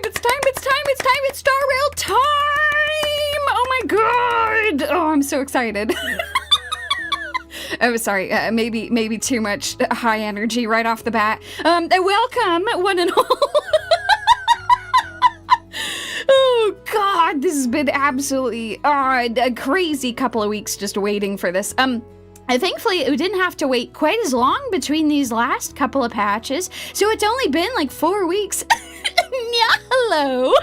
it's Star Rail time! Oh my god! Oh, I'm so excited. Oh, sorry, maybe too much high energy right off the bat. Welcome, one and all. Oh god, this has been absolutely a crazy couple of weeks just waiting for this. Thankfully, we didn't have to wait quite as long between these last couple of patches, so it's only been like 4 weeks. Hello.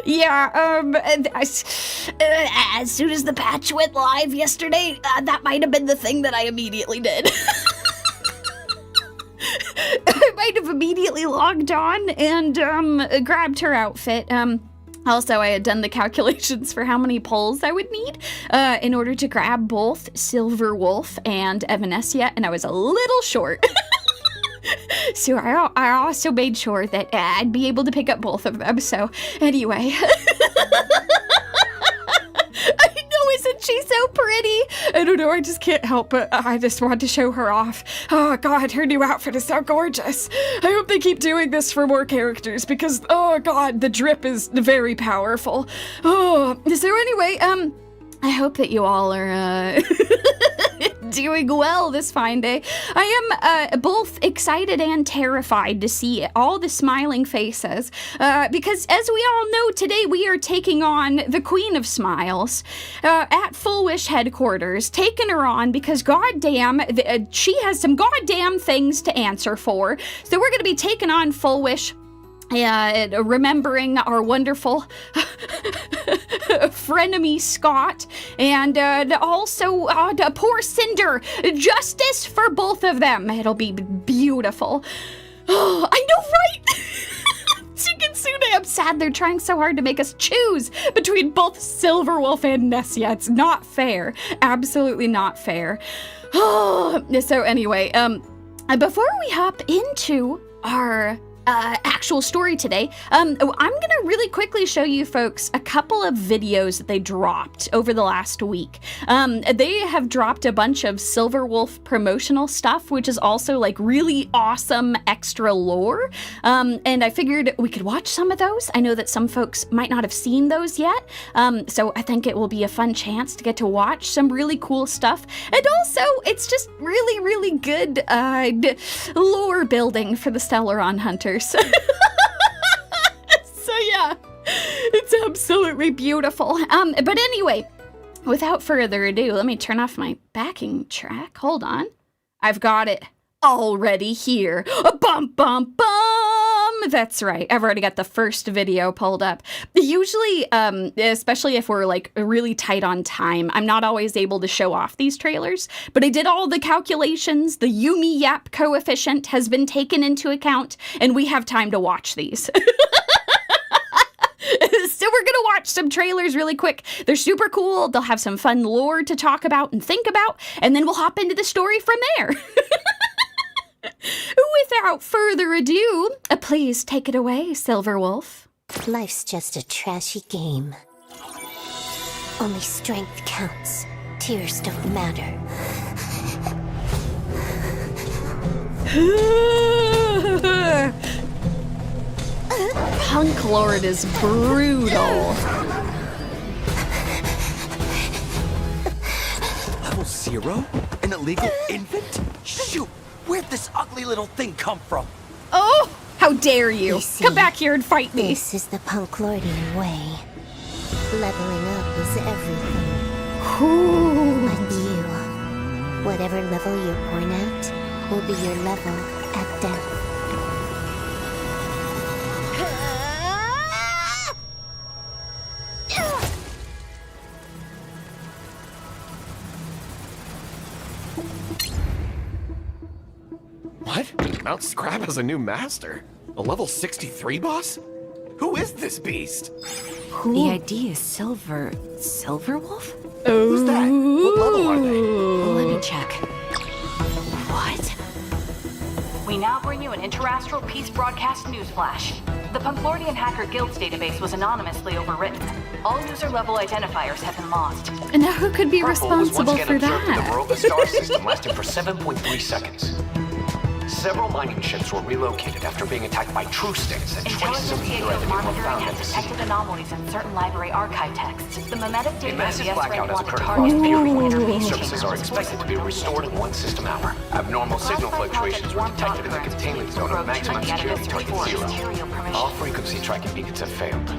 Yeah, as soon as the patch went live yesterday, that might have been the thing that I immediately did. I might have immediately logged on and grabbed her outfit. Also, I had done the calculations for how many pulls I would need in order to grab both Silver Wolf and Evanescence, and I was a little short. So I also made sure that I'd be able to pick up both of them. So anyway. I know, isn't she so pretty? I don't know, I just can't help but I just want to show her off. Oh god, her new outfit is so gorgeous. I hope they keep doing this for more characters because, oh god, the drip is very powerful. Oh, so anyway, I hope that you all are, doing well this fine day. I am both excited and terrified to see all the smiling faces, because as we all know, today we are taking on the Queen of Smiles at Fulwish headquarters, taking her on because goddamn, she has some goddamn things to answer for. So we're going to be taking on Fulwish. Remembering our wonderful frenemy Scott, and also poor Cinder. Justice for both of them. It'll be beautiful. Oh, I know, right? Shikinsune, I'm sad they're trying so hard to make us choose between both Silverwolf and Nessia. It's not fair. Absolutely not fair. Oh, so anyway, before we hop into our actual story today, I'm gonna really quickly show you folks a couple of videos that they dropped over the last week. They have dropped a bunch of Silverwolf promotional stuff, which is also like really awesome extra lore. And I figured we could watch some of those. I know that some folks might not have seen those yet. So I think it will be a fun chance to get to watch some really cool stuff. And also, it's just really, really good lore building for the Stellaron Hunters. So yeah, it's absolutely beautiful. But anyway, without further ado, let me turn off my backing track. Hold on. I've got it already here. Bum, bum, bum. That's right. I've already got the first video pulled up. Usually, especially if we're like really tight on time, I'm not always able to show off these trailers, but I did all the calculations. The Yumi Yap coefficient has been taken into account, and we have time to watch these. So we're gonna watch some trailers really quick. They're super cool. They'll have some fun lore to talk about and think about, and then we'll hop into the story from there. Without further ado, please take it away, Silverwolf. Life's just a trashy game. Only strength counts. Tears don't matter. Punk Lord is brutal. Level 0? An illegal infant? Shoot! Where'd this ugly little thing come from? Oh, how dare you! Come back here and fight me! This is the Punklordian way. Leveling up is everything. Ooh. But you, whatever level you're born at, will be your level at death. What? Mount Scrap has a new master? A level 63 boss? Who is this beast? The idea is Silverwolf? Who's that? What level are they? Let me check. What? We now bring you an Interastral Peace Broadcast newsflash. The Punklordian Hacker Guild's database was anonymously overwritten. All user-level identifiers have been lost. And now who could be Purple was once responsible again for observed in the that? Baroga star system lasting for 7.3 seconds. Several mining ships were relocated after being attacked by true states, and traces of either enemy were found at the scene. Detected anomalies in certain library archive texts. The mimetic A data massive of the blackout has wanted occurred targets across Peer before Region. intervening Services are expected to be restored in 1 system hour. Abnormal signal fluctuations were detected in the containment zone of maximum security target 0. All frequency tracking beacons have failed.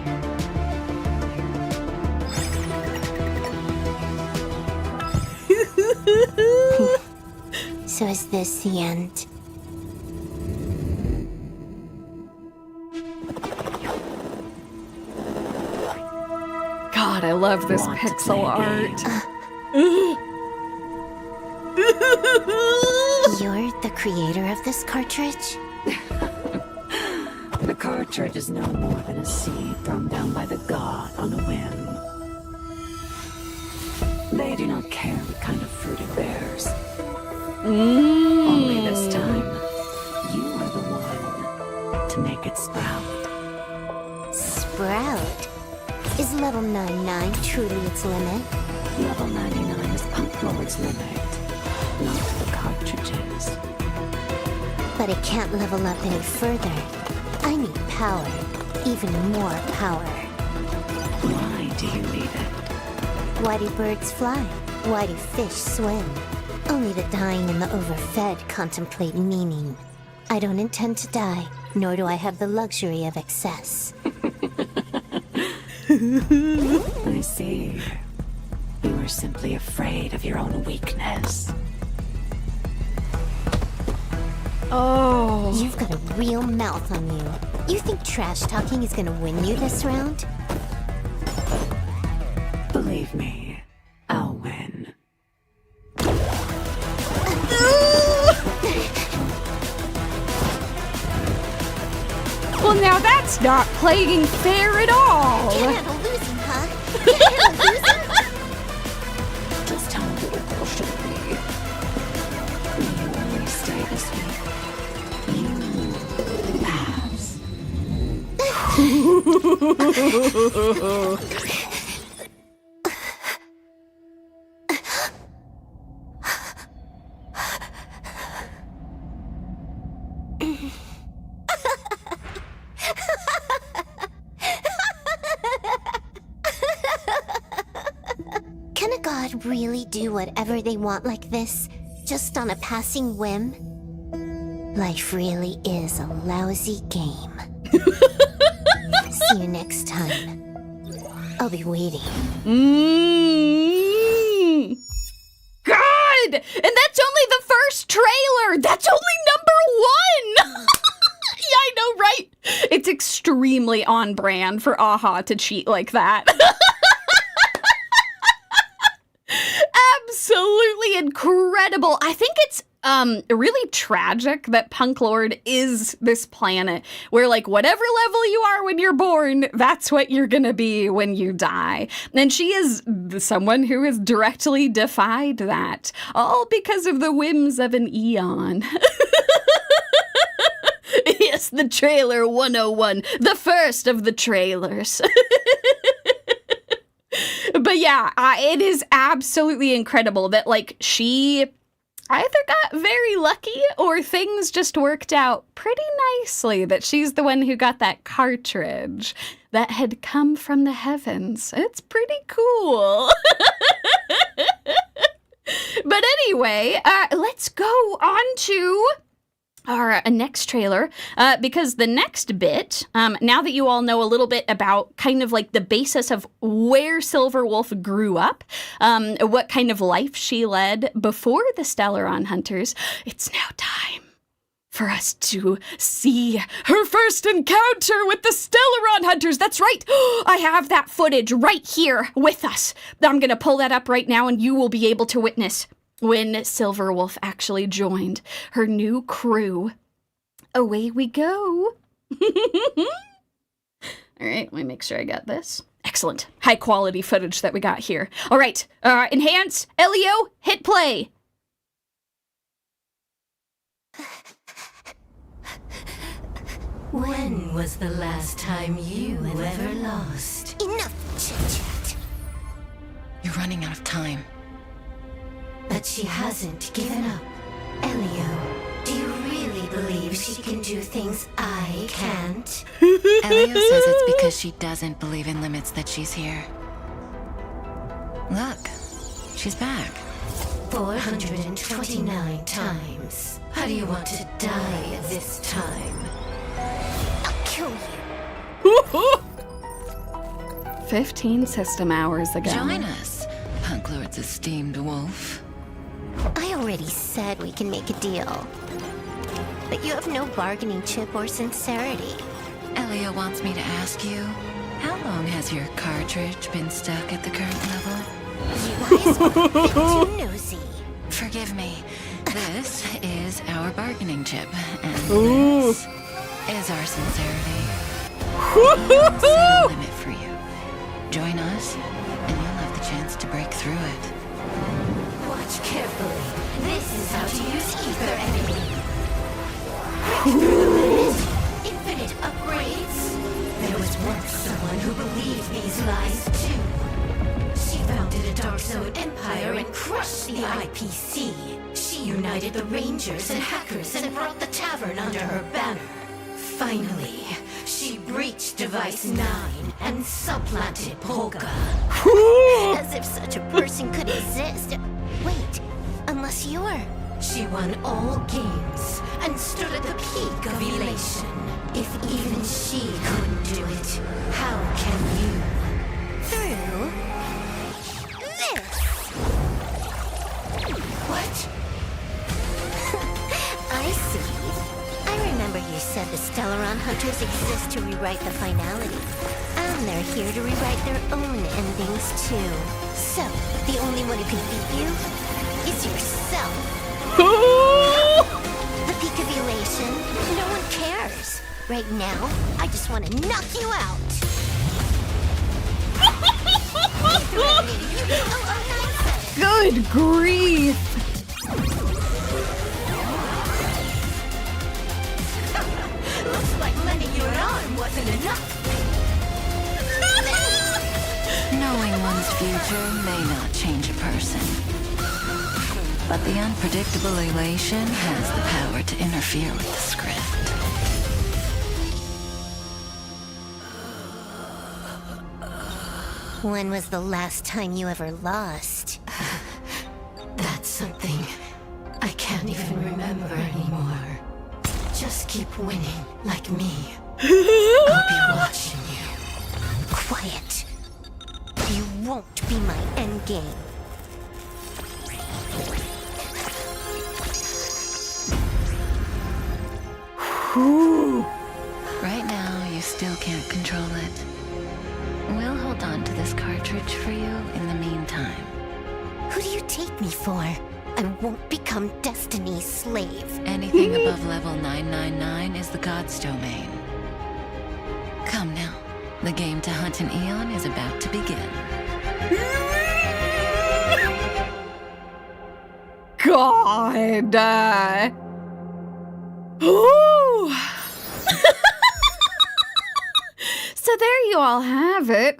So is this the end? God, I love this pixel art. You're the creator of this cartridge? The cartridge is no more than a seed thrown down by the god on a whim. They do not care what kind of fruit it bears. Only this time, you are the one to make it sprout. Sprout? Is level 99 truly its limit? Level 99 is Punk Lord's limit, not the cartridges. But it can't level up any further. I need power. Even more power. Why do you need it? Why do birds fly? Why do fish swim? Only the dying and the overfed contemplate meaning. I don't intend to die, nor do I have the luxury of excess. I see. You are simply afraid of your own weakness. Oh. You've got a real mouth on you. You think trash talking is gonna win you this round? Believe me, I'll win. Well, now that's not playing fair at all. Can't handle losing, huh? Can't handle losing? Just how good a girl should be. You only stay this week. You pass. Can a god really do whatever they want like this, just on a passing whim? Life really is a lousy game. See you next time. I'll be waiting. God! And that's only the first trailer! That's only number 1! Yeah, I know, right? It's extremely on brand for AHA to cheat like that. Absolutely incredible. I think it's really tragic that Punk Lord is this planet where, like, whatever level you are when you're born, that's what you're gonna be when you die. And she is someone who has directly defied that, all because of the whims of an eon. Yes, the trailer 101, the first of the trailers. But yeah, it is absolutely incredible that, like, she either got very lucky or things just worked out pretty nicely, that she's the one who got that cartridge that had come from the heavens. It's pretty cool. But anyway, let's go on to our next trailer, because the next bit, now that you all know a little bit about kind of like the basis of where Silverwolf grew up, what kind of life she led before the Stellaron Hunters, it's now time for us to see her first encounter with the Stellaron Hunters. That's right. I have that footage right here with us. I'm going to pull that up right now and you will be able to witness when Silverwolf actually joined her new crew. Away we go. All right, let me make sure I got this. Excellent. High quality footage that we got here. All right, enhance. Elio, hit play. When was the last time you ever lost? Enough chit-chat. You're running out of time. But she hasn't given up. Elio, do you really believes she can do things I can't. Elio says it's because she doesn't believe in limits that she's here. Look, she's back. 429 times. How do you want to die this time? I'll kill you. 15 system hours ago. Join us, Punk Lord's esteemed wolf. I already said we can make a deal. But you have no bargaining chip or sincerity. Elio wants me to ask you, how long has your cartridge been stuck at the current level? You guys are a bit too nosy. Forgive me. This is our bargaining chip, and this is our sincerity. We'll set a limit for you. Join us, and you'll have the chance to break through it. Watch carefully. This is how to use ether enemy. Break through the limit. Infinite upgrades. There was once someone who believed these lies too. She founded a Dark Zone empire and crushed the IPC. She united the Rangers and hackers and brought the tavern under her banner. Finally, she breached Device 9 and supplanted Polka. As if such a person could exist. Wait, unless you're... She won all games and stood at the peak of elation. If even she couldn't do it, how can you? through... this. What? I see. I remember you said the Stellaron Hunters exist to rewrite the finality. And they're here to rewrite their own endings too. So, the only one who can beat you is yourself. The peak of elation, no one cares. Right now, I just want to knock you out. Good grief! Looks like lending you an arm wasn't enough. Knowing one's future may not change a person, but the unpredictable elation has the power to interfere with the script. When was the last time you ever lost? That's something I can't even remember anymore. Just keep winning like me. I'll be watching you. Quiet. You won't be my endgame. Right now, you still can't control it. We'll hold on to this cartridge for you in the meantime. Who do you take me for? I won't become Destiny's slave. Anything above level 999 is the God's domain. Come now. The game to hunt an Eon is about to begin. God. Ooh. So there you all have it.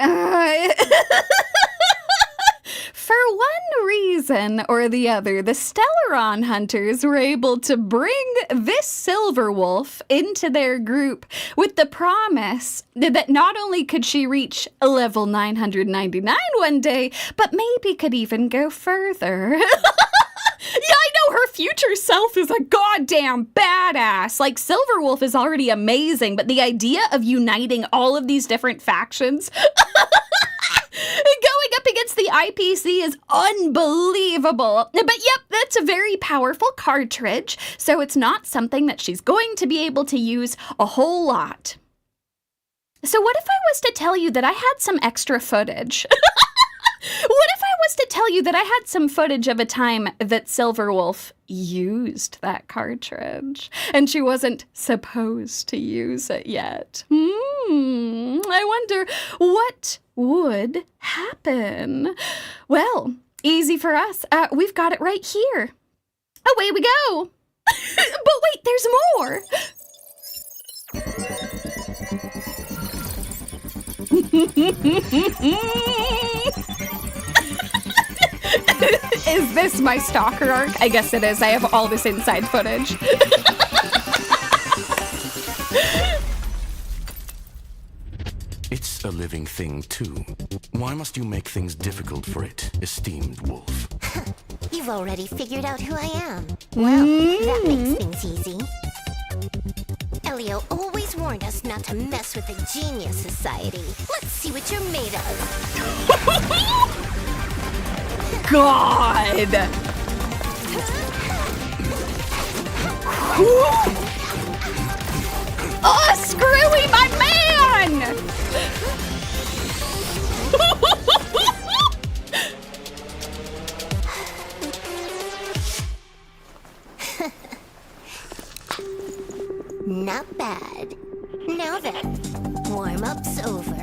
For one reason or the other, the Stellaron Hunters were able to bring this Silver Wolf into their group with the promise that not only could she reach level 999 one day, but maybe could even go further. Yeah, I know her future self is a goddamn badass. Like, Silverwolf is already amazing, but the idea of uniting all of these different factions going up against the IPC is unbelievable. But yep, that's a very powerful cartridge, so it's not something that she's going to be able to use a whole lot. So what if I was to tell you that I had some extra footage? What if I was to tell you that I had some footage of a time that Silverwolf used that cartridge and she wasn't supposed to use it yet? I wonder what would happen. Well, easy for us. We've got it right here. Away we go. But wait, there's more. Is this my stalker arc? I guess it is. I have all this inside footage. a living thing too. Why must you make things difficult for it, esteemed wolf? You've already figured out who I am. Well, that makes things easy. Elio always warned us not to mess with the Genius Society. Let's see what you're made of. God! Oh, Screwy, my man! Not bad. Now then, warm-up's over.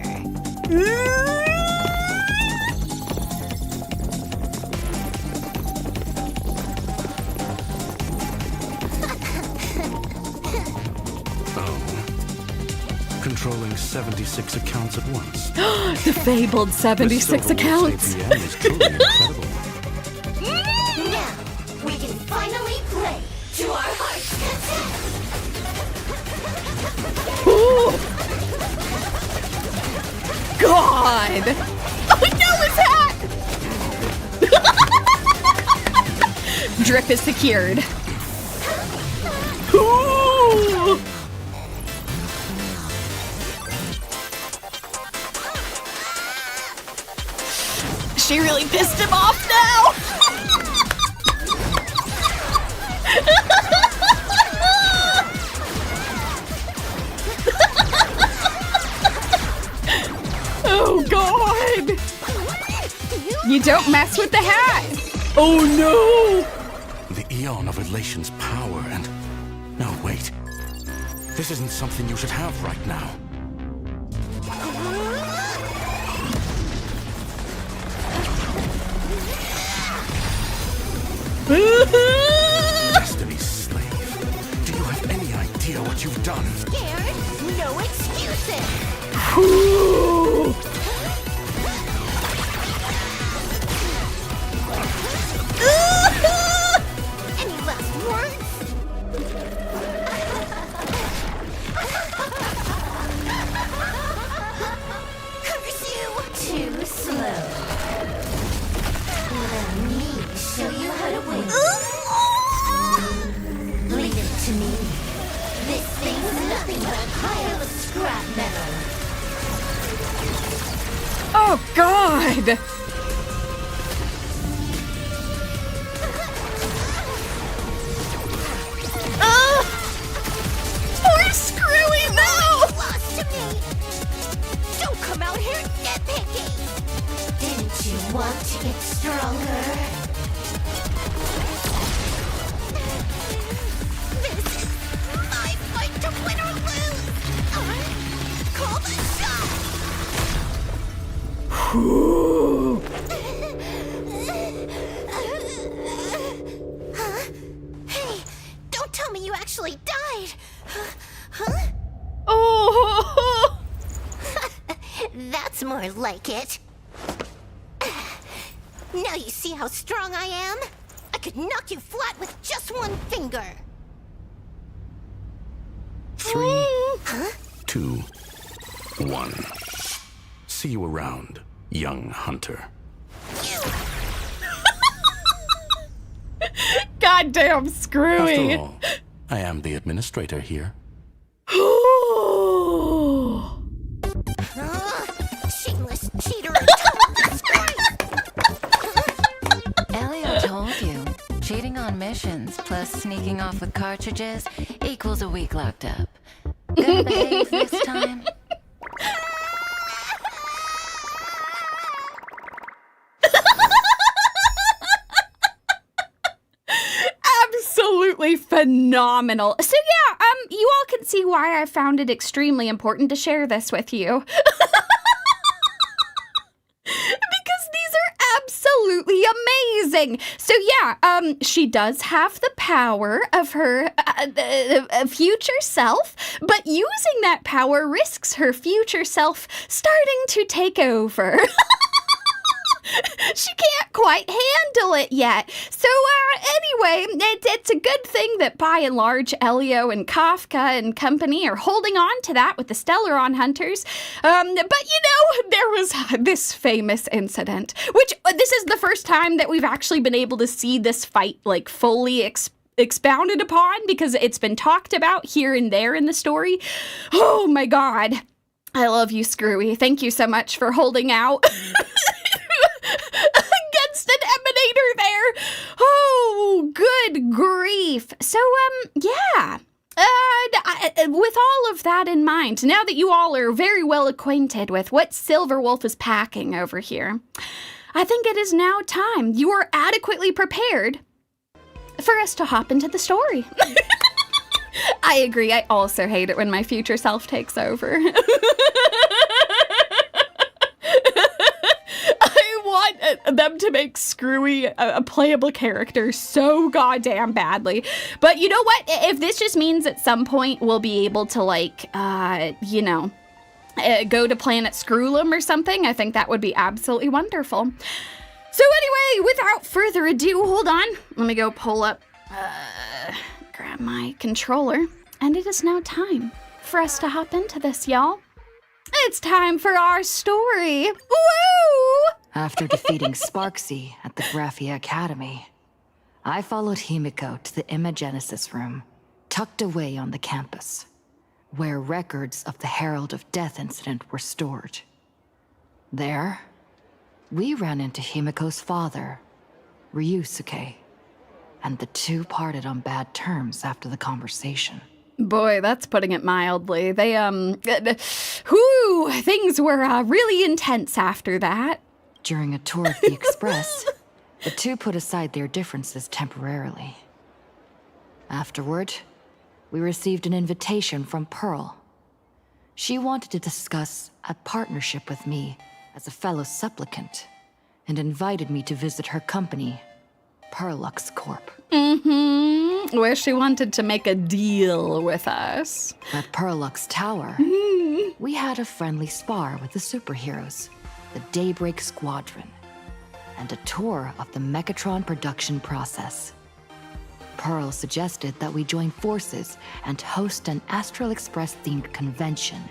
Controlling 76 accounts at once. The fabled 76 accounts. APM is truly incredible. Now, we can finally play to our heart's content. Ooh. God! Oh no, his hat! Drip is secured. Ooh. She really pissed him off now. Oh God! You don't mess with the hat. Oh no! The Eon of Elation's power and... No, wait. This isn't something you should have right now. Destiny's slave. Do you have any idea what you've done? Scared? No excuses. Any last words? Curse you! Too slow. Let me show you how to win. Leave it to me. This thing's nothing but a pile of scrap metal. Oh God! Poor Screwy, no! Lost to me! Don't come out here nitpicking! Didn't you want to get stronger? This is my fight to win or lose! Call the shot! Huh? Hey, don't tell me you actually died! Huh? Oh! That's more like it. Now you see how strong I am? I could knock you flat with just one finger. 3, 2, 1. See you around, young hunter. Goddamn Screwy! After all, I am the administrator here. Shameless cheater and total disgrace! Elio told you. Cheating on missions plus sneaking off with cartridges equals a week locked up. Gonna behave this time? Absolutely phenomenal. So yeah, you all can see why I found it extremely important to share this with you. Because these are absolutely amazing. So yeah, she does have the power of her future self, but using that power risks her future self starting to take over. She can't quite handle it yet. So, anyway, it's a good thing that by and large, Elio and Kafka and company are holding on to that with the Stellaron Hunters. But, there was this famous incident, which this is the first time that we've actually been able to see this fight, like, fully expounded upon, because it's been talked about here and there in the story. Oh, my God. I love you, Screwy. Thank you so much for holding out. Against an Emanator there. Oh, good grief. So, yeah. With all of that in mind, now that you all are very well acquainted with what Silverwolf is packing over here, I think it is now time. You are adequately prepared for us to hop into the story. I agree. I also hate it when my future self takes over. Them to make Screwy a playable character so goddamn badly. But you know what? If this just means at some point we'll be able to, like, go to Planet Screwlum or something, I think that would be absolutely wonderful. So anyway, without further ado, hold on. Let me go pull up, grab my controller. And it is now time for us to hop into this, y'all. It's time for our story. Woo! After defeating Sparksy at the Graphia Academy, I followed Himiko to the Imagenesis room, tucked away on the campus, where records of the Herald of Death incident were stored. There, we ran into Himiko's father, Ryusuke, and the two parted on bad terms after the conversation. Boy, that's putting it mildly. They, things were really intense after that. During a tour of the Express, the two put aside their differences temporarily. Afterward, we received an invitation from Pearl. She wanted to discuss a partnership with me as a fellow supplicant, and invited me to visit her company, Perlux Corp. Where she wanted to make a deal with us. At Perlux Tower, we had a friendly spar with the superheroes, the Daybreak Squadron, and a tour of the Mechatron production process. Pearl suggested that we join forces and host an Astral Express-themed convention,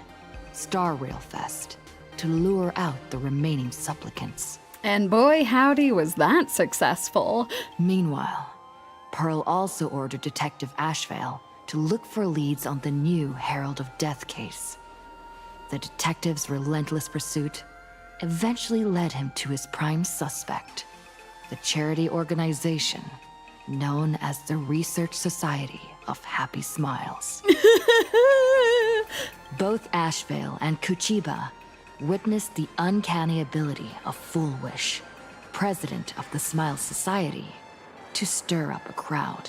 Star Rail Fest, to lure out the remaining supplicants. And boy, howdy, was that successful. Meanwhile, Pearl also ordered Detective Ashvale to look for leads on the new Herald of Death case. The detective's relentless pursuit eventually led him to his prime suspect, the charity organization known as the Research Society of Happy Smiles. Both Ashvale and Kuchiba witnessed the uncanny ability of Fulwish, president of the Smile Society, to stir up a crowd.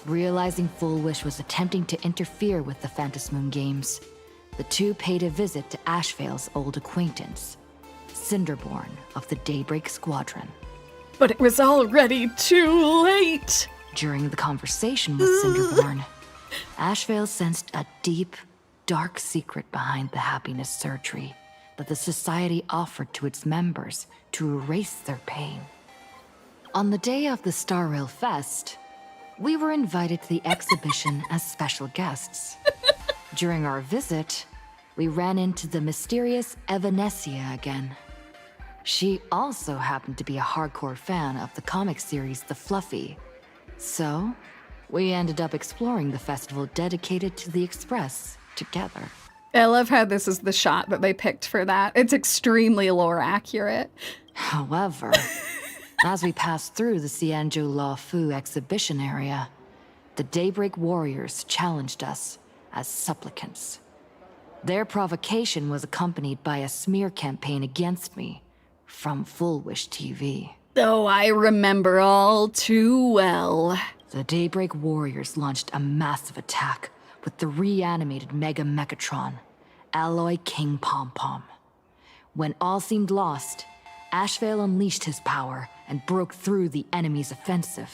Realizing Fulwish was attempting to interfere with the Phantasmoon Games, the two paid a visit to Ashvale's old acquaintance, Cinderborn of the Daybreak Squadron. But it was already too late. During the conversation with Cinderborn, Ashvale sensed a deep, dark secret behind the happiness surgery that the Society offered to its members to erase their pain. On the day of the Star Rail Fest, we were invited to the exhibition as special guests. During our visit, we ran into the mysterious Evanesia again. She also happened to be a hardcore fan of the comic series The Fluffy. So, we ended up exploring the festival dedicated to the Express together. I love how this is the shot that they picked for that. It's extremely lore accurate. However, as we passed through the Xianzhou Law Fu exhibition area, the Daybreak Warriors challenged us as supplicants. Their provocation was accompanied by a smear campaign against me from Fulwish TV. Oh, I remember all too well. The Daybreak Warriors launched a massive attack with the reanimated Mega Mechatron, Alloy King Pom Pom. When all seemed lost, Ashvale unleashed his power and broke through the enemy's offensive.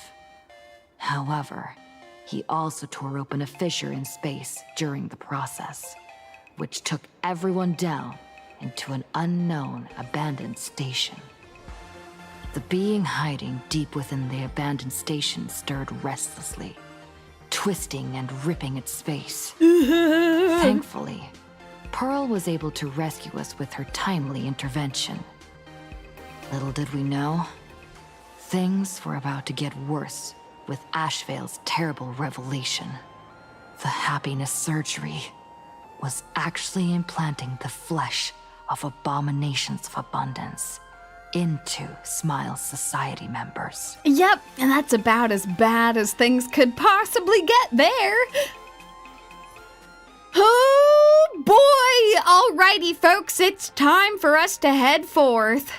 However, he also tore open a fissure in space during the process, which took everyone down into an unknown abandoned station. The being hiding deep within the abandoned station stirred restlessly, twisting and ripping its face. Thankfully, Pearl was able to rescue us with her timely intervention. Little did we know, things were about to get worse with Ashvale's terrible revelation. The happiness surgery was actually implanting the flesh of abominations of abundance into Smile's society members. Yep, and that's about as bad as things could possibly get there. Oh boy! Alrighty, folks, it's time for us to head forth.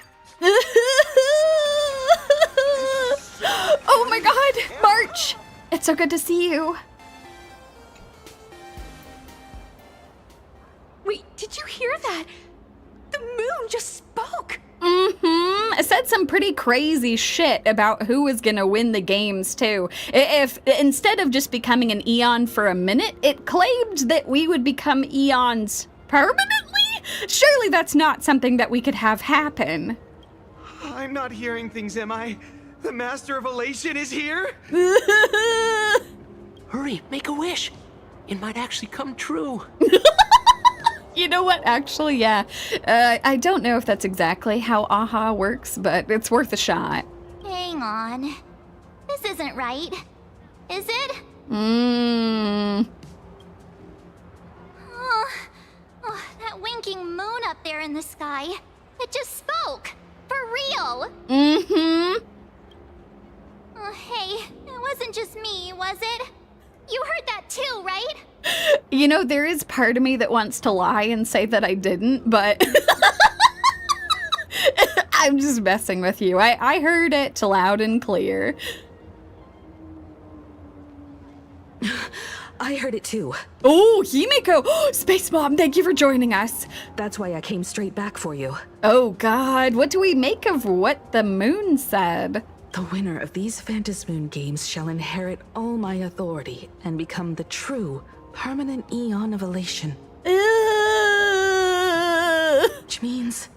Oh my god, March! It's so good to see you. Wait, did you hear that? The moon just spoke! It said some pretty crazy shit about who was gonna win the games, too. If instead of just becoming an Eon for a minute, it claimed that we would become Eons permanently? Surely that's not something that we could have happen. I'm not hearing things, am I? The Master of Elation is here? Hurry, make a wish. It might actually come true. You know what? Actually, yeah. I don't know if that's exactly how AHA works, but it's worth a shot. Hang on. This isn't right. Is it? Oh, That winking moon up there in the sky. It just spoke. For real. Hey, it wasn't just me, was it? You heard that too, right? You know, there is part of me that wants to lie and say that I didn't, but I'm just messing with you. I heard it loud and clear. I heard it too. Oh, Himiko! Space Mom, thank you for joining us. That's why I came straight back for you. Oh god, what do we make of what the moon said? The winner of these Phantasmoon Games shall inherit all my authority and become the true, permanent Eon of Elation. Which means...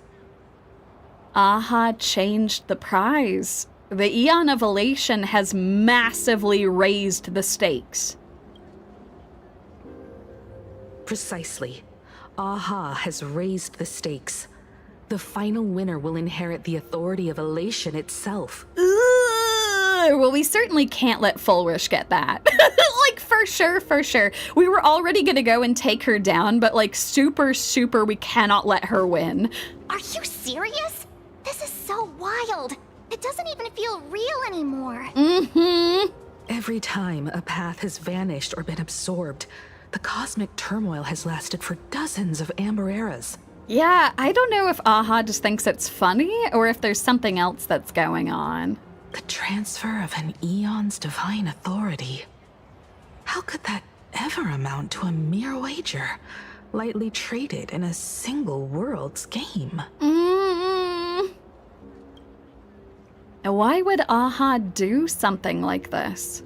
AHA changed the prize. The Eon of Elation has massively raised the stakes. Precisely. AHA has raised the stakes. The final winner will inherit the authority of Elation itself. Well, we certainly can't let Fulwish get that. Like, for sure. We were already gonna go and take her down, but like, super, we cannot let her win. Are you serious? This is so wild. It doesn't even feel real anymore. Every time a path has vanished or been absorbed, the cosmic turmoil has lasted for dozens of amber eras. Yeah, I don't know if AHA just thinks it's funny or if there's something else that's going on. The transfer of an Eon's divine authority. How could that ever amount to a mere wager, lightly traded in a single world's game? Why would AHA do something like this?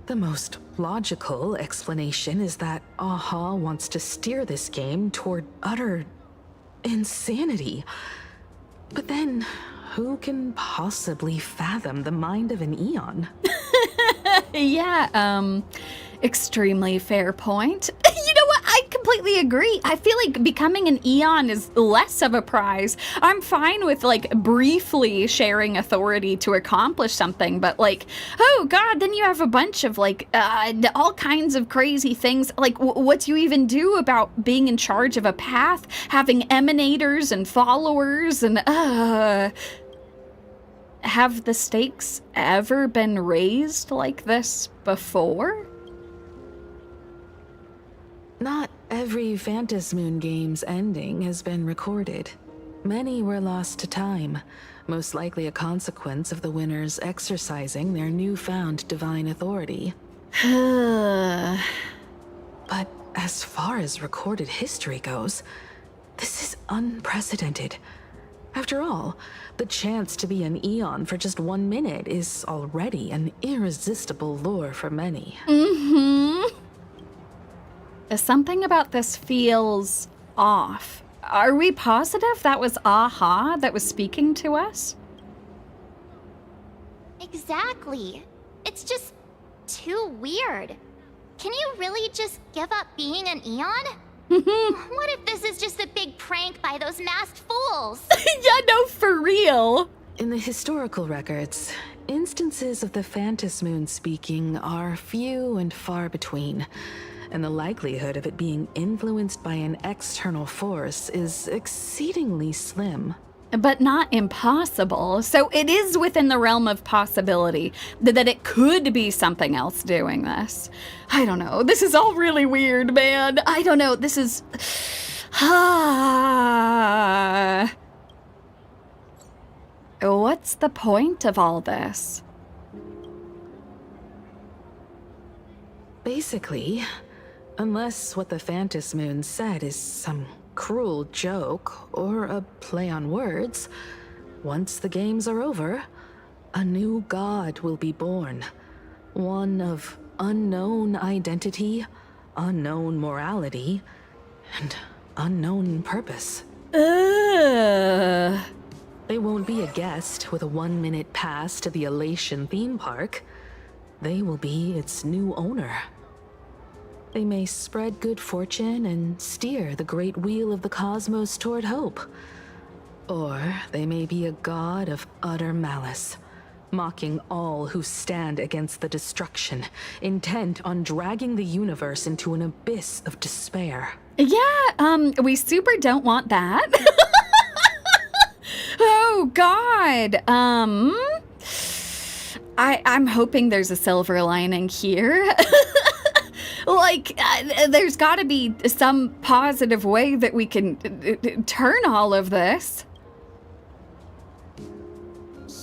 The most logical explanation is that AHA wants to steer this game toward utter insanity. But then, who can possibly fathom the mind of an Eon? Yeah, extremely fair point. You know what? I completely agree. I feel like becoming an Eon is less of a prize. I'm fine with, like, briefly sharing authority to accomplish something, but, like, oh god, then you have a bunch of, like, all kinds of crazy things. Like, what do you even do about being in charge of a path, having emanators and followers, and, have the stakes ever been raised like this before? Not every Phantasmoon Games ending has been recorded. Many were lost to time, most likely a consequence of the winners exercising their newfound divine authority. But as far as recorded history goes, this is unprecedented. After all, the chance to be an Eon for just 1 minute is already an irresistible lure for many. Something about this feels off. are we positive that was Aha that was speaking to us? Exactly. It's just too weird. Can you really just give up being an Eon? What if this is just a big prank by those masked fools? Yeah, no, for real. In the historical records, instances of the Phantasmoon speaking are few and far between, and the likelihood of it being influenced by an external force is exceedingly slim. But not impossible. So it is within the realm of possibility that it could be something else doing this. I don't know. This is all really weird, man. I don't know. This is... What's the point of all this? Basically, unless what the Phantasmoon said is some cruel joke or a play on words, once the games are over, a new god will be born. One of unknown identity, unknown morality, and unknown purpose. They won't be a guest with a 1-minute pass to the Elation theme park. They will be its new owner. They may spread good fortune and steer the great wheel of the cosmos toward hope. Or they may be a god of utter malice, mocking all who stand against the destruction, intent on dragging the universe into an abyss of despair. Yeah, we super don't want that. Oh, God. I'm hoping there's a silver lining here. Like, there's got to be some positive way that we can turn all of this.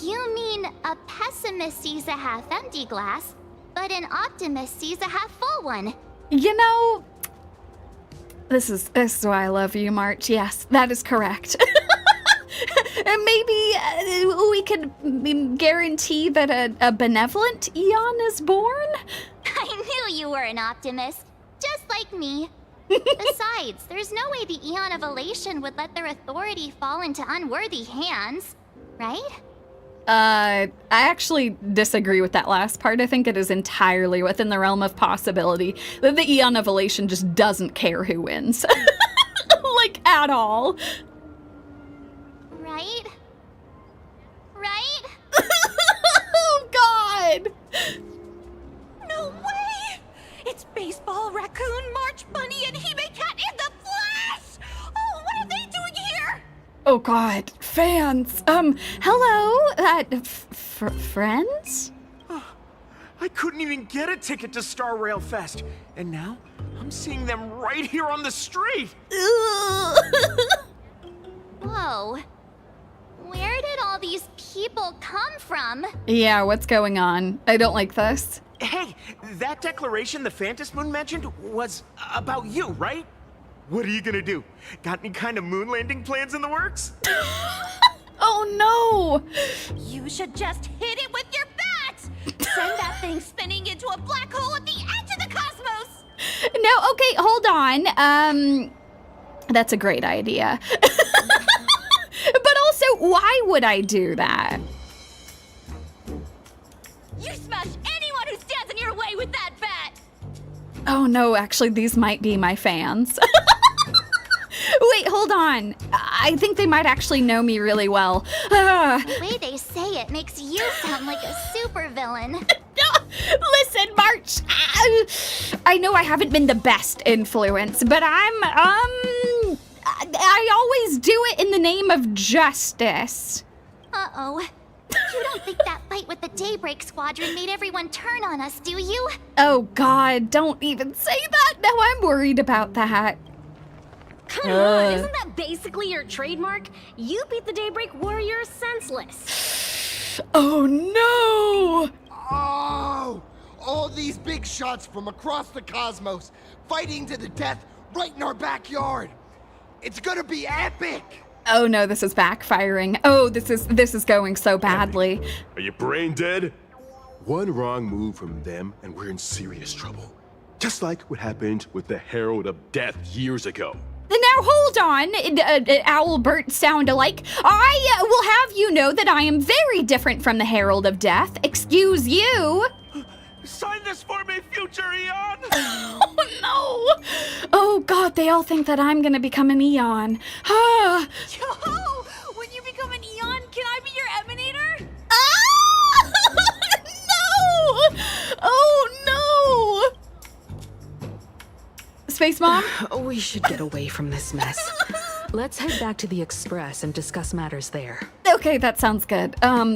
You mean a pessimist sees a half-empty glass, but an optimist sees a half-full one? You know, this is why I love you, March. Yes, that is correct. And maybe we could guarantee that a benevolent Eon is born? I knew you were an optimist, just like me. Besides, there's no way the Eon of Elation would let their authority fall into unworthy hands, right? I actually disagree with that last part. I think it is entirely within the realm of possibility that the Eon of Elation just doesn't care who wins. Like, at all. Right? Right? Oh, God! No way! It's Baseball, Raccoon, March Bunny, and Hime Cat in the flesh! Oh, what are they doing here? Oh, God. Fans. Hello? Friends? I couldn't even get a ticket to Star Rail Fest, and now I'm seeing them right here on the street. Whoa. Where did all these people come from? Yeah, what's going on? I don't like this. Hey, that declaration the Phantasmoon mentioned was about you, right? What are you gonna do? Got any kind of moon landing plans in the works? Oh, no! You should just hit it with your bat! Send that thing spinning into a black hole at the edge of the cosmos! No, okay, hold on. That's a great idea. But also, why would I do that? You smash anyone who stands in your way with that bat! Oh no, actually, these might be my fans. Wait, hold on. I think they might actually know me really well. The way they say it makes you sound like a supervillain. Listen, March. I know I haven't been the best influence, but I always do it in the name of justice. Uh-oh. You don't think that fight with the Daybreak Squadron made everyone turn on us, do you? Oh, God, don't even say that. Now I'm worried about that. Come on, isn't that basically your trademark? You beat the Daybreak Warriors senseless. Oh, no! Oh! All these big shots from across the cosmos, fighting to the death right in our backyard. It's gonna be epic! Oh no, this is backfiring. Oh, this is going so badly. Are you brain dead? One wrong move from them and we're in serious trouble. Just like what happened with the Herald of Death years ago. Now hold on, Owlbert sound-alike. I will have you know that I am very different from the Herald of Death. Excuse you. Sign this for me, future Eon! Oh no! Oh god, they all think that I'm gonna become an Eon. Yo, when you become an Eon, can I be your Emanator? Ah! No! Oh no! Space Mom? We should get away from this mess. Let's head back to the Express and discuss matters there. Okay, that sounds good.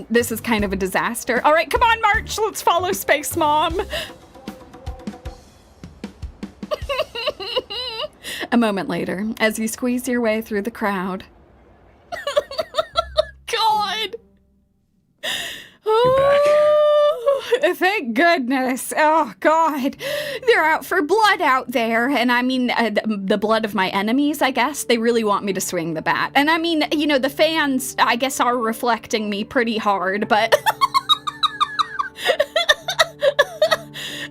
This is kind of a disaster. All right, come on, March. Let's follow Space Mom. A moment later, as you squeeze your way through the crowd. God. You're back. Thank goodness. Oh, God. They're out for blood out there. And I mean, the blood of my enemies, I guess. They really want me to swing the bat. And I mean, you know, the fans, I guess, are reflecting me pretty hard, but...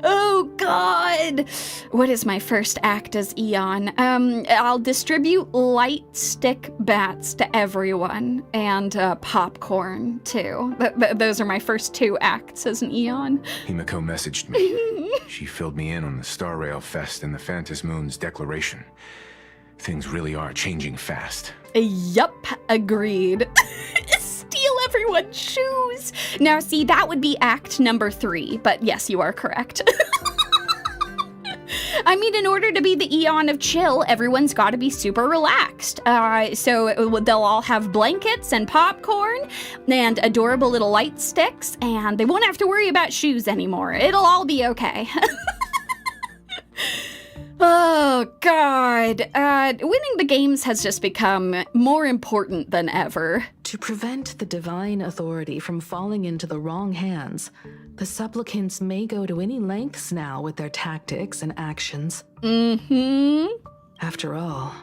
Oh, God. What is my first act as Eon? I'll distribute light stick bats to everyone and popcorn, too. Those are my first 2 acts as an Eon. Himiko messaged me. She filled me in on the Star Rail Fest and the Phantasmoon's declaration. Things really are changing fast. Yup, agreed. Steal everyone's shoes. Now, see, that would be act number 3, but yes, you are correct. I mean, in order to be the Eon of chill, everyone's got to be super relaxed. So they'll all have blankets and popcorn and adorable little light sticks, and they won't have to worry about shoes anymore. It'll all be okay. Oh, God. Winning the games has just become more important than ever. To prevent the divine authority from falling into the wrong hands, the supplicants may go to any lengths now with their tactics and actions. Mm-hmm. After all,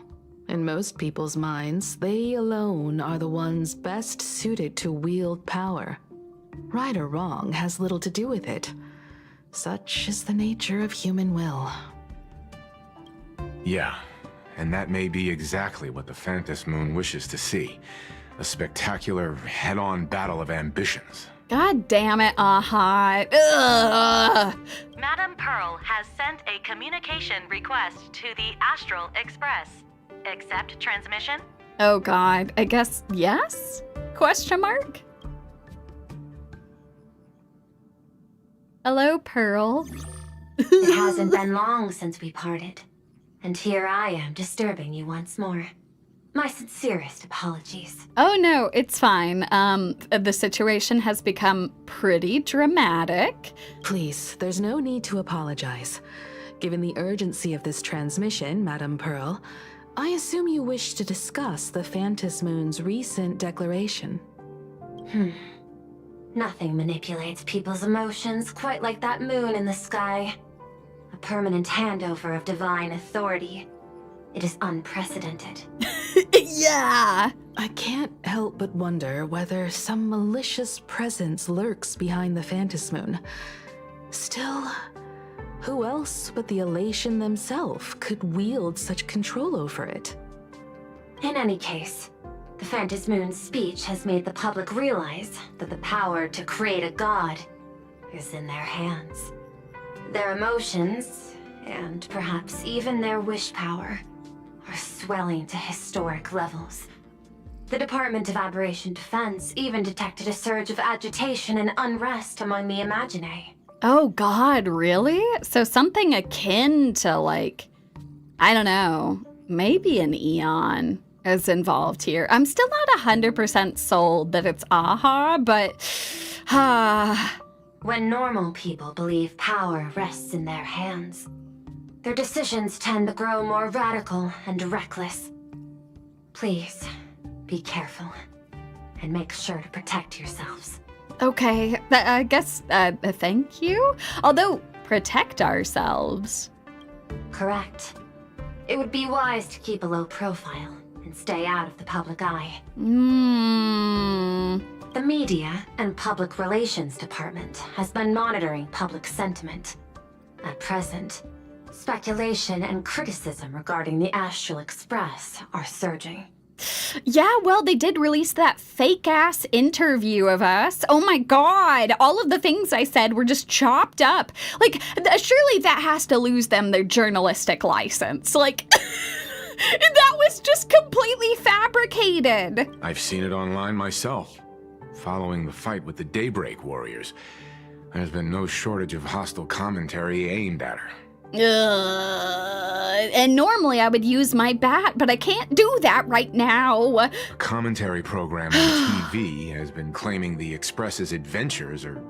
in most people's minds, they alone are the ones best suited to wield power. Right or wrong has little to do with it. Such is the nature of human will. Yeah, and that may be exactly what the Phantasmoon wishes to see. A spectacular, head-on battle of ambitions. God damn it, Aha. Ugh. Madam Pearl has sent a communication request to the Astral Express. Accept transmission? Oh, God. I guess yes? Question mark? Hello, Pearl. It hasn't been long since we parted. And here I am disturbing you once more. My sincerest apologies. Oh no, it's fine. The situation has become pretty dramatic. Please, there's no need to apologize. Given the urgency of this transmission, Madam Pearl, I assume you wish to discuss the Phantasmoon's recent declaration. Nothing manipulates people's emotions quite like that moon in the sky. A permanent handover of divine authority. It is unprecedented. Yeah! I can't help but wonder whether some malicious presence lurks behind the Phantasmoon. Still, who else but the Elation themselves could wield such control over it? In any case, the Phantasmoon's speech has made the public realize that the power to create a god is in their hands. Their emotions, and perhaps even their wish power, are swelling to historic levels. The Department of Aberration Defense even detected a surge of agitation and unrest among the Imaginae. Oh God, really? So something akin to, like, I don't know, maybe an Eon is involved here. I'm still not 100% sold that it's Aha, but When normal people believe power rests in their hands, their decisions tend to grow more radical and reckless. Please, be careful, and make sure to protect yourselves. Okay, I guess, thank you? Although, protect ourselves. Correct. It would be wise to keep a low profile and stay out of the public eye. The Media and Public Relations Department has been monitoring public sentiment. At present, Speculation and criticism regarding the Astral Express are surging. Yeah, well, they did release that fake-ass interview of us. Oh my god, all of the things I said were just chopped up. Like, surely that has to lose them their journalistic license. Like, that was just completely fabricated. I've seen it online myself. Following the fight with the Daybreak Warriors, there's been no shortage of hostile commentary aimed at her. And normally I would use my bat, but I can't do that right now. A commentary program on TV has been claiming the Express's adventures are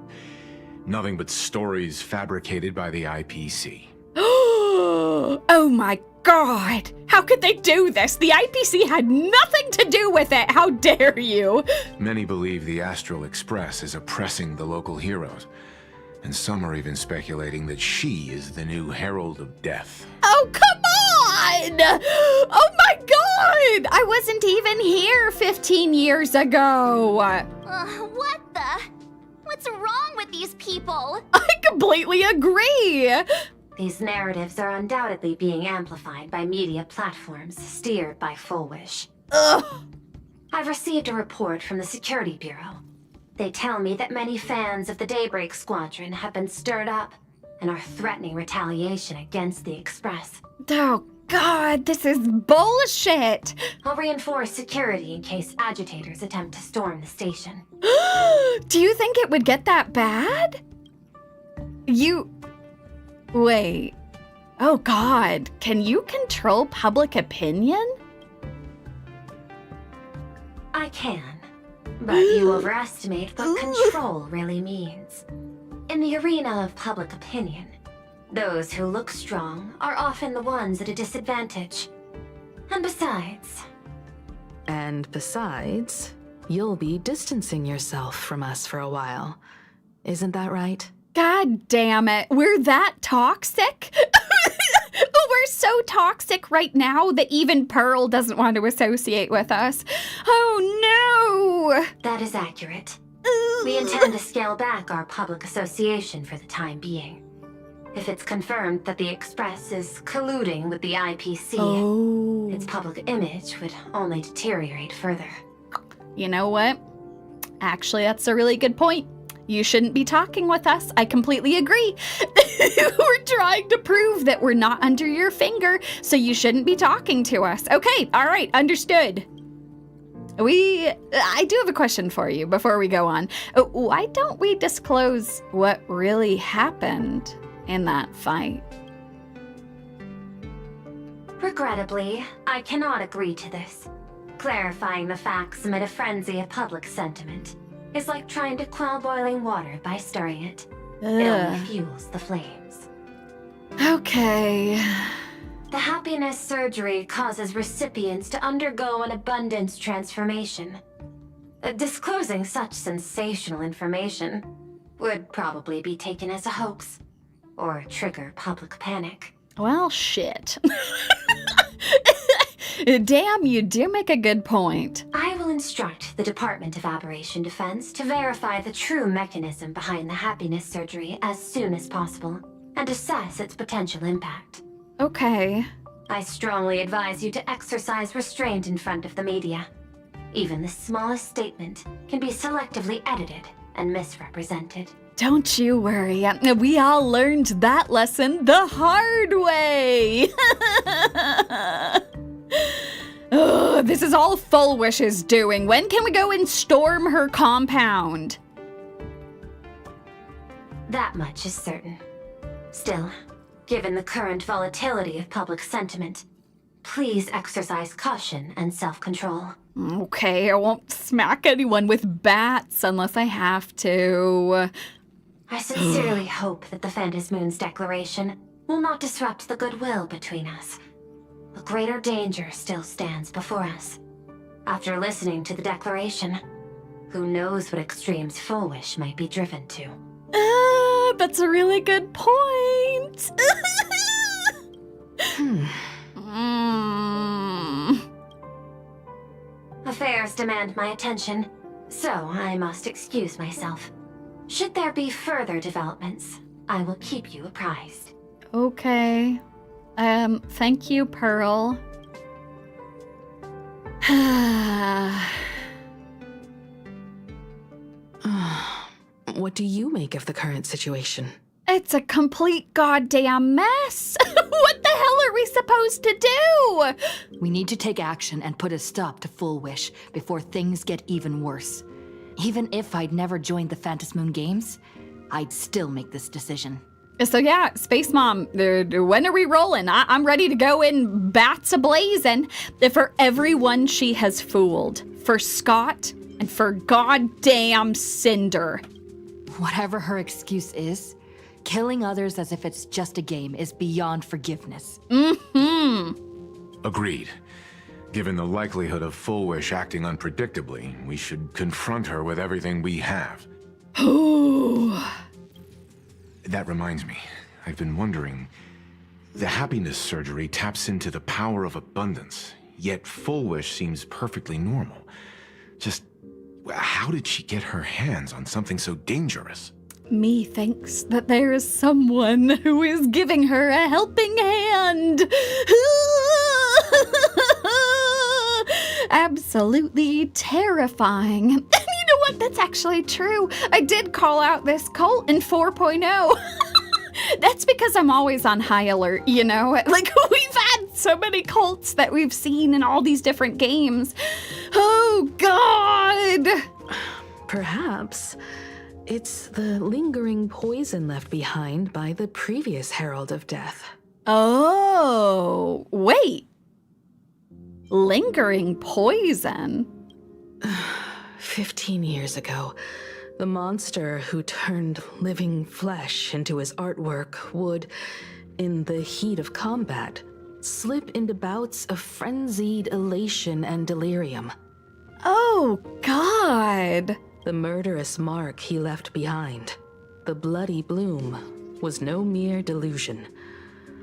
nothing but stories fabricated by the IPC. Oh my god! How could they do this? The IPC had nothing to do with it! How dare you! Many believe the Astral Express is oppressing the local heroes. And some are even speculating that she is the new Herald of Death. Oh, come on! Oh my god! I wasn't even here 15 years ago! What the? What's wrong with these people? I completely agree! These narratives are undoubtedly being amplified by media platforms steered by Fulwish. Ugh. I've received a report from the Security Bureau. They tell me that many fans of the Daybreak Squadron have been stirred up and are threatening retaliation against the Express. Oh god, this is bullshit! I'll reinforce security in case agitators attempt to storm the station. Do you think it would get that bad? Wait. Oh god, can you control public opinion? I can. But you overestimate what control really means. In the arena of public opinion, those who look strong are often the ones at a disadvantage. And besides, you'll be distancing yourself from us for a while. Isn't that right? God damn it, we're that toxic? We're so toxic right now that even Pearl doesn't want to associate with us. Oh no! That is accurate. We intend to scale back our public association for the time being. If it's confirmed that the Express is colluding with the IPC, its public image would only deteriorate further. You know what? Actually, that's a really good point. You shouldn't be talking with us. I completely agree. We're trying to prove that we're not under your finger, so you shouldn't be talking to us. Okay, all right, understood. I do have a question for you before we go on. Why don't we disclose what really happened in that fight? Regrettably, I cannot agree to this. Clarifying the facts amid a frenzy of public sentiment is like trying to quell boiling water by stirring it. It only fuels the flames. Okay. The happiness surgery causes recipients to undergo an abundance transformation. Disclosing such sensational information would probably be taken as a hoax, or trigger public panic. Well, shit. Damn, you do make a good point. I will instruct the Department of Aberration Defense to verify the true mechanism behind the happiness surgery as soon as possible, and assess its potential impact. Okay. I strongly advise you to exercise restraint in front of the media. Even the smallest statement can be selectively edited and misrepresented. Don't you worry. We all learned that lesson the hard way. Ugh, this is all Fulwish's doing. When can we go and storm her compound? That much is certain. Still, given the current volatility of public sentiment, please exercise caution and self-control. Okay, I won't smack anyone with bats unless I have to. I sincerely hope that the Phantasmoon's declaration will not disrupt the goodwill between us. A greater danger still stands before us. After listening to the declaration, who knows what extremes Fulwish might be driven to. That's a really good point. Affairs demand my attention, so I must excuse myself. Should there be further developments, I will keep you apprised. Okay. Thank you, Pearl. What do you make of the current situation? It's a complete goddamn mess. What the hell are we supposed to do? We need to take action and put a stop to Fulwish before things get even worse. Even if I'd never joined the Phantasmoon Games, I'd still make this decision. So yeah, Space Mom, when are we rolling? I'm ready to go in bats a-blazing for everyone she has fooled. For Scott and for goddamn Cinder. Whatever her excuse is, killing others as if it's just a game is beyond forgiveness. Agreed. Given the likelihood of Fulwish acting unpredictably, we should confront her with everything we have. That reminds me, I've been wondering, the happiness surgery taps into the power of abundance, yet Fulwish seems perfectly normal. Just, how did she get her hands on something so dangerous? Me thinks that there is someone who is giving her a helping hand. Absolutely terrifying. And you know what? That's actually true. I did call out this cult in 4.0. That's because I'm always on high alert, you know? Like, we've had so many cults that we've seen in all these different games. Oh, God! Perhaps it's the lingering poison left behind by the previous Herald of Death. Oh, wait. Lingering poison? 15 years ago, the monster who turned living flesh into his artwork would, in the heat of combat, slip into bouts of frenzied elation and delirium. Oh, God. The murderous mark he left behind, the bloody bloom, was no mere delusion.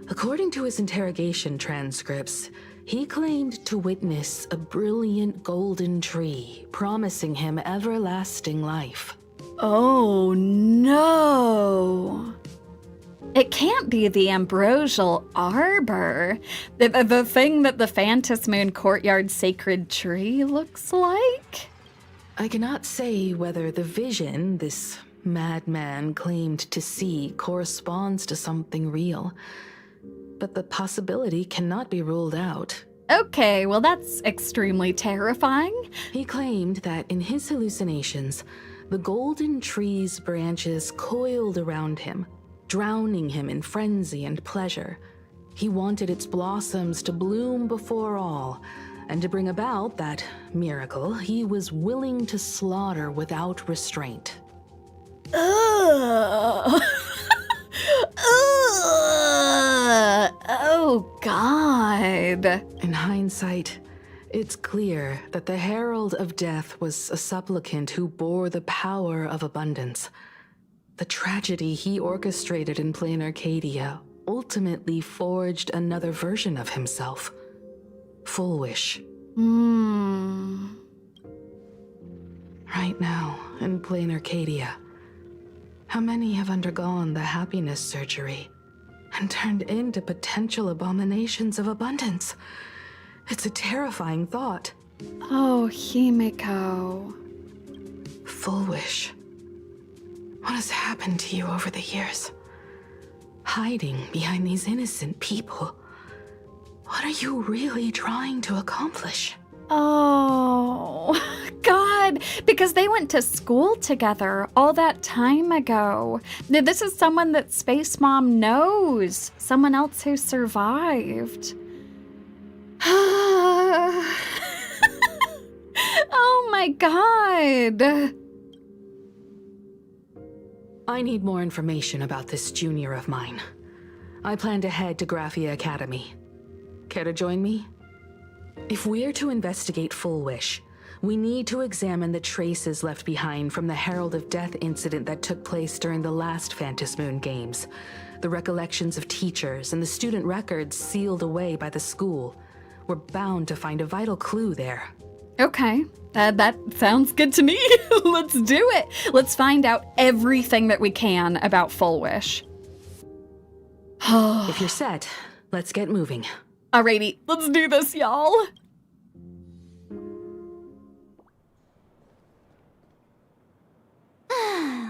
According to his interrogation transcripts, he claimed to witness a brilliant golden tree promising him everlasting life. Oh, no. It can't be the ambrosial arbor, the thing that the Phantasmoon Courtyard sacred tree looks like? I cannot say whether the vision this madman claimed to see corresponds to something real, but the possibility cannot be ruled out. Okay, well that's extremely terrifying. He claimed that in his hallucinations, the golden tree's branches coiled around him, drowning him in frenzy and pleasure. He wanted its blossoms to bloom before all, and to bring about that miracle, he was willing to slaughter without restraint. Ugh. Oh, God. In hindsight, it's clear that the Herald of Death was a supplicant who bore the power of abundance. The tragedy he orchestrated in plain Arcadia ultimately forged another version of himself. Fulwish. Right now, in plain Arcadia, how many have undergone the happiness surgery and turned into potential abominations of abundance? It's a terrifying thought. Oh, Himiko. Fulwish. What has happened to you over the years? Hiding behind these innocent people. What are you really trying to accomplish? Oh, God, because they went to school together all that time ago. This is someone that Space Mom knows, someone else who survived. Oh my God. I need more information about this junior of mine. I plan to head to Graphia Academy. Care to join me? If we're to investigate Fulwish, we need to examine the traces left behind from the Herald of Death incident that took place during the last Phantasmoon Games. The recollections of teachers and the student records sealed away by the school. We're bound to find a vital clue there. Okay, that sounds good to me. Let's do it. Let's find out everything that we can about Fulwish. If you're set, Let's get moving. Alrighty, let's do this, y'all.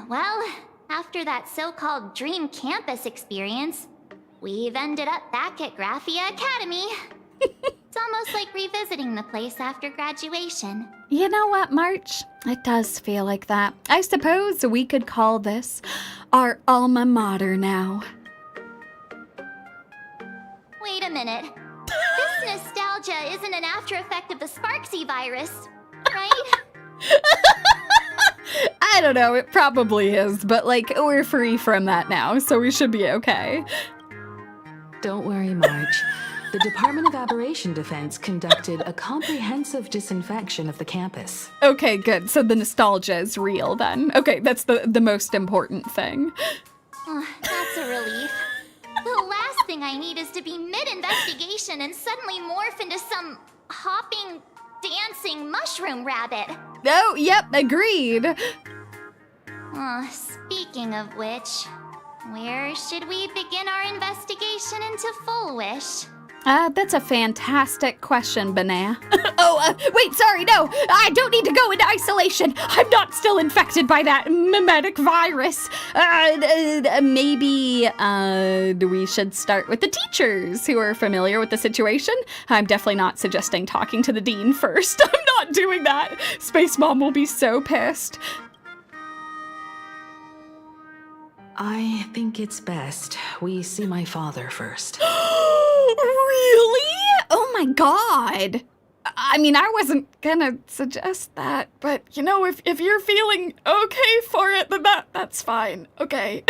Well, after that so-called dream campus experience, we've ended up back at Graphia Academy. It's almost like revisiting the place after graduation. You know what, March? It does feel like that. I suppose we could call this our alma mater now. Wait a minute. This nostalgia isn't an after effect of the Sparksy virus, right? I don't know, it probably is, but like, we're free from that now, so we should be okay. Don't worry, Marge. The Department of Aberration Defense conducted a comprehensive disinfection of the campus. Okay, good. So the nostalgia is real then. Okay, that's the most important thing. Oh, that's a relief. The last thing I need is to be mid-investigation and suddenly morph into some hopping, dancing mushroom rabbit. Oh, yep, agreed. Speaking of which, where should we begin our investigation into Fulwish? That's a fantastic question, Banana. Wait, sorry, no! I don't need to go into isolation! I'm not still infected by that mimetic virus! Maybe we should start with the teachers who are familiar with the situation? I'm definitely not suggesting talking to the dean first. I'm not doing that! Space Mom will be so pissed. I think it's best we see my father first. Really? Oh my god. I mean, I wasn't gonna suggest that, but you know, if you're feeling okay for it, then that's fine. Okay.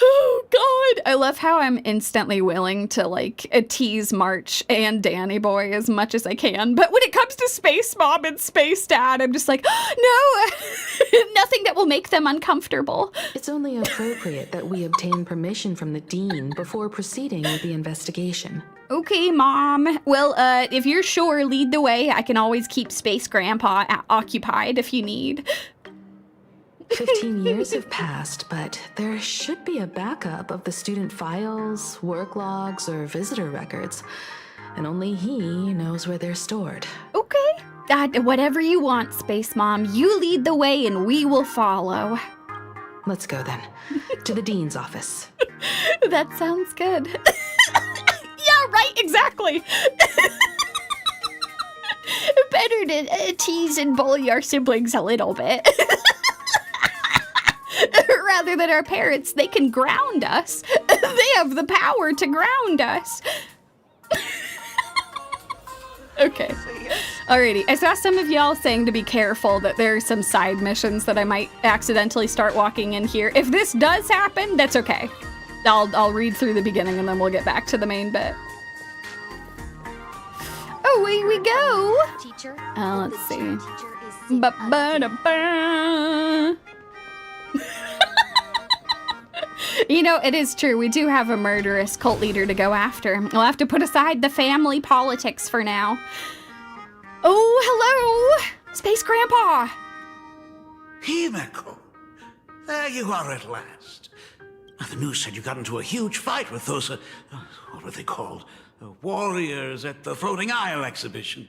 Oh god. I love how I'm instantly willing to like tease March and Danny Boy as much as I can, but when it comes to Space Mom and Space Dad, I'm just like, no, nothing that will make them uncomfortable. It's only appropriate that we obtain permission from the dean before proceeding with the investigation. Okay, Mom. Well, if you're sure, lead the way. I can always keep Space Grandpa occupied if you need. 15 years have passed, but there should be a backup of the student files, work logs, or visitor records. And only he knows where they're stored. Okay. Whatever you want, Space Mom. You lead the way and we will follow. Let's go then. To the dean's office. That sounds good. Yeah, right, exactly. Better to tease and bully our siblings a little bit. Rather than our parents, they can ground us. They have the power to ground us. Okay. Alrighty, I saw some of y'all saying to be careful that there are some side missions that I might accidentally start walking in here. If this does happen, that's okay. I'll read through the beginning and then we'll get back to the main bit. Away we go. Teacher, Let's see. You know, it is true. We do have a murderous cult leader to go after. We'll have to put aside the family politics for now. Oh, hello! Space Grandpa! Himeko, there you are at last. Now, the news said you got into a huge fight with those, what were they called? Warriors at the Floating Isle exhibition.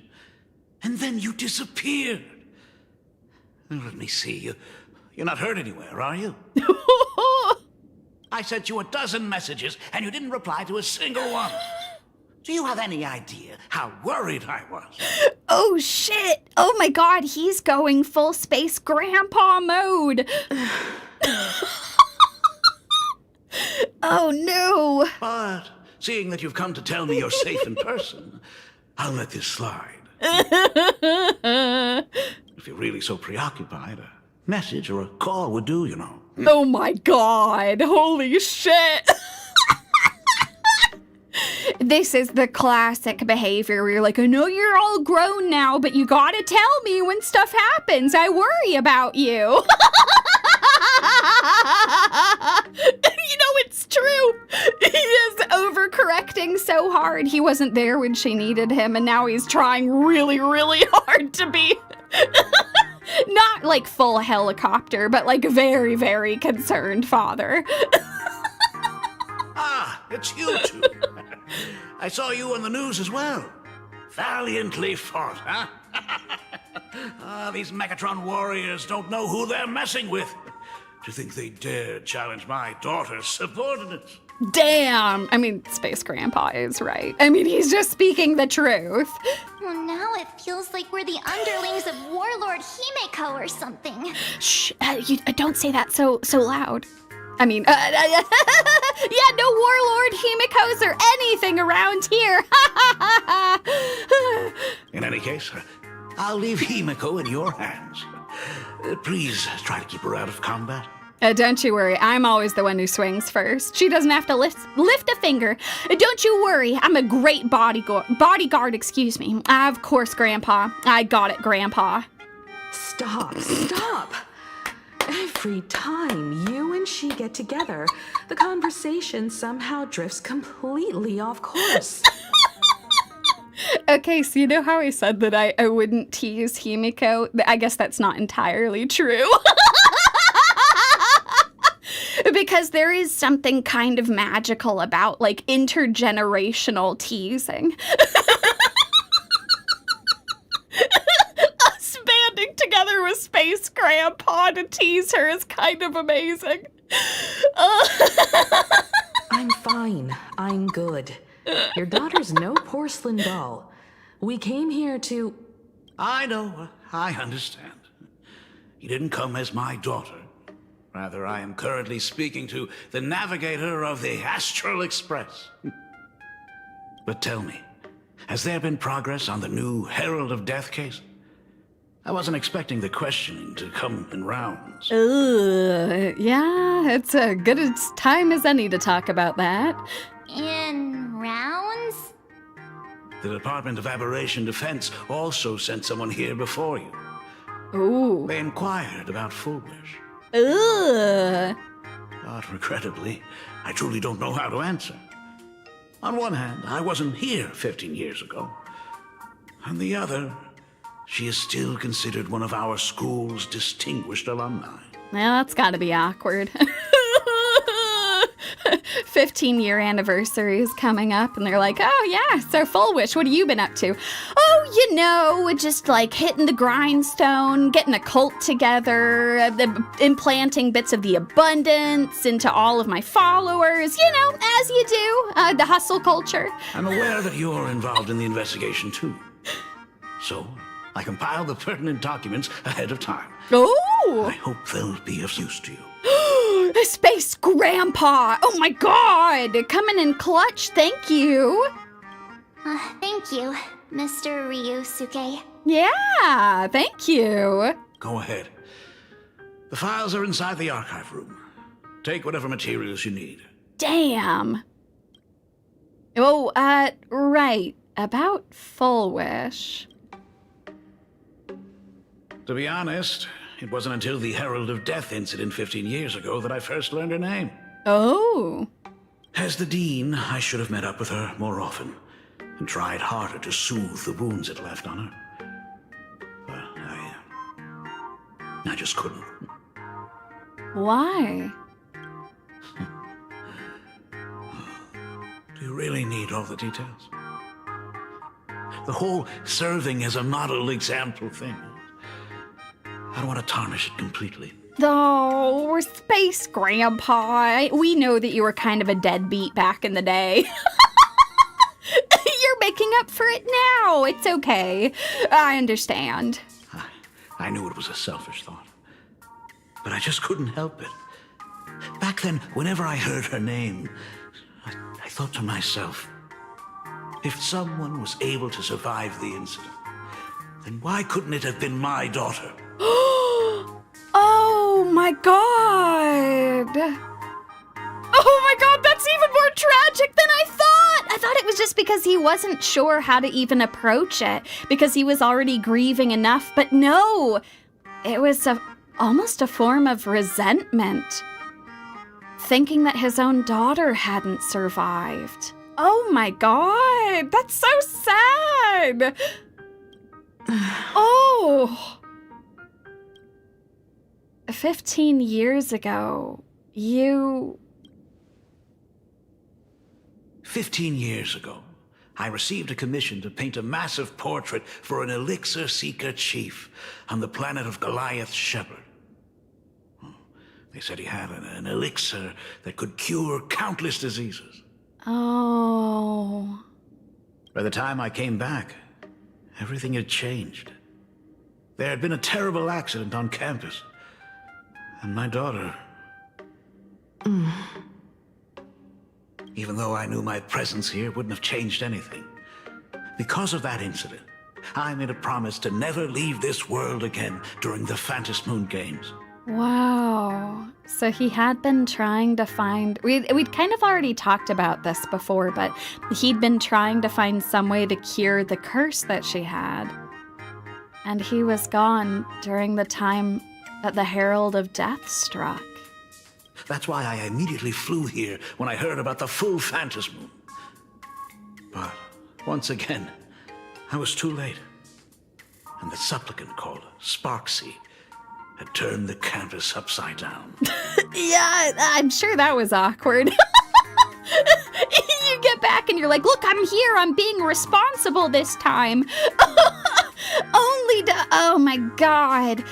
And then you disappeared. Let me see. You're not hurt anywhere, are you? I sent you a dozen messages, and you didn't reply to a single one. Do you have any idea how worried I was? Oh, shit! Oh my god, he's going full Space Grandpa mode! Oh no! But seeing that you've come to tell me you're safe in person, I'll let this slide. If you're really so preoccupied, a message or a call would do, you know. Oh my god, holy shit! This is the classic behavior where you're like, I know you're all grown now, but you gotta tell me when stuff happens. I worry about you. You know, it's true. He is overcorrecting so hard. He wasn't there when she needed him, and now he's trying really, really hard to be... Not like full helicopter, but like very, very concerned father. it's you two. I saw you on the news as well. Valiantly fought, huh? These Megatron warriors don't know who they're messing with. To think they dare challenge my daughter's subordinates. Damn! I mean, Space Grandpa is right. I mean, he's just speaking the truth. Well, now it feels like we're the underlings of Warlord Himeko or something. Shh, you don't say that so loud. I mean, yeah, no Warlord Himekos or anything around here. In any case, I'll leave Himeko in your hands. Please try to keep her out of combat. Don't you worry, I'm always the one who swings first. She doesn't have to lift a finger. Don't you worry, I'm a great bodyguard, excuse me. Of course, Grandpa. I got it, Grandpa. Stop. Every time you and she get together, the conversation somehow drifts completely off course. Okay, so you know how I said that I wouldn't tease Himeko? I guess that's not entirely true. Because there is something kind of magical about, like, intergenerational teasing. Us banding together with Space Grandpa to tease her is kind of amazing. I'm fine. I'm good. Your daughter's no porcelain doll. We came here to... I know. I understand. You didn't come as my daughter. Rather, I am currently speaking to the navigator of the Astral Express. But tell me, has there been progress on the new Herald of Death case? I wasn't expecting the questioning to come in rounds. Yeah, it's as good a time as any to talk about that. In rounds? The Department of Aberration Defense also sent someone here before you. Ooh. They inquired about Fulwish. Ugh. But regrettably, I truly don't know how to answer. On one hand, I wasn't here 15 years ago. On the other, she is still considered one of our school's distinguished alumni. Well, that's gotta be awkward. 15-year anniversary is coming up, and they're like, oh yeah, so Fulwish, what have you been up to? Oh, you know, just like hitting the grindstone, getting a cult together, implanting bits of the abundance into all of my followers, you know, as you do, the hustle culture. I'm aware that you're involved in the investigation too. So, I compiled the pertinent documents ahead of time. Oh! I hope they'll be of use to you. Space Grandpa! Oh my god! Coming in clutch, thank you! Thank you, Mr. Ryusuke. Yeah, thank you. Go ahead. The files are inside the archive room. Take whatever materials you need. Damn. Oh, right. About Fulwish. To be honest, it wasn't until the Herald of Death incident 15 years ago that I first learned her name. Oh. As the Dean, I should have met up with her more often and tried harder to soothe the wounds it left on her. But I just couldn't. Why? Do you really need all the details? The whole serving as a model example thing. I don't want to tarnish it completely. Oh, we're Space Grandpa. We know that you were kind of a deadbeat back in the day. You're making up for it now. It's okay. I understand. I knew it was a selfish thought, but I just couldn't help it. Back then, whenever I heard her name, I thought to myself, if someone was able to survive the incident, then why couldn't it have been my daughter? Oh my god! Oh my god, that's even more tragic than I thought! I thought it was just because he wasn't sure how to even approach it, because he was already grieving enough, but no! It was almost a form of resentment. Thinking that his own daughter hadn't survived. Oh my god, that's so sad! Oh! 15 years ago, you... 15 years ago, I received a commission to paint a massive portrait for an elixir seeker chief on the planet of Goliath's Shepherd. They said he had an elixir that could cure countless diseases. Oh. By the time I came back, everything had changed. There had been a terrible accident on campus, and my daughter... Even though I knew my presence here wouldn't have changed anything, because of that incident, I made a promise to never leave this world again during the Phantasmoon Games. Wow. So he had been trying to find... We'd kind of already talked about this before, but he'd been trying to find some way to cure the curse that she had. And he was gone during the time that the Herald of Death struck. That's why I immediately flew here when I heard about the full Phantasmoon. But once again, I was too late. And the supplicant called Sparksy had turned the canvas upside down. Yeah, I'm sure that was awkward. You get back and you're like, look, I'm here. I'm being responsible this time. Oh my God.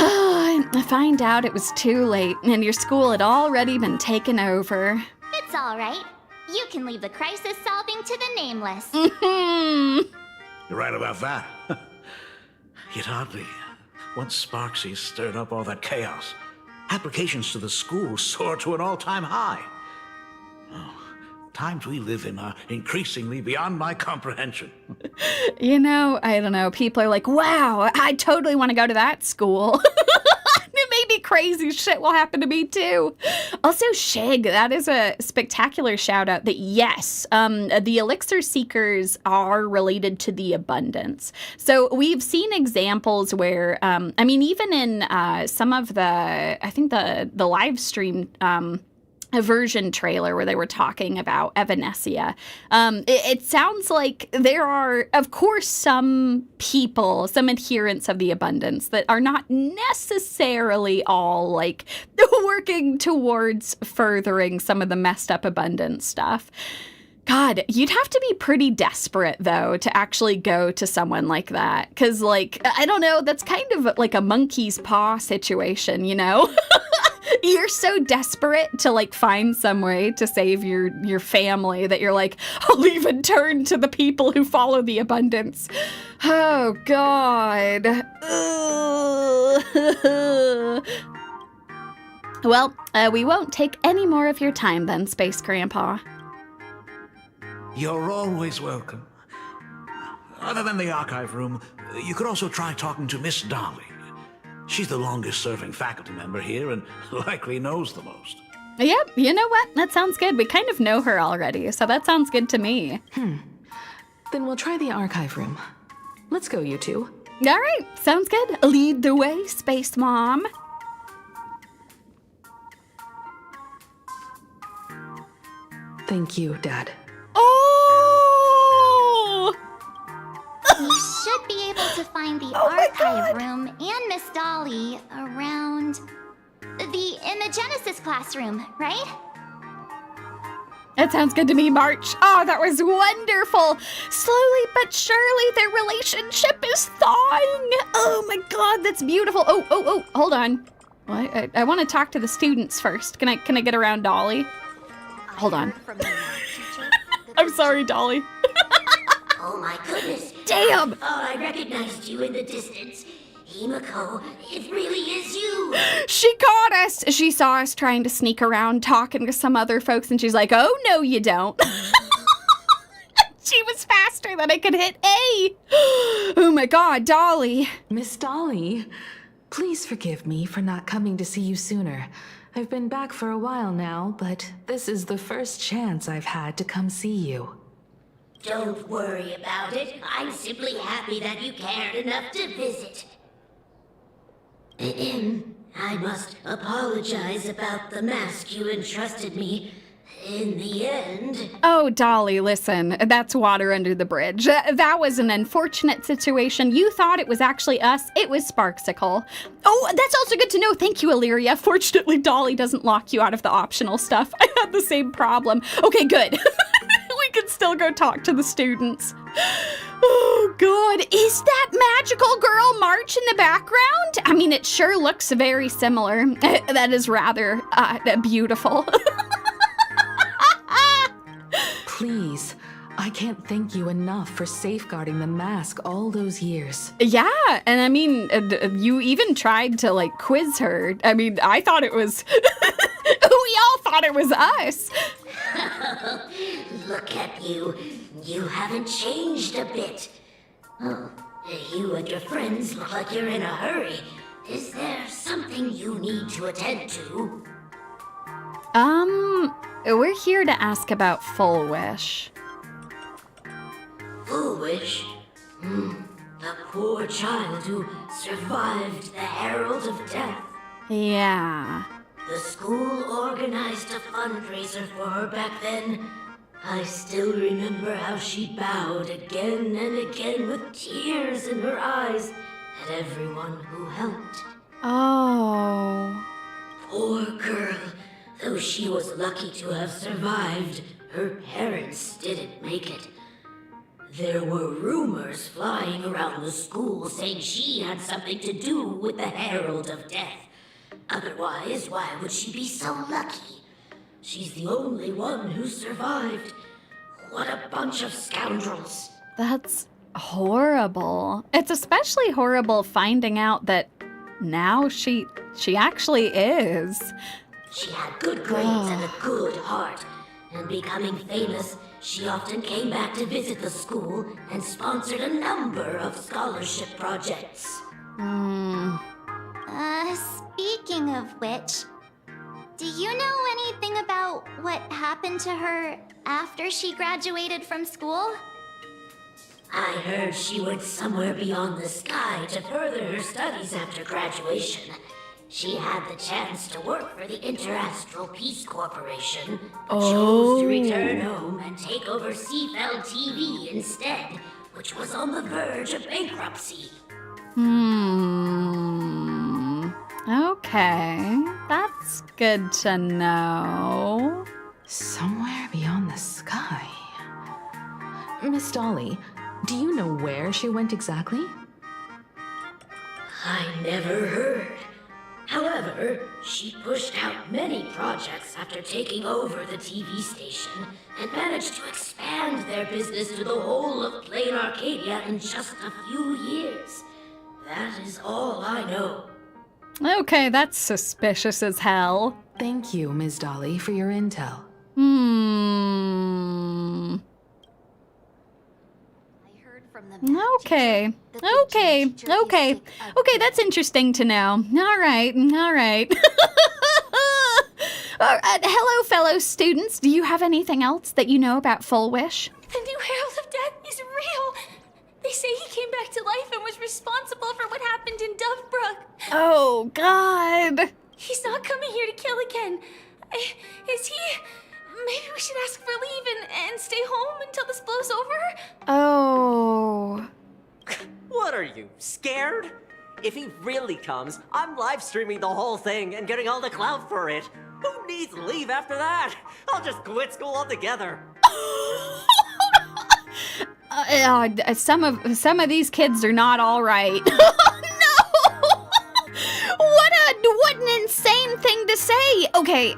I find out it was too late and your school had already been taken over. It's all right. You can leave the crisis solving to the nameless. You're right about that. Yet oddly, once Sparksy stirred up all that chaos, applications to the school soared to an all-time high. Oh, times we live in are increasingly beyond my comprehension. You know, I don't know. People are like, wow, I totally want to go to that school. Maybe crazy shit will happen to me too. Also, Shig, that is a spectacular shout out that yes, the elixir seekers are related to the abundance. So we've seen examples where, I mean, even in some of the, I think the live stream a version trailer where they were talking about Evanesia. It sounds like there are, of course, some people, some adherents of the abundance that are not necessarily all like working towards furthering some of the messed up abundance stuff. God, you'd have to be pretty desperate, though, to actually go to someone like that. Because, like, I don't know, that's kind of like a monkey's paw situation, you know? You're so desperate to, like, find some way to save your family that you're like, I'll even turn to the people who follow the abundance. Oh, God. Well, we won't take any more of your time then, Space Grandpa. You're always welcome. Other than the archive room, you could also try talking to Miss Dolly. She's the longest-serving faculty member here and likely knows the most. Yep, you know what? That sounds good. We kind of know her already, so that sounds good to me. Then we'll try the archive room. Let's go, you two. All right, sounds good. Lead the way, Space Mom. Thank you, Dad. Oh! We should be able to find the archive room and Miss Dolly around the Imagenesis classroom, right? That sounds good to me, March. Oh, that was wonderful. Slowly but surely, their relationship is thawing. Oh my God, that's beautiful. Oh, hold on. Well, I want to talk to the students first. Can I get around Dolly? Hold on. I'm sorry, Dolly. Oh my goodness. Damn! Oh, I recognized you in the distance. Himiko, it really is you. She caught us. She saw us trying to sneak around talking to some other folks, and she's like, oh, no, you don't. She was faster than I could hit A. Oh my God, Dolly. Miss Dolly, please forgive me for not coming to see you sooner. I've been back for a while now, but this is the first chance I've had to come see you. Don't worry about it. I'm simply happy that you cared enough to visit. I must apologize about the mask you entrusted me. In the end... Oh, Dolly, listen, that's water under the bridge. That was an unfortunate situation. You thought it was actually us. It was Sparksicle. Oh, that's also good to know. Thank you, Illyria. Fortunately, Dolly doesn't lock you out of the optional stuff. I had the same problem. Okay, good. can still go talk to the students. Oh, God. Is that magical girl March in the background? I mean, it sure looks very similar. That is rather beautiful. Please, I can't thank you enough for safeguarding the mask all those years. Yeah, and I mean, you even tried to, like, quiz her. I mean, I thought it was... we all thought it was us. Look at you. You haven't changed a bit. Oh, you and your friends look like you're in a hurry. Is there something you need to attend to? We're here to ask about Fulwish. Fulwish? The poor child who survived the Herald of Death. Yeah. The school organized a fundraiser for her back then. I still remember how she bowed again and again with tears in her eyes at everyone who helped. Oh. Poor girl. Though she was lucky to have survived, her parents didn't make it. There were rumors flying around the school saying she had something to do with the Herald of Death. Otherwise, why would she be so lucky? She's the only one who survived. What a bunch of scoundrels. That's horrible. It's especially horrible finding out that now she actually is. She had good grades and a good heart. And becoming famous, she often came back to visit the school and sponsored a number of scholarship projects. Speaking of which, do you know anything about what happened to her after she graduated from school? I heard she went somewhere beyond the sky to further her studies after graduation. She had the chance to work for the Astral Peace Corporation, but chose to return home and take over Seafell TV instead, which was on the verge of bankruptcy. Okay, that's good to know. Somewhere beyond the sky. Miss Dolly, do you know where she went exactly? I never heard. However, she pushed out many projects after taking over the TV station and managed to expand their business to the whole of Plain Arcadia in just a few years. That is all I know. Okay, that's suspicious as hell. Thank you, Ms. Dolly, for your intel. Okay, that's interesting to know. All right. Hello, fellow students. Do you have anything else that you know about Fulwish? The new Herald of Death is real. They say he came back to life and was responsible for what happened in Dovebrook. Oh, God. He's not coming here to kill again. Is he? Maybe we should ask for leave and stay home until this blows over? Oh. What are you, scared? If he really comes, I'm live streaming the whole thing and getting all the clout for it. Who needs leave after that? I'll just quit school altogether. Some of these kids are not all right. What an insane thing to say. Okay,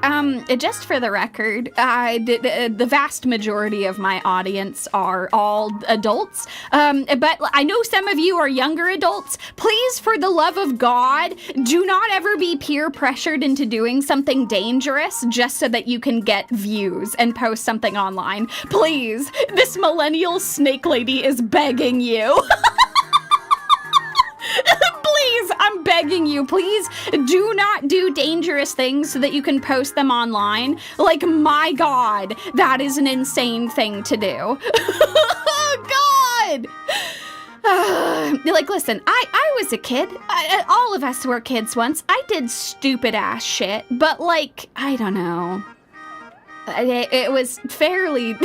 just for the record, the vast majority of my audience are all adults, but I know some of you are younger adults. Please, for the love of God, do not ever be peer pressured into doing something dangerous just so that you can get views and post something online. Please, this millennial snake lady is begging you. Please, I'm begging you, please do not do dangerous things so that you can post them online. Like, my God, that is an insane thing to do. God! Like, listen, I was a kid. All of us were kids once. I did stupid ass shit, but like, I don't know. It was fairly...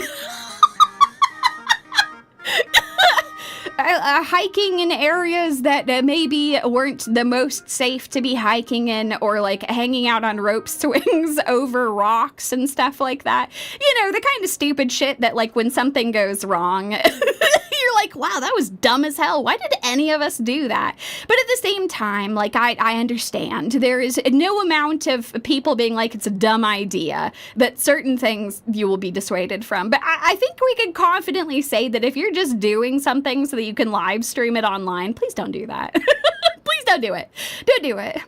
hiking in areas that maybe weren't the most safe to be hiking in, or like hanging out on rope swings over rocks and stuff like that. You know, the kind of stupid shit that like when something goes wrong, you're like, wow, that was dumb as hell. Why did any of us do that? But at the same time, like, I understand. There is no amount of people being like, it's a dumb idea, but certain things you will be dissuaded from. But I think we could confidently say that if you're just doing something so that you can live stream it online, please don't do that. Please don't do it. Don't do it.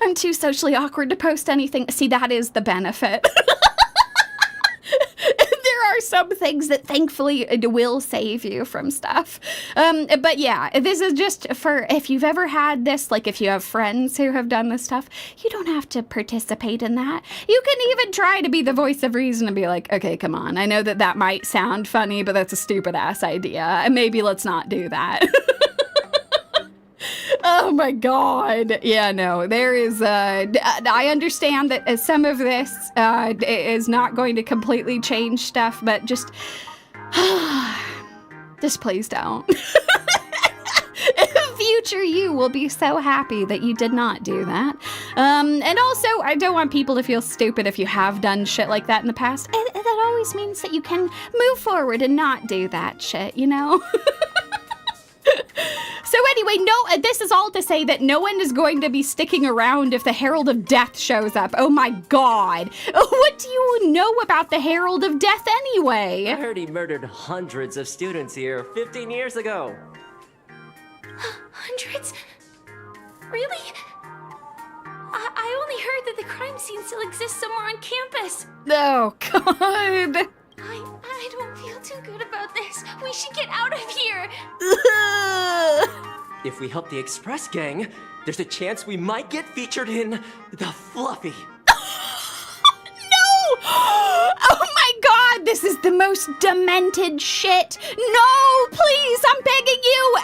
I'm too socially awkward to post anything. See, that is the benefit. There are some things that thankfully will save you from stuff. But yeah, this is just for if you've ever had this, like if you have friends who have done this stuff, you don't have to participate in that. You can even try to be the voice of reason and be like, okay, come on. I know that might sound funny, but that's a stupid ass idea. And maybe let's not do that. Oh my God. Yeah, no, there is, I understand that some of this is not going to completely change stuff, but just please don't. Future you will be so happy that you did not do that. And also, I don't want people to feel stupid if you have done shit like that in the past. And that always means that you can move forward and not do that shit, you know? So anyway, no, this is all to say that no one is going to be sticking around if the Herald of Death shows up. Oh my God. What do you know about the Herald of Death anyway? I heard he murdered hundreds of students here 15 years ago. Hundreds? Really? I only heard that the crime scene still exists somewhere on campus. Oh, God. I don't feel too good about this. We should get out of here. If we help the Express Gang, there's a chance we might get featured in The Fluffy. No! Oh my God, this is the most demented shit. No, please, I'm begging you,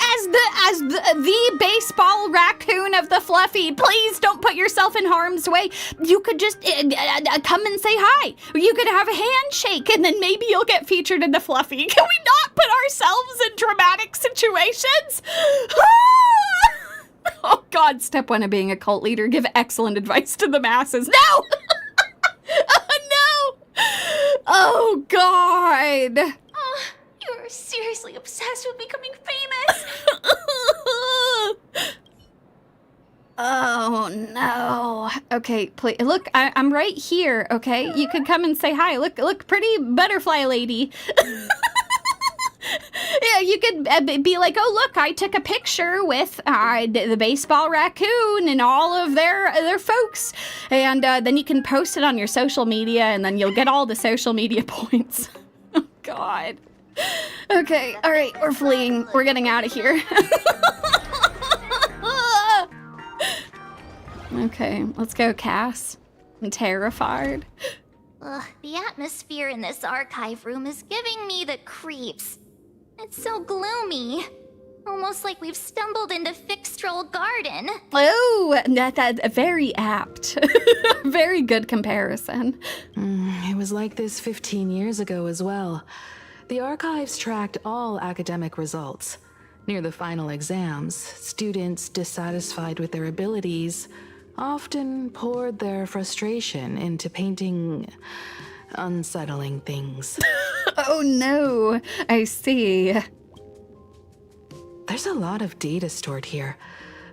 as the baseball raccoon of the Fluffy, please don't put yourself in harm's way. You could just come and say hi. You could have a handshake, and then maybe you'll get featured in the Fluffy. Can we not put ourselves in dramatic situations? Oh God, step one of being a cult leader, give excellent advice to the masses. No! Oh no! Oh God! Oh, you're seriously obsessed with becoming famous. Oh no. Okay, please look, I'm right here, okay? You could come and say hi. Look, pretty butterfly lady. Yeah, you could be like, oh look, I took a picture with the baseball raccoon and all of their folks, and then you can post it on your social media, and then you'll get all the social media points. Oh God. Okay, all right, we're fleeing. We're getting out of here. Okay, let's go, Cass. I'm terrified. Ugh, the atmosphere in this archive room is giving me the creeps. It's so gloomy. Almost like we've stumbled into Fixtroll Garden. Oh, that's very apt. Very good comparison. It was like this 15 years ago as well. The archives tracked all academic results. Near the final exams, students dissatisfied with their abilities often poured their frustration into painting unsettling things. Oh no, I see. There's a lot of data stored here.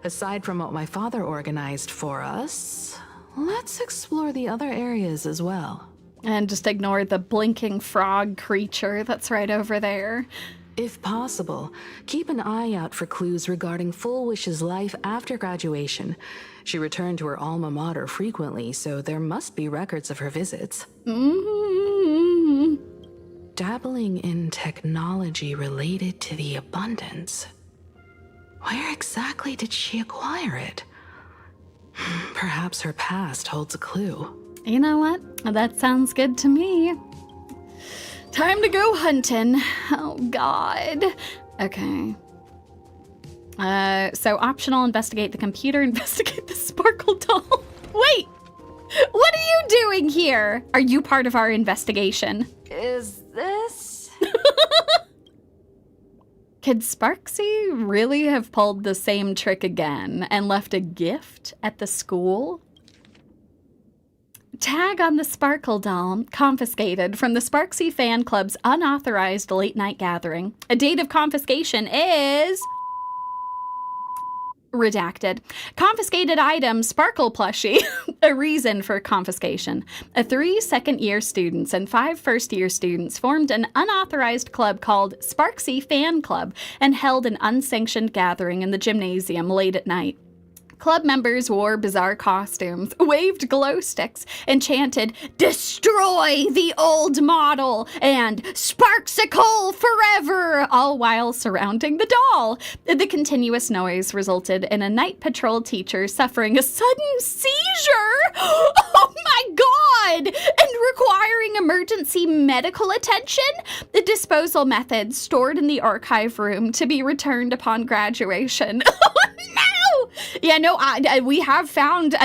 Aside from what my father organized for us, let's explore the other areas as well. And just ignore the blinking frog creature that's right over there. If possible, keep an eye out for clues regarding Fulwish's life after graduation. She returned to her alma mater frequently, so there must be records of her visits. Mm-hmm. Dabbling in technology related to the abundance. Where exactly did she acquire it? Perhaps her past holds a clue. You know what? That sounds good to me. Time to go hunting. Oh, God. Okay. So optional, investigate the computer, investigate the sparkle doll. Wait! What are you doing here? Are you part of our investigation? Is this? Could Sparksy really have pulled the same trick again and left a gift at the school? Tag on the Sparkle doll confiscated from the Sparksy fan club's unauthorized late-night gathering. A date of confiscation is... redacted. Confiscated item, Sparkle plushie. A reason for confiscation. 3 second-year students and 5 first-year students formed an unauthorized club called Sparksy Fan Club and held an unsanctioned gathering in the gymnasium late at night. Club members wore bizarre costumes, waved glow sticks, and chanted, "Destroy the old model!" and "Sparksicle forever!" all while surrounding the doll. The continuous noise resulted in a night patrol teacher suffering a sudden seizure. Oh my god! And requiring emergency medical attention. The disposal methods stored in the archive room to be returned upon graduation. Oh no! Yeah, no, we have found the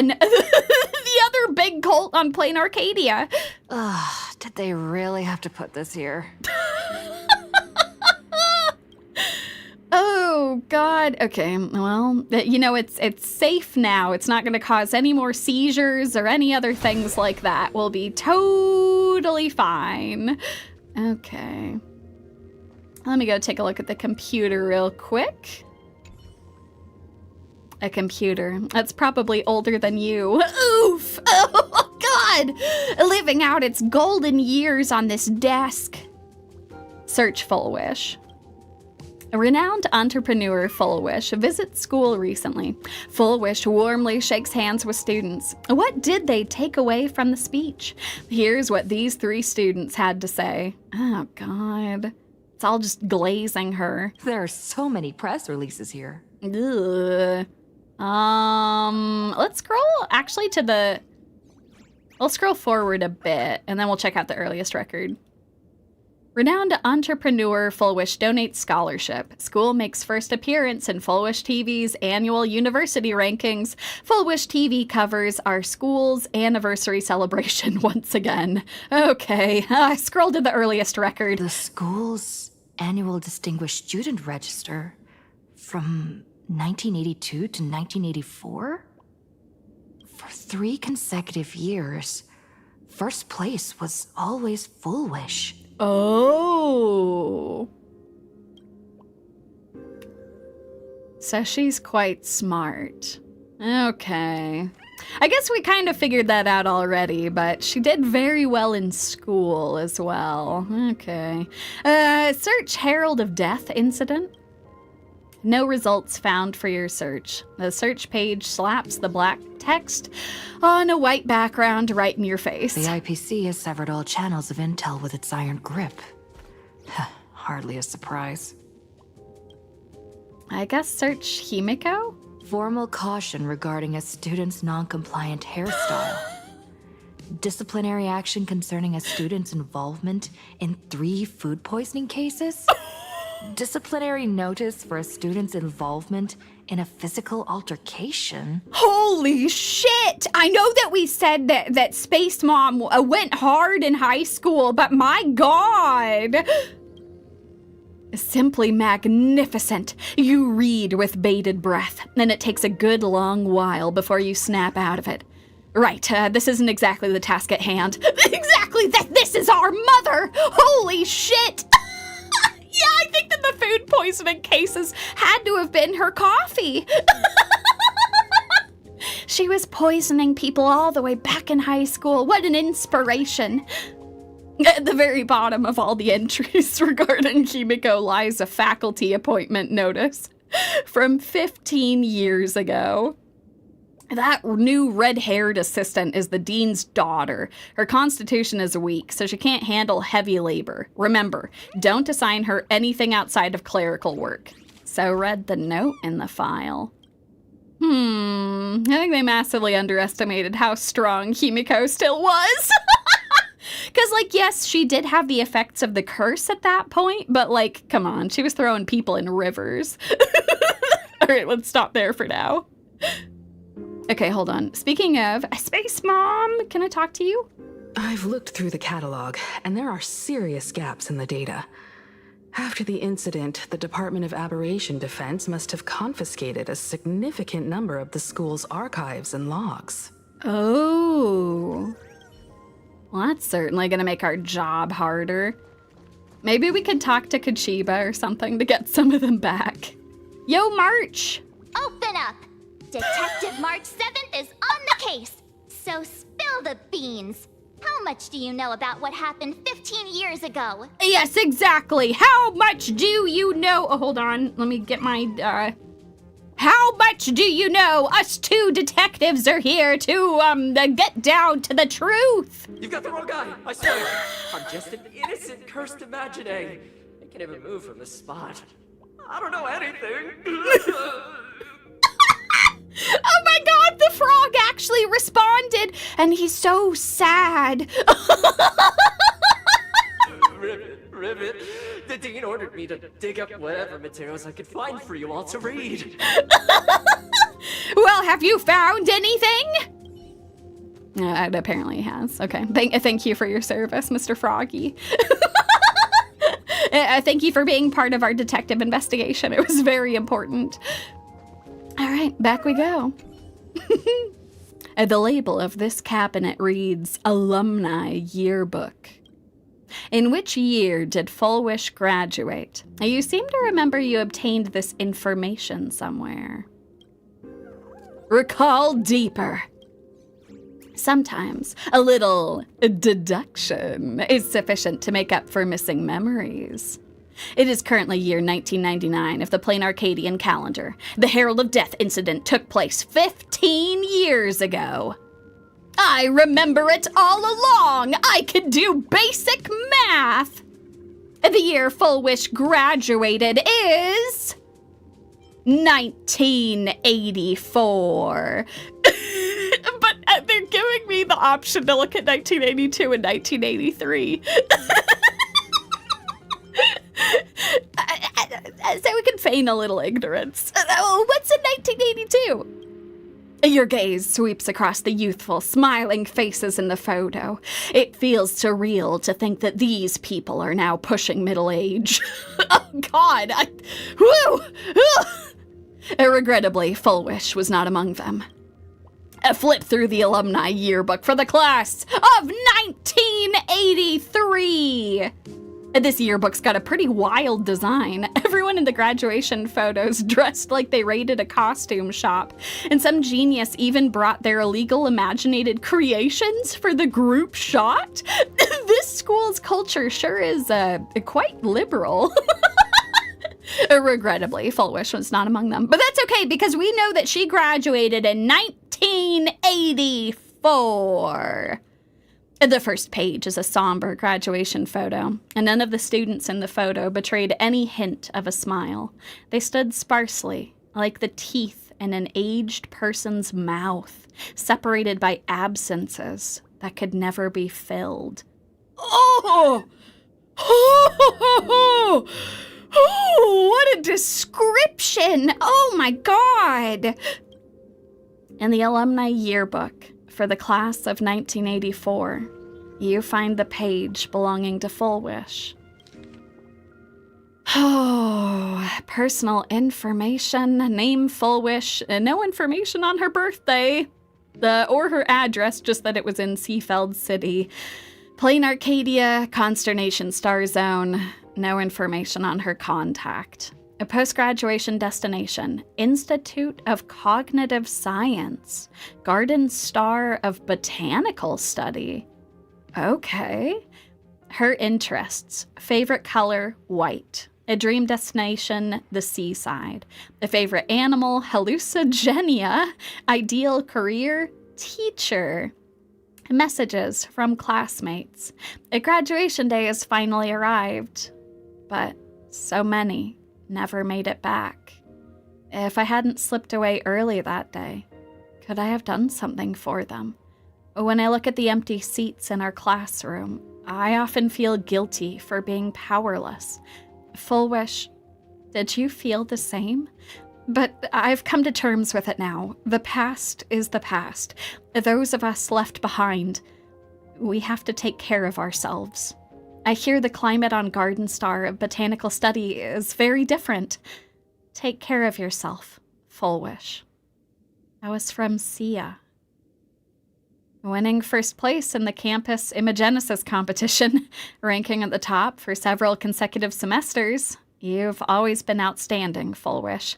other big cult on Plain Arcadia. Ugh, did they really have to put this here? Oh, God. Okay, well, you know, it's safe now. It's not going to cause any more seizures or any other things like that. We'll be totally fine. Okay. Let me go take a look at the computer real quick. A computer. That's probably older than you. Oof! Oh, God! Living out its golden years on this desk. Search Fulwish. A renowned entrepreneur, Fulwish, visits school recently. Fulwish warmly shakes hands with students. What did they take away from the speech? Here's what these 3 students had to say. Oh, God. It's all just glazing her. There are so many press releases here. Ugh. Let's scroll actually to the... I'll scroll forward a bit, and then we'll check out the earliest record. Renowned entrepreneur Fulwish donates scholarship. School makes first appearance in Fulwish TV's annual university rankings. Fulwish TV covers our school's anniversary celebration once again. Okay, I scrolled to the earliest record. The school's annual distinguished student register from 1982 to 1984? For 3 consecutive years, first place was always Fulwish. Oh. So she's quite smart. Okay. I guess we kind of figured that out already, but she did very well in school as well. Okay. Search Herald of Death incident. No results found for your search. The search page slaps the black text on a white background right in your face. The IPC has severed all channels of intel with its iron grip. Hardly a surprise. I guess search Himiko? Formal caution regarding a student's non-compliant hairstyle. Disciplinary action concerning a student's involvement in 3 food poisoning cases. Disciplinary notice for a student's involvement in a physical altercation. Holy shit! I know that we said that Space Mom went hard in high school, but my god! Simply magnificent. You read with bated breath, and it takes a good long while before you snap out of it. Right, this isn't exactly the task at hand. Exactly, this is our mother! Holy shit! Yeah, I think that the food poisoning cases had to have been her coffee. She was poisoning people all the way back in high school. What an inspiration. At the very bottom of all the entries regarding Himiko lies a faculty appointment notice from 15 years ago. That new red-haired assistant is the dean's daughter. Her constitution is weak, so she can't handle heavy labor. Remember, don't assign her anything outside of clerical work. So read the note in the file. I think they massively underestimated how strong Himiko still was. Because, like, yes, she did have the effects of the curse at that point, but, like, come on, she was throwing people in rivers. All right, let's stop there for now. Okay, hold on. Speaking of, Space Mom, can I talk to you? I've looked through the catalog, and there are serious gaps in the data. After the incident, the Department of Aberration Defense must have confiscated a significant number of the school's archives and logs. Oh. Well, that's certainly gonna make our job harder. Maybe we could talk to Kachiba or something to get some of them back. Yo, March! Open up! Detective March 7th is on the case, so spill the beans. How much do you know about what happened 15 years ago? Yes, exactly. How much do you know? Oh, hold on. Let me get my, How much do you know? Us two detectives are here to, get down to the truth. You've got the wrong guy, I swear. I'm just an innocent, cursed imaginary. I can't even move from this spot. I don't know anything. Oh my god, the frog actually responded, and he's so sad. Ribbit. The dean ordered me to dig up whatever materials I could find for you all to read. Well, have you found anything? It apparently has. Okay. Thank you for your service, Mr. Froggy. Thank you for being part of our detective investigation. It was very important. All right, back we go. The label of this cabinet reads Alumni Yearbook. In which year did Fulwish graduate? You seem to remember you obtained this information somewhere. Recall deeper. Sometimes a little deduction is sufficient to make up for missing memories. It is currently year 1999 of the plain Arcadian calendar. The Herald of Death incident took place 15 years ago. I remember it all along. I can do basic math. The year Fulwish graduated is 1984. But they're giving me the option to look at 1982 and 1983. So we can feign a little ignorance. What's in 1982? Your gaze sweeps across the youthful, smiling faces in the photo. It feels surreal to think that these people are now pushing middle age. Oh, God. Regrettably, Fulwish was not among them. Flip through the alumni yearbook for the class of 1983. This yearbook's got a pretty wild design. Everyone in the graduation photos dressed like they raided a costume shop, and some genius even brought their illegal imaginated creations for the group shot. This school's culture sure is quite liberal. Regrettably, Fulwish was not among them. But that's okay, because we know that she graduated in 1984. The first page is a somber graduation photo, and none of the students in the photo betrayed any hint of a smile. They stood sparsely, like the teeth in an aged person's mouth, separated by absences that could never be filled. Oh! Oh! Oh, what a description! Oh my God! In the alumni yearbook for the class of 1984, you find the page belonging to Fulwish. Oh, personal information, name Fulwish, no information on her birthday, or her address, just that it was in Seafeld City. Plain Arcadia, Consternation Star Zone, no information on her contact. A post-graduation destination, Institute of Cognitive Science, Garden Star of Botanical Study. Okay. Her interests, favorite color, white. A dream destination, the seaside. A favorite animal, hallucigenia. Ideal career, teacher. Messages from classmates. A graduation day has finally arrived, but so many never made it back. If I hadn't slipped away early that day, could I have done something for them? When I look at the empty seats in our classroom, I often feel guilty for being powerless. Fulwish, did you feel the same? But I've come to terms with it now. The past is the past. Those of us left behind, we have to take care of ourselves. I hear the climate on Garden Star of botanical study is very different. Take care of yourself, Fulwish. That was from Sia. Winning first place in the campus Imagenesis competition, ranking at the top for several consecutive semesters. You've always been outstanding, Fulwish.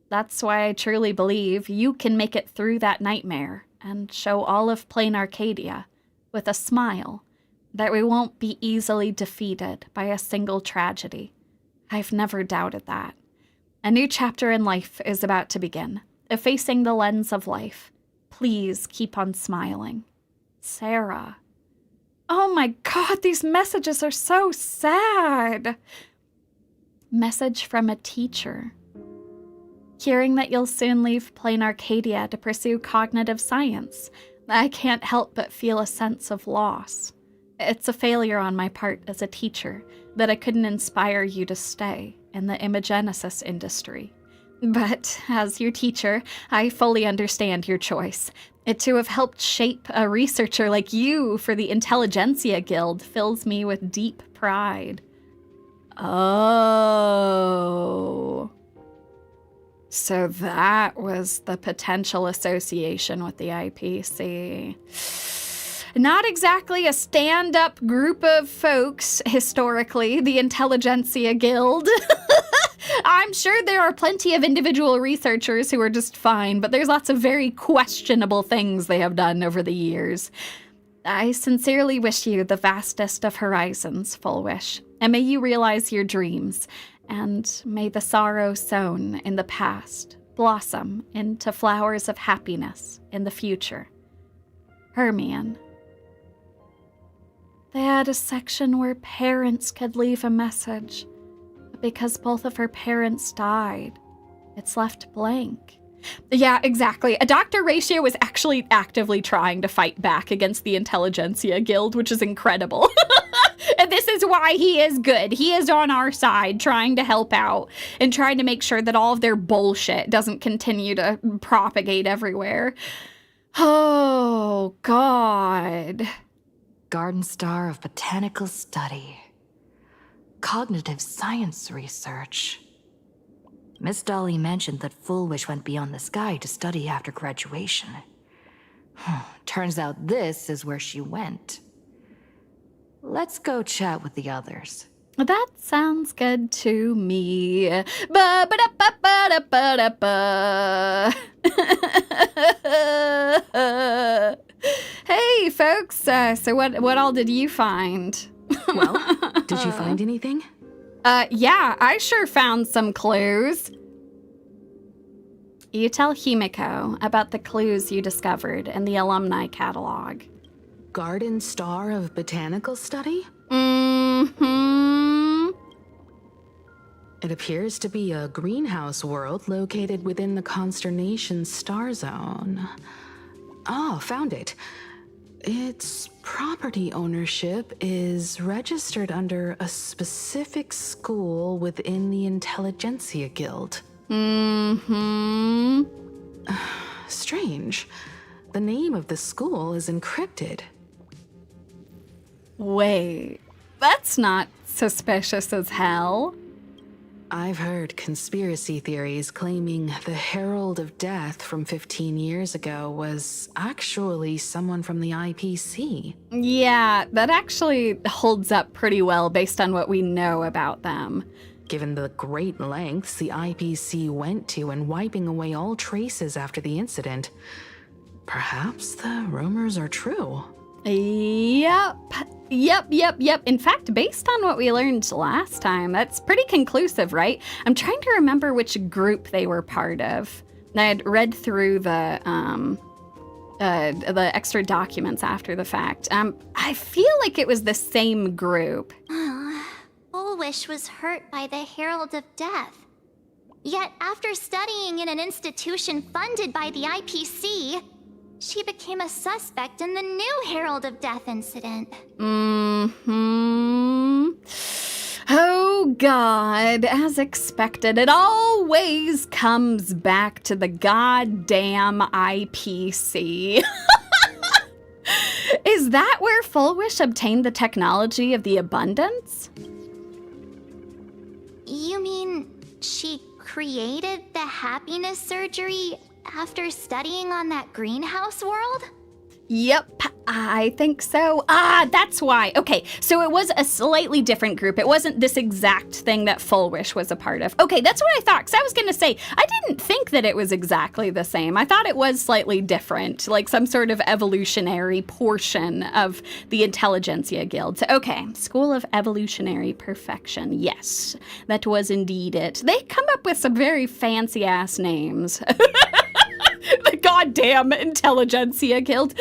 That's why I truly believe you can make it through that nightmare and show all of Plain Arcadia, with a smile, that we won't be easily defeated by a single tragedy. I've never doubted that. A new chapter in life is about to begin, facing the lens of life. Please keep on smiling. Sarah. Oh my god, these messages are so sad. Message from a teacher. Hearing that you'll soon leave Plain Arcadia to pursue cognitive science, I can't help but feel a sense of loss. It's a failure on my part as a teacher that I couldn't inspire you to stay in the imagenesis industry. But as your teacher, I fully understand your choice. To have helped shape a researcher like you for the Intelligentsia Guild fills me with deep pride. Oh. So that was the potential association with the IPC. Not exactly a stand-up group of folks, historically, the Intelligentsia Guild. I'm sure there are plenty of individual researchers who are just fine, but there's lots of very questionable things they have done over the years. I sincerely wish you the vastest of horizons, Fulwish, and may you realize your dreams, and may the sorrow sown in the past blossom into flowers of happiness in the future. Hermione. They had a section where parents could leave a message. Because both of her parents died, it's left blank. Yeah, exactly. Dr. Ratio was actually actively trying to fight back against the Intelligentsia Guild, which is incredible. And this is why he is good. He is on our side, trying to help out and trying to make sure that all of their bullshit doesn't continue to propagate everywhere. Oh, God. Garden Star of Botanical Study. Cognitive science research. Miss Dolly mentioned that Fulwish went beyond the sky to study after graduation. Turns out this is where she went. Let's go chat with the others. That sounds good to me. Ba-ba-da-ba-ba-da-ba-da-ba. Hey, folks. So what all did you find? Well, did you find anything? Yeah, I sure found some clues. You tell Himiko about the clues you discovered in the alumni catalog. Garden Star of Botanical Study? Mm-hmm. It appears to be a greenhouse world located within the Consternation Star Zone. Oh, found it. Its property ownership is registered under a specific school within the Intelligentsia Guild. Mm-hmm. Strange. The name of the school is encrypted. Wait, that's not suspicious as hell. I've heard conspiracy theories claiming the Herald of Death from 15 years ago was actually someone from the IPC. Yeah, that actually holds up pretty well based on what we know about them. Given the great lengths the IPC went to in wiping away all traces after the incident, perhaps the rumors are true. Yep. In fact, based on what we learned last time, that's pretty conclusive, right? I'm trying to remember which group they were part of. I had read through the extra documents after the fact. I feel like it was the same group. Fulwish was hurt by the Herald of Death. Yet after studying in an institution funded by the IPC, she became a suspect in the new Herald of Death incident. Mm-hmm. Oh, God. As expected, it always comes back to the goddamn IPC. Is is that where Fulwish obtained the technology of the abundance? You mean she created the happiness surgery after studying on that greenhouse world? Yep, I think so. Ah, that's why. Okay, so it was a slightly different group. It wasn't this exact thing that Fulwish was a part of. Okay, that's what I thought, because I was going to say, I didn't think that it was exactly the same. I thought it was slightly different, like some sort of evolutionary portion of the Intelligentsia Guild. So, okay, School of Evolutionary Perfection. Yes, that was indeed it. They come up with some very fancy-ass names. The goddamn Intelligentsia Guild.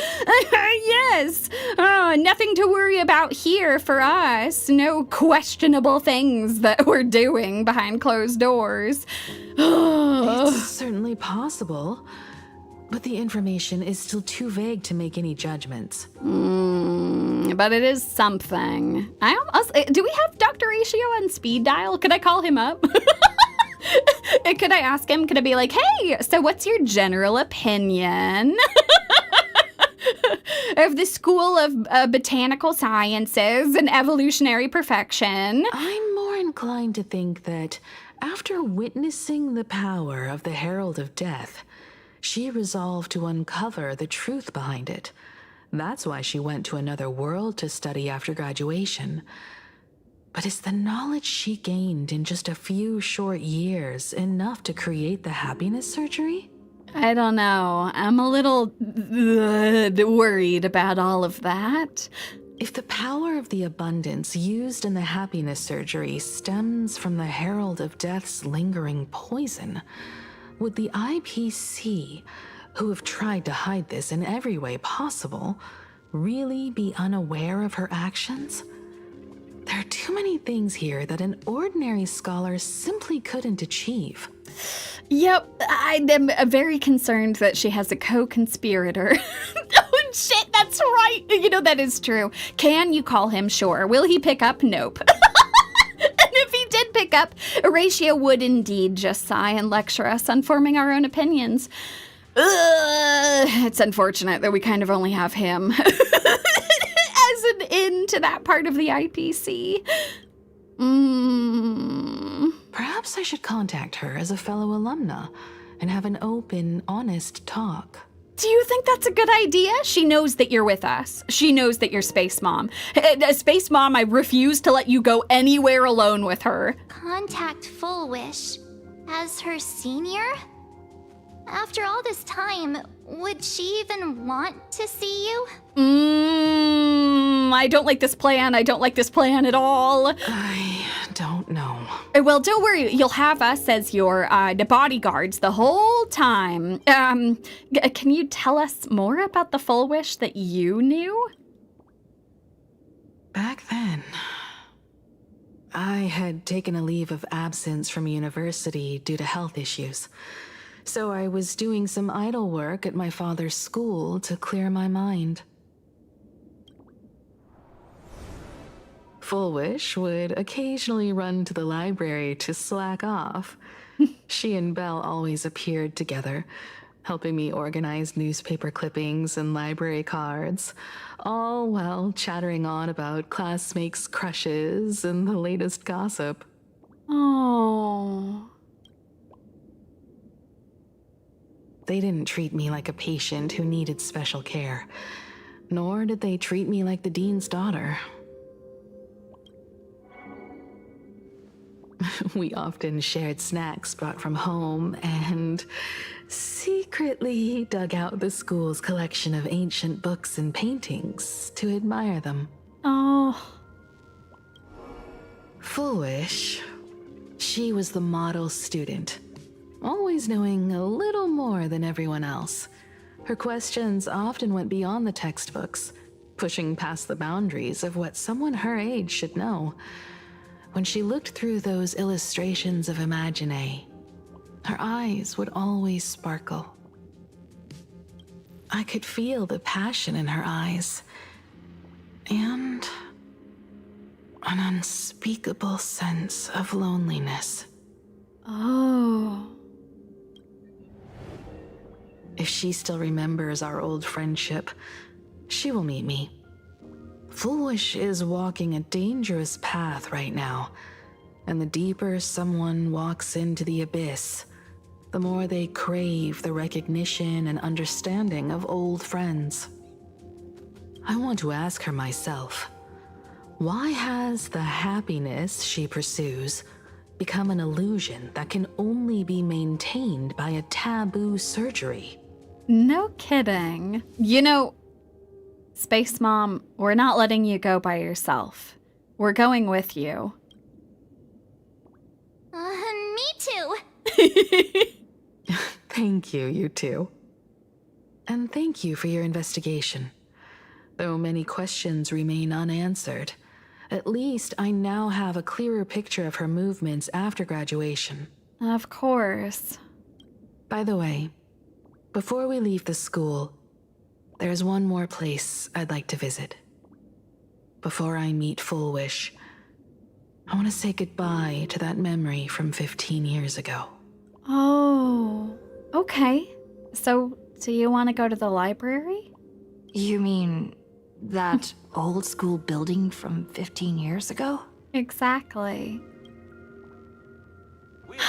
Yes. Nothing to worry about here for us. No questionable things that we're doing behind closed doors. It's certainly possible, but the information is still too vague to make any judgments. But it is something. Do we have Dr. Ratio on speed dial? Could I call him up? Could I ask him? Could I be like, hey, so what's your general opinion of the School of Botanical Sciences and Evolutionary Perfection? I'm more inclined to think that after witnessing the power of the Herald of Death, she resolved to uncover the truth behind it. That's why she went to another world to study after graduation. But is the knowledge she gained in just a few short years enough to create the happiness surgery? I don't know. I'm a little worried about all of that. If the power of the abundance used in the happiness surgery stems from the Herald of Death's lingering poison, would the IPC, who have tried to hide this in every way possible, really be unaware of her actions? There are too many things here that an ordinary scholar simply couldn't achieve. Yep, I am very concerned that she has a co-conspirator. Oh, shit, that's right. You know, that is true. Can you call him? Sure. Will he pick up? Nope. And if he did pick up, Horatio would indeed just sigh and lecture us on forming our own opinions. It's unfortunate that we kind of only have him as an in to that part of the IPC. Perhaps I should contact her as a fellow alumna and have an open, honest talk. Do you think that's a good idea? She knows that you're with us. She knows that you're Space Mom. Space Mom, I refuse to let you go anywhere alone with her. Contact Fulwish as her senior? After all this time, would she even want to see you? I don't like this plan. I don't like this plan at all. I don't know. Well, don't worry. You'll have us as your bodyguards the whole time. Can you tell us more about the Fulwish that you knew? Back then, I had taken a leave of absence from university due to health issues. So I was doing some idle work at my father's school to clear my mind. Fulwish would occasionally run to the library to slack off. She and Belle always appeared together, helping me organize newspaper clippings and library cards, all while chattering on about classmates' crushes and the latest gossip. Oh. They didn't treat me like a patient who needed special care, nor did they treat me like the dean's daughter. We often shared snacks brought from home and secretly dug out the school's collection of ancient books and paintings to admire them. Oh. Fulwish, she was the model student, always knowing a little more than everyone else. Her questions often went beyond the textbooks, pushing past the boundaries of what someone her age should know. When she looked through those illustrations of Imagine, her eyes would always sparkle. I could feel the passion in her eyes, and an unspeakable sense of loneliness. Oh. If she still remembers our old friendship, she will meet me, Fulwish is walking a dangerous path right now, and the deeper someone walks into the abyss, the more they crave the recognition and understanding of old friends. I want to ask her myself, why has the happiness she pursues become an illusion that can only be maintained by a taboo surgery? No kidding. You know, Space Mom, we're not letting you go by yourself. We're going with you. Me too. Thank you, you two. And thank you for your investigation. Though many questions remain unanswered, at least I now have a clearer picture of her movements after graduation. Of course. By the way, before we leave the school, there's one more place I'd like to visit. Before I meet Fulwish, I want to say goodbye to that memory from 15 years ago. Oh, okay. So, do you want to go to the library? You mean that old school building from 15 years ago? Exactly.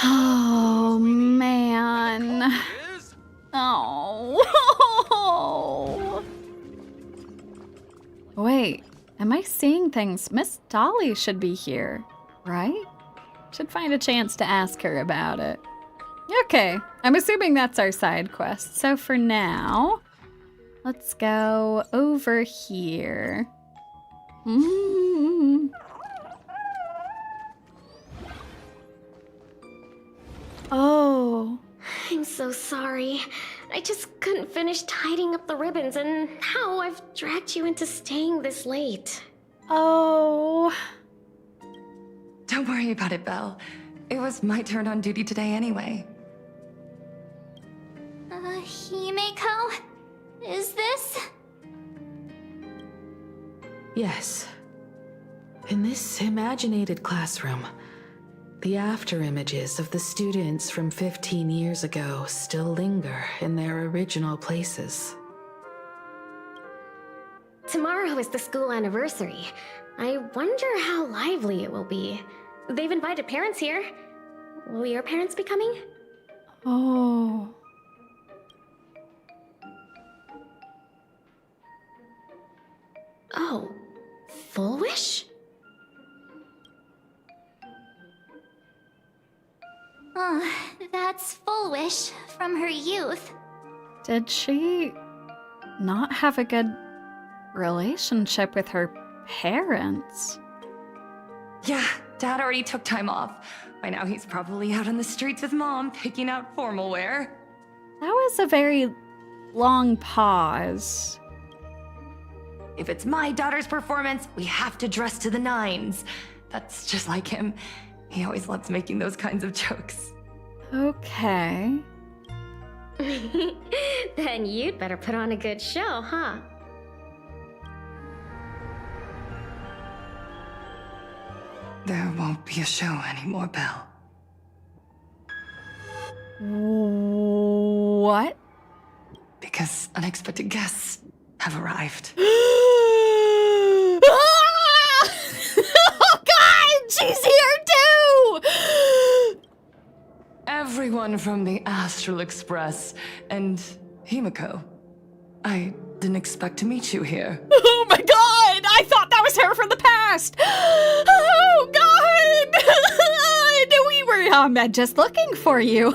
Oh, man. Oh. Wait, am I seeing things? Miss Dolly should be here, right? Should find a chance to ask her about it. Okay, I'm assuming that's our side quest. So for now, let's go over here. Oh. I'm so sorry. I just couldn't finish tidying up the ribbons, and now I've dragged you into staying this late. Oh. Don't worry about it, Belle. It was my turn on duty today anyway. Himeko? Is this? Yes. In this imaginated classroom, the after images of the students from 15 years ago still linger in their original places. Tomorrow is the school anniversary. I wonder how lively it will be. They've invited parents here. Will your parents be coming? Oh. Oh, Fulwish? That's Fulwish from her youth. Did she not have a good relationship with her parents? Yeah, Dad already took time off. By now he's probably out on the streets with Mom, picking out formal wear. That was a very long pause. If it's my daughter's performance, we have to dress to the nines. That's just like him. He always loves making those kinds of jokes. Okay. Then you'd better put on a good show, huh? There won't be a show anymore, Belle. What? Because unexpected guests have arrived. Oh God! She's here too! Everyone from the Astral Express and Himeko. I didn't expect to meet you here. Oh my God! I thought that was her from the past! Oh God! We were just looking for you.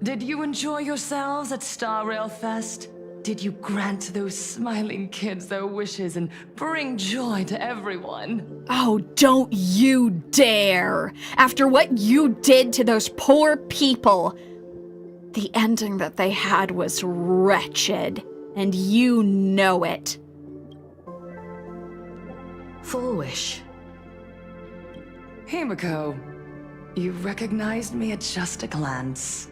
Did you enjoy yourselves at Star Rail Fest? Did you grant those smiling kids their wishes and bring joy to everyone? Oh, don't you dare! After what you did to those poor people, the ending that they had was wretched, and you know it. Fulwish. Himeko, you recognized me at just a glance.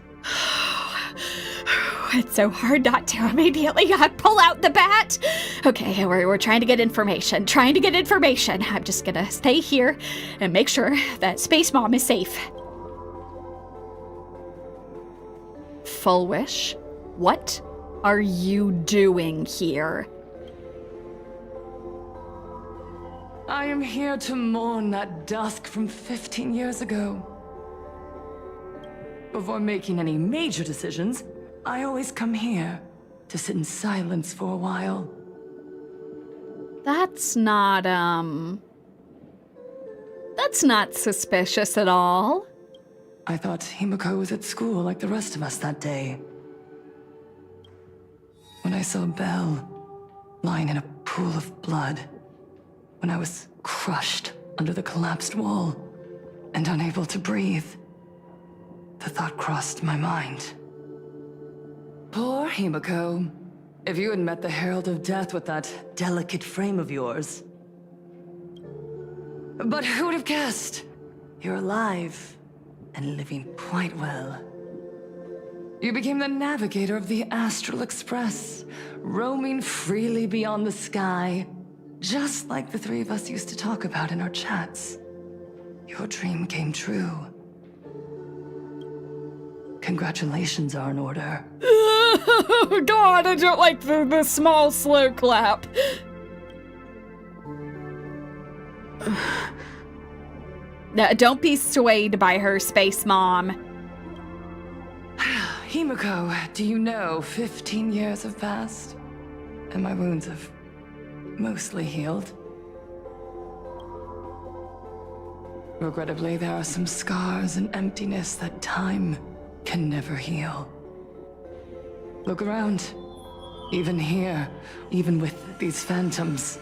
It's so hard not to immediately pull out the bat. Okay, we're trying to get information. I'm just gonna stay here and make sure that Space Mom is safe. Fulwish, what are you doing here? I am here to mourn that dusk from 15 years ago. Before making any major decisions, I always come here to sit in silence for a while. That's not suspicious at all. I thought Himiko was at school like the rest of us that day. When I saw Belle lying in a pool of blood, when I was crushed under the collapsed wall and unable to breathe, the thought crossed my mind. Poor Himiko. If you had met the Herald of Death with that delicate frame of yours. But who would have guessed? You're alive and living quite well. You became the navigator of the Astral Express, roaming freely beyond the sky, just like the three of us used to talk about in our chats. Your dream came true. Congratulations are in order. God, I don't like the small, slow clap. Don't be swayed by her, Space Mom. Himiko, do you know 15 years have passed? And my wounds have mostly healed. Regrettably, there are some scars and emptiness that time can never heal. Look around. Even here, even with these phantoms,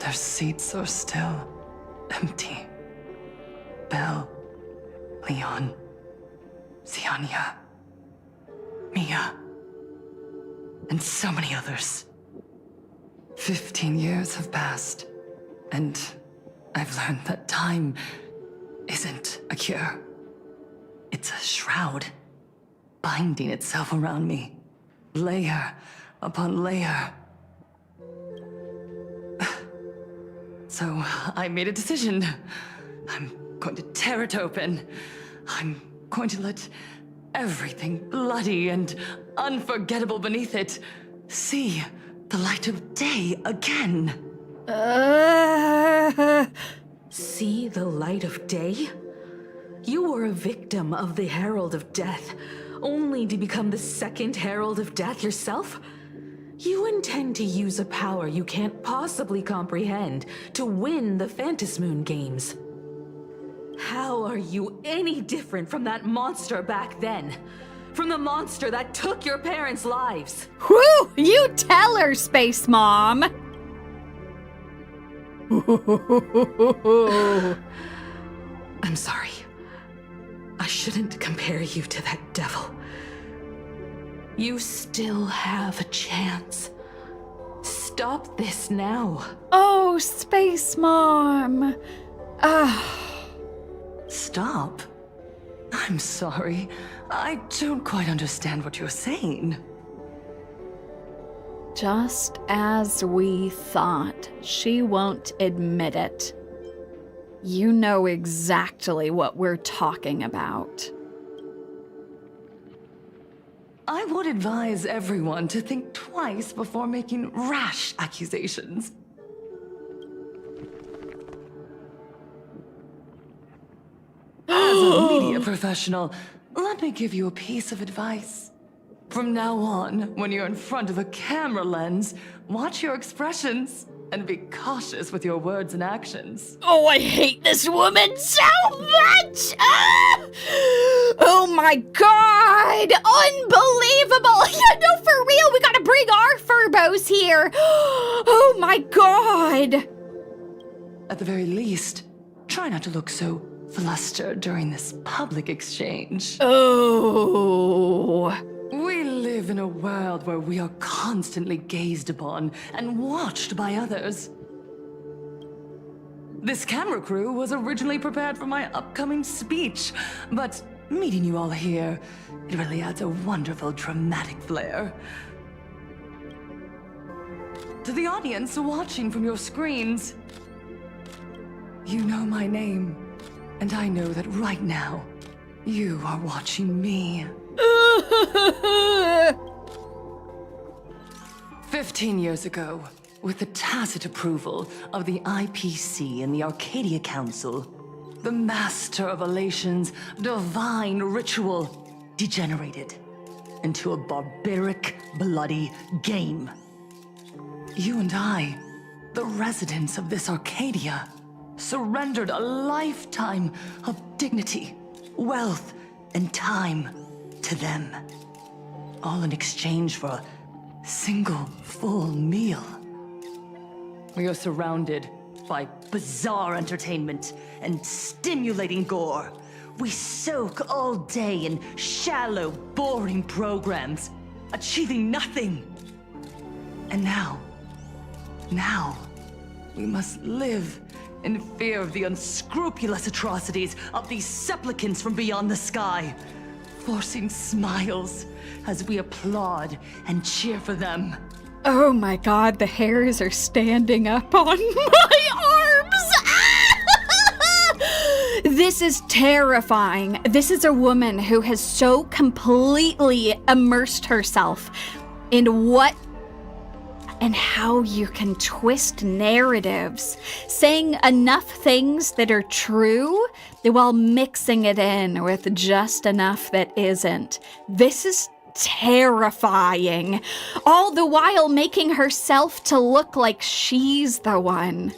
their seats are still empty. Belle, Leon, Xianya, Mia, and so many others. 15 years have passed, and I've learned that time isn't a cure. It's a shroud, binding itself around me, layer upon layer. So I made a decision. I'm going to tear it open. I'm going to let everything bloody and unforgettable beneath it see the light of day again. See the light of day? You were a victim of the Herald of Death, only to become the second Herald of Death yourself? You intend to use a power you can't possibly comprehend to win the Phantasmoon Games. How are you any different from that monster back then? From the monster that took your parents' lives? Whew! You tell her, Space Mom! I'm sorry. I shouldn't compare you to that devil. You still have a chance. Stop this now. Oh, Space Mom. Stop? I'm sorry. I don't quite understand what you're saying. Just as we thought. She won't admit it. You know exactly what we're talking about. I would advise everyone to think twice before making rash accusations. As a media professional, let me give you a piece of advice. From now on, when you're in front of a camera lens, watch your expressions and be cautious with your words and actions. Oh, I hate this woman so much! Oh my god! Unbelievable! Yeah, no, for real, we gotta bring our furbos here! Oh my god! At the very least, try not to look so flustered during this public exchange. Oh. We live in a world where we are constantly gazed upon and watched by others. This camera crew was originally prepared for my upcoming speech, but meeting you all here, it really adds a wonderful dramatic flair. To the audience watching from your screens, you know my name, and I know that right now, you are watching me. 15 years ago, With the tacit approval of the IPC and the Arcadia Council, the Master of Elation's divine ritual degenerated into a barbaric, bloody game. You and I, the residents of this Arcadia, surrendered a lifetime of dignity, wealth, and time to them. All in exchange for a single full meal. We are surrounded by bizarre entertainment and stimulating gore. We soak all day in shallow, boring programs, achieving nothing. And now, we must live in fear of the unscrupulous atrocities of these supplicants from beyond the sky, forcing smiles as we applaud and cheer for them. Oh my god, the hairs are standing up on my arms! This is terrifying. This is a woman who has so completely immersed herself in what and how you can twist narratives, saying enough things that are true while mixing it in with just enough that isn't. This is terrifying, all the while making herself to look like she's the one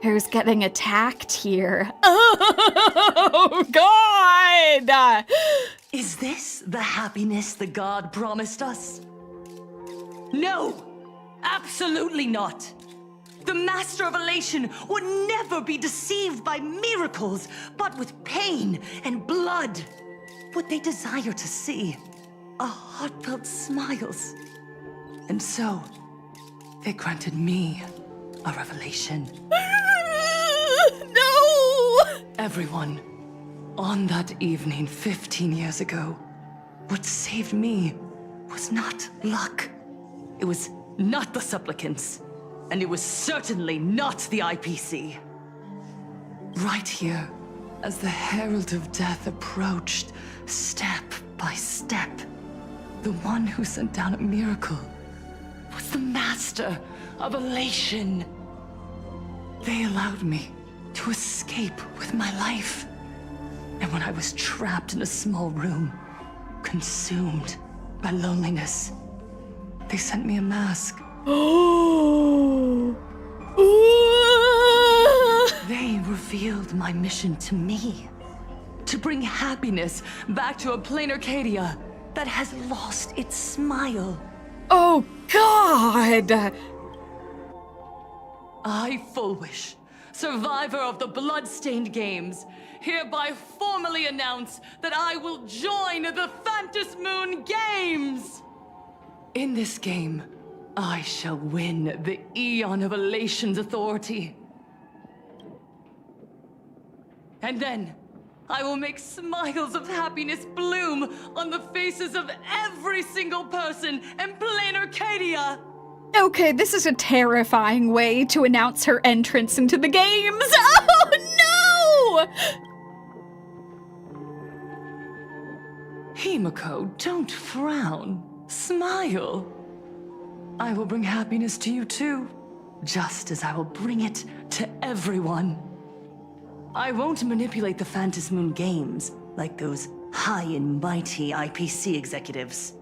who's getting attacked here. Oh, God! Is this the happiness the god promised us? No! Absolutely not! The Master of Elation would never be deceived by miracles, but with pain and blood. What they desire to see are heartfelt smiles. And so, they granted me a revelation. No! Everyone, on that evening 15 years ago, what saved me was not luck. It was not the Supplicants, and it was certainly not the IPC. Right here, as the Herald of Death approached, step by step, the one who sent down a miracle was the Master of Elation. They allowed me to escape with my life. And when I was trapped in a small room, consumed by loneliness, they sent me a mask. They revealed my mission to me. To bring happiness back to a plain Arcadia that has lost its smile. Oh, God! I, Fulwish, survivor of the Bloodstained Games, hereby formally announce that I will join the Phantasmoon Games! In this game, I shall win the Eon of Elation's authority. And then, I will make smiles of happiness bloom on the faces of every single person in plain Arcadia! Okay, this is a terrifying way to announce her entrance into the games. Oh, no! Himiko, don't frown. Smile. I will bring happiness to you too, just as I will bring it to everyone. I won't manipulate the Phantasmoon Games like those high and mighty IPC executives.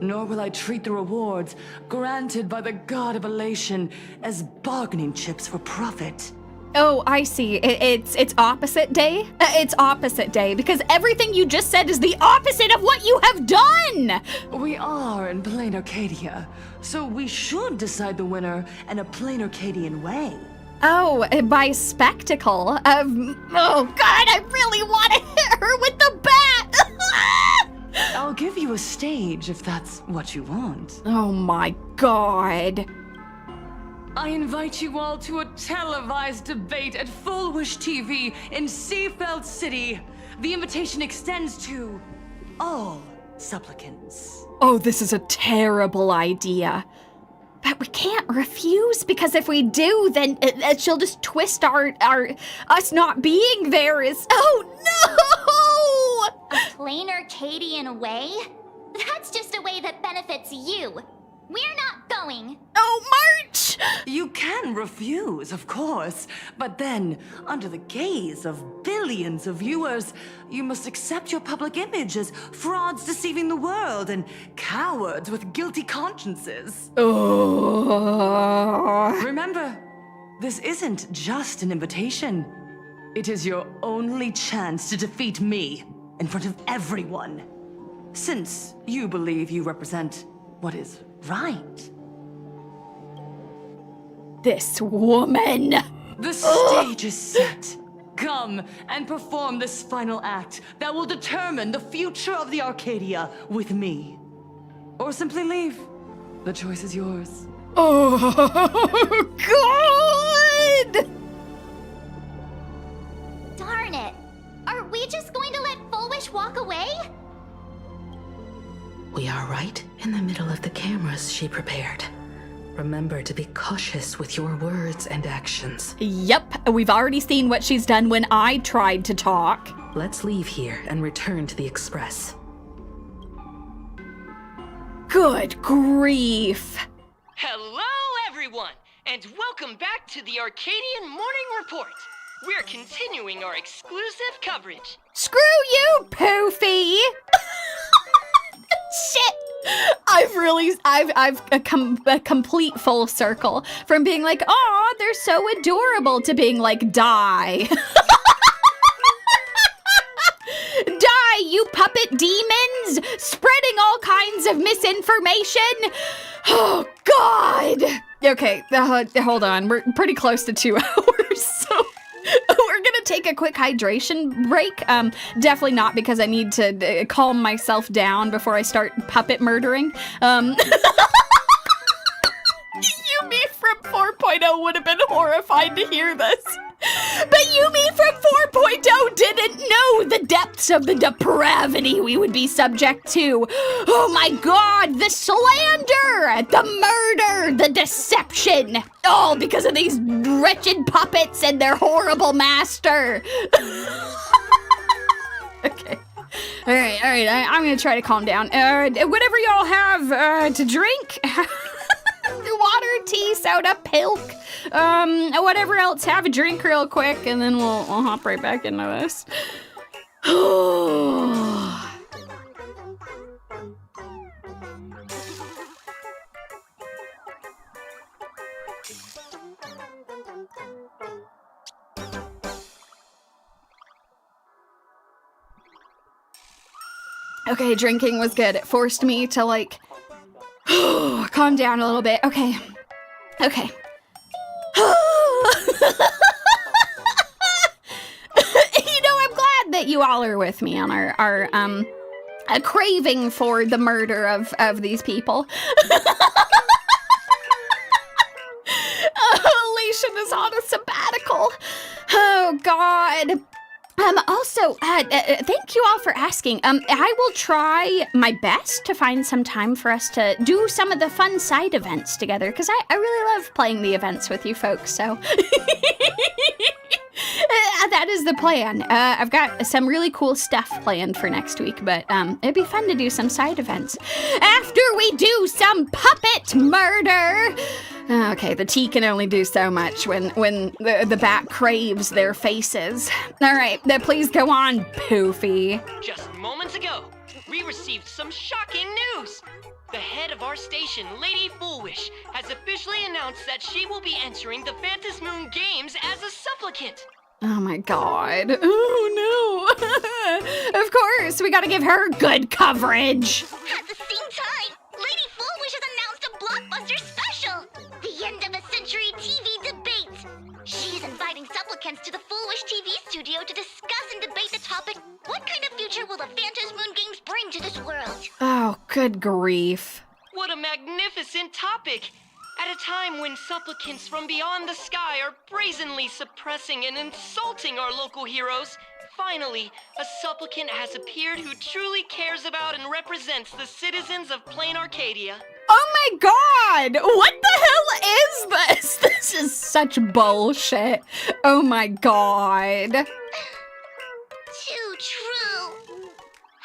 Nor will I treat the rewards granted by the God of Elation as bargaining chips for profit. Oh, I see. It's opposite day? It's opposite day, because everything you just said is the opposite of what you have done! We are in plain Arcadia, so we should decide the winner in a plain Arcadian way. Oh, by spectacle. Oh, God, I really want to hit her with the bat! I'll give you a stage if that's what you want. Oh my God. I invite you all to a televised debate at Fulwish TV in Seafeld City. The invitation extends to all supplicants. Oh, this is a terrible idea. But we can't refuse, because if we do, then she'll just twist us not being there is. Oh no! A plain Arcadian way? That's just a way that benefits you. We're not going. Oh, March! You can refuse, of course, but then, under the gaze of billions of viewers, you must accept your public image as frauds deceiving the world and cowards with guilty consciences. Remember, this isn't just an invitation. It is your only chance to defeat me in front of everyone. Since you believe you represent what is right. This woman! The stage is set. Come and perform this final act that will determine the future of the Arcadia with me. Or simply leave. The choice is yours. Oh, God! Darn it! Are we just going to let Fulwish walk away? We are right in the middle of the cameras she prepared. Remember to be cautious with your words and actions. Yep, we've already seen what she's done when I tried to talk. Let's leave here and return to the Express. Good grief. Hello, everyone, and welcome back to the Arcadian Morning Report. We're continuing our exclusive coverage. Screw you, Poofy! Shit! I've a complete full circle from being like, aw, they're so adorable, to being like, die. Die, you puppet demons! Spreading all kinds of misinformation! Oh, God! Okay, hold on. We're pretty close to 2 hours, so we're gonna take a quick hydration break. Definitely not because I need to calm myself down before I start puppet murdering. Yumi from 4.0 would have been horrified to hear this. But Yumi from 4.0 didn't know the depths of the depravity we would be subject to. Oh my God, the slander, the murder, the deception. All because of these wretched puppets and their horrible master. Okay. All right. I'm gonna try to calm down. Whatever y'all have to drink. Water, tea, soda, pilk, whatever else, have a drink real quick, and then we'll hop right back into this. Okay, drinking was good. It forced me to, like, calm down a little bit. Okay. You know, I'm glad that you all are with me on our craving for the murder of these people. Elation is on a sabbatical. Oh, God. Also, thank you all for asking. I will try my best to find some time for us to do some of the fun side events together, because I really love playing the events with you folks, so. That is the plan. I've got some really cool stuff planned for next week, but it'd be fun to do some side events after we do some puppet murder. Okay, the tea can only do so much when the bat craves their faces. All right, please go on, Poofy. Just moments ago, we received some shocking news. The head of our station, Lady Fulwish, has officially announced that she will be entering the Phantasmoon Games as a supplicant. Oh my God. Oh no. Of course, we gotta give her good coverage. At the same time, Lady Fulwish has announced a blockbuster special! The end of a century TV debate! She's inviting supplicants to the Fulwish TV studio to discuss and debate the topic, what kind of future will the Phantasmoon Games bring to this world? Oh, good grief. What a magnificent topic! At a time when supplicants from beyond the sky are brazenly suppressing and insulting our local heroes, finally, a supplicant has appeared who truly cares about and represents the citizens of Plain Arcadia. Oh my God! What the hell is this? This is such bullshit. Oh my God. Too true.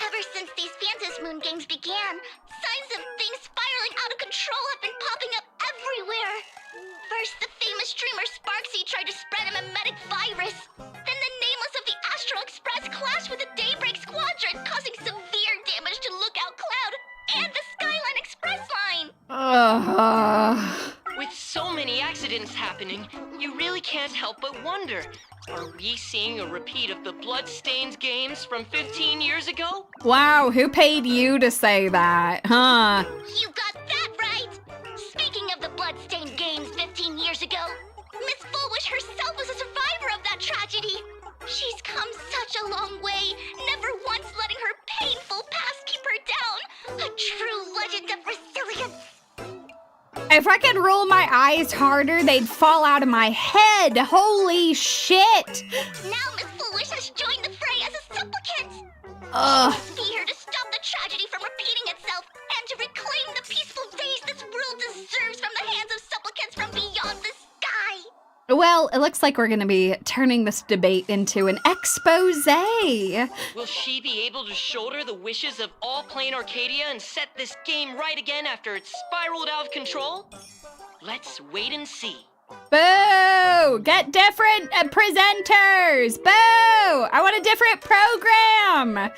Ever since these Phantasmoon Games began, signs of things spiraling out of control have been popping up everywhere. For First, the famous streamer Sparksy tried to spread a memetic virus. Then the nameless of the Astral Express clashed with the Daybreak Squadron, causing severe damage to Lookout Cloud and the Skyline Express line. With so many accidents happening, you really can't help but wonder, are we seeing a repeat of the Bloodstained games from 15 years ago? Wow, who paid you to say that, huh? You got that right! Speaking of the Bloodstained games 15 years ago, Miss Fulwish herself was a survivor of that tragedy. She's come such a long way, never once letting her painful past keep her down. A true legend of resilience. If I could roll my eyes harder, they'd fall out of my head. Holy shit! Now Miss Fulwish has joined the fray as a supplicant. Ugh. She must be here to stop the tragedy from repeating itself and to reclaim the peaceful days this world deserves from the hands of supplicants from beyond the sky. Well, it looks like we're going to be turning this debate into an expose. Will she be able to shoulder the wishes of all Plain Arcadia and set this game right again after it's spiraled out of control? Let's wait and see. Boo! Get different presenters! Boo! I want a different program!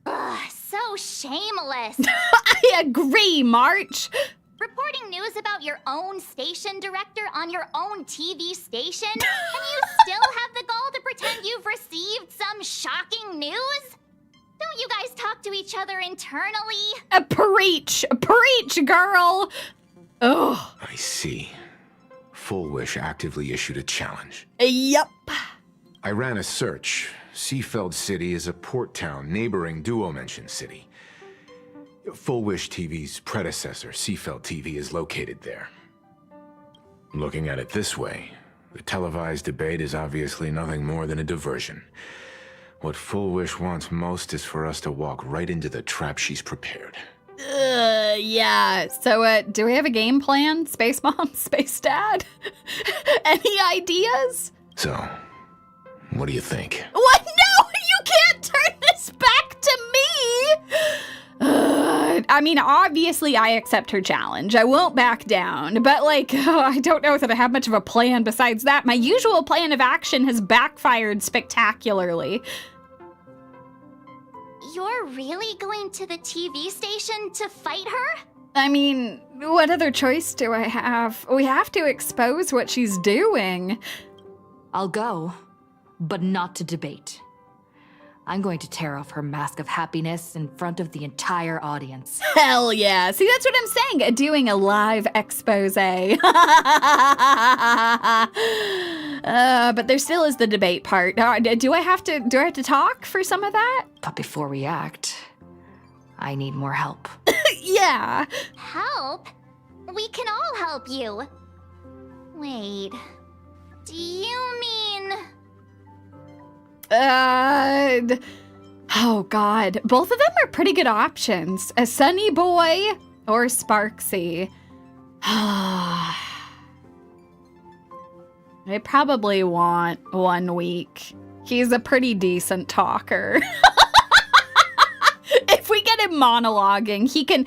Ugh, so shameless. I agree, March. Reporting news about your own station director on your own TV station? And you still have the gall to pretend you've received some shocking news? Don't you guys talk to each other internally? Preach, girl. Oh. I see. Fulwish actively issued a challenge. Yep. I ran a search. Seafeld City is a port town neighboring Duo-Mention City. Fulwish TV's predecessor, Seafeld TV, is located there. Looking at it this way, the televised debate is obviously nothing more than a diversion. What Fulwish wants most is for us to walk right into the trap she's prepared. Yeah. So, do we have a game plan? Space Mom? Space Dad? Any ideas? So, what do you think? What? No! You can't turn this back to me! I mean, obviously I accept her challenge. I won't back down. But, like, I don't know that I have much of a plan besides that. My usual plan of action has backfired spectacularly. You're really going to the TV station to fight her? I mean, what other choice do I have? We have to expose what she's doing. I'll go, but not to debate. I'm going to tear off her mask of happiness in front of the entire audience. Hell yeah. See, that's what I'm saying. Doing a live expose. But there still is the debate part. Do I have to talk for some of that? But before we act, I need more help. Yeah. Help? We can all help you. Wait. Do you mean... Oh God. Both of them are pretty good options. A Sunny Boy or Sparksy. I probably want 1 week. He's a pretty decent talker. If we get him monologuing, he can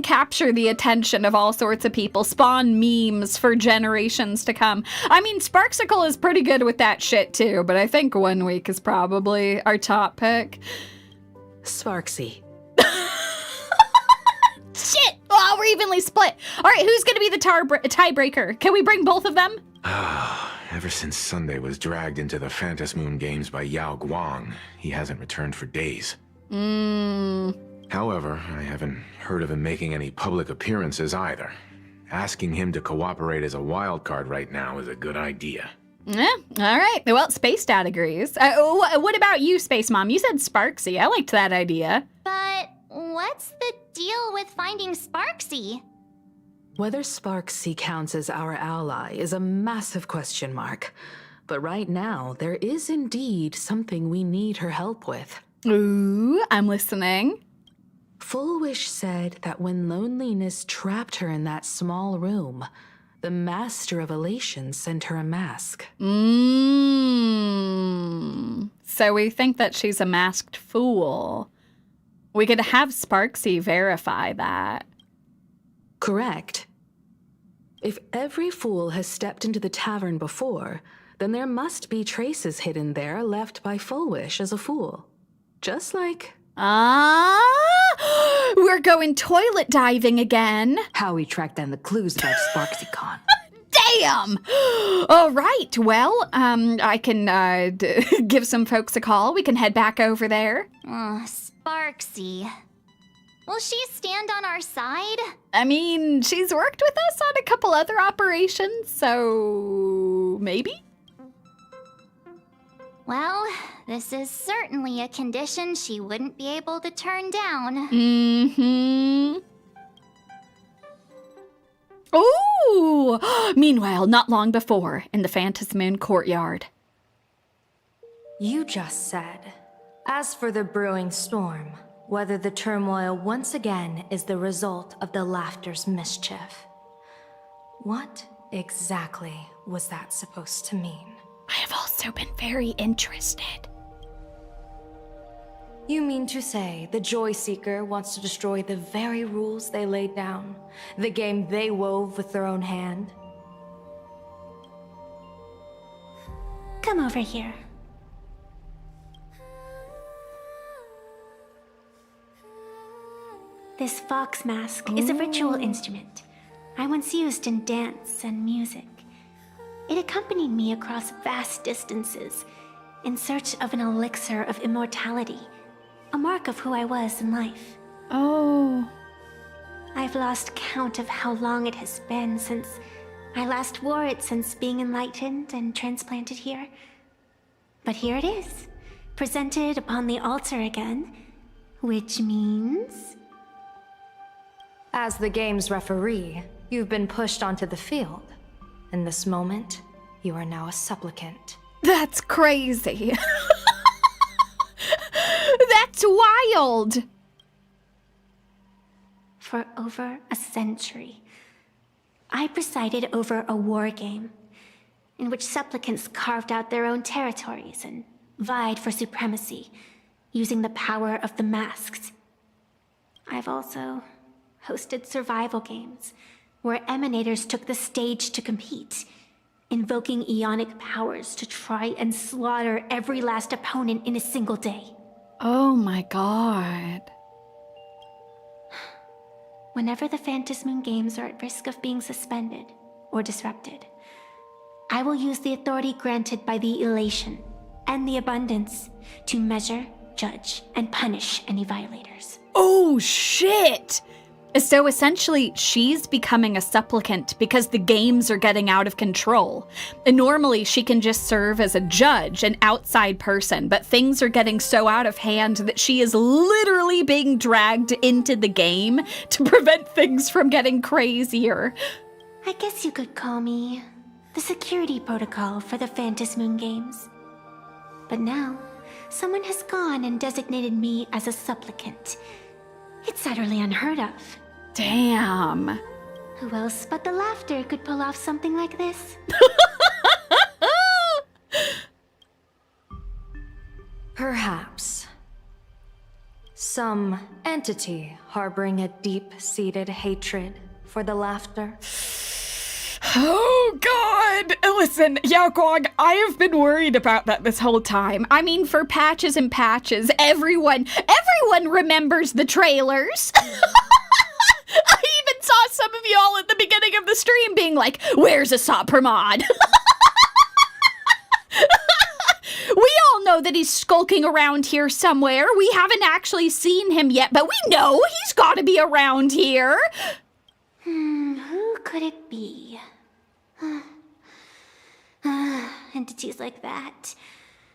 capture the attention of all sorts of people, spawn memes for generations to come. I mean, Sparksicle is pretty good with that shit too, but I think 1 week is probably our top pick. Sparksy. Shit! Oh, we're evenly split. All right, who's gonna be the tiebreaker? Can we bring both of them? Ever since Sunday was dragged into the Phantasmoon Games by Yao Guang, he hasn't returned for days. However, I haven't heard of him making any public appearances either. Asking him to cooperate as a wildcard right now is a good idea. Yeah, all right. Well, Space Dad agrees. What about you, Space Mom? You said Sparksy. I liked that idea. But what's the deal with finding Sparksy? Whether Sparksy counts as our ally is a massive question mark. But right now, there is indeed something we need her help with. Ooh, I'm listening. Fulwish said that when loneliness trapped her in that small room, the Master of Elation sent her a mask. So we think that she's a masked fool. We could have Sparksy verify that. Correct. If every fool has stepped into the tavern before, then there must be traces hidden there left by Fulwish as a fool. Just like... We're going toilet diving again. How we tracked down the clues about Sparksicon. Damn! All right, well, I can give some folks a call. We can head back over there. Sparksy. Will she stand on our side? I mean, she's worked with us on a couple other operations, so maybe? Well, this is certainly a condition she wouldn't be able to turn down. Mm-hmm. Ooh! Meanwhile, not long before, in the Phantasmoon courtyard. You just said, as for the brewing storm, whether the turmoil once again is the result of the laughter's mischief. What exactly was that supposed to mean? I have also been very interested. You mean to say the Joy Seeker wants to destroy the very rules they laid down? The game they wove with their own hand? Come over here. This fox mask is a ritual instrument I once used in dance and music. It accompanied me across vast distances in search of an elixir of immortality, a mark of who I was in life. Oh. I've lost count of how long it has been since I last wore it since being enlightened and transplanted here. But here it is, presented upon the altar again, which means... As the game's referee, you've been pushed onto the field. In this moment, you are now a supplicant. That's crazy. That's wild. For over a century, I presided over a war game in which supplicants carved out their own territories and vied for supremacy, using the power of the masks. I've also hosted survival games where Emanators took the stage to compete, invoking Ionic powers to try and slaughter every last opponent in a single day. Oh my god. Whenever the Phantasmoon Games are at risk of being suspended or disrupted, I will use the authority granted by the elation and the abundance to measure, judge, and punish any violators. Oh shit! So essentially, she's becoming a supplicant because the games are getting out of control. And normally, she can just serve as a judge, an outside person, but things are getting so out of hand that she is literally being dragged into the game to prevent things from getting crazier. I guess you could call me the security protocol for the Phantasmoon Games. But now, someone has gone and designated me as a supplicant. It's utterly unheard of. Damn. Who else but the laughter could pull off something like this? Perhaps. Some entity harboring a deep-seated hatred for the laughter. Oh, God! Listen, Yaogong, I have been worried about that this whole time. I mean, for patches and patches, everyone remembers the trailers. I even saw some of y'all at the beginning of the stream being like, where's Asat Pramod? We all know that he's skulking around here somewhere. We haven't actually seen him yet, but we know he's got to be around here. Who could it be? Entities like that.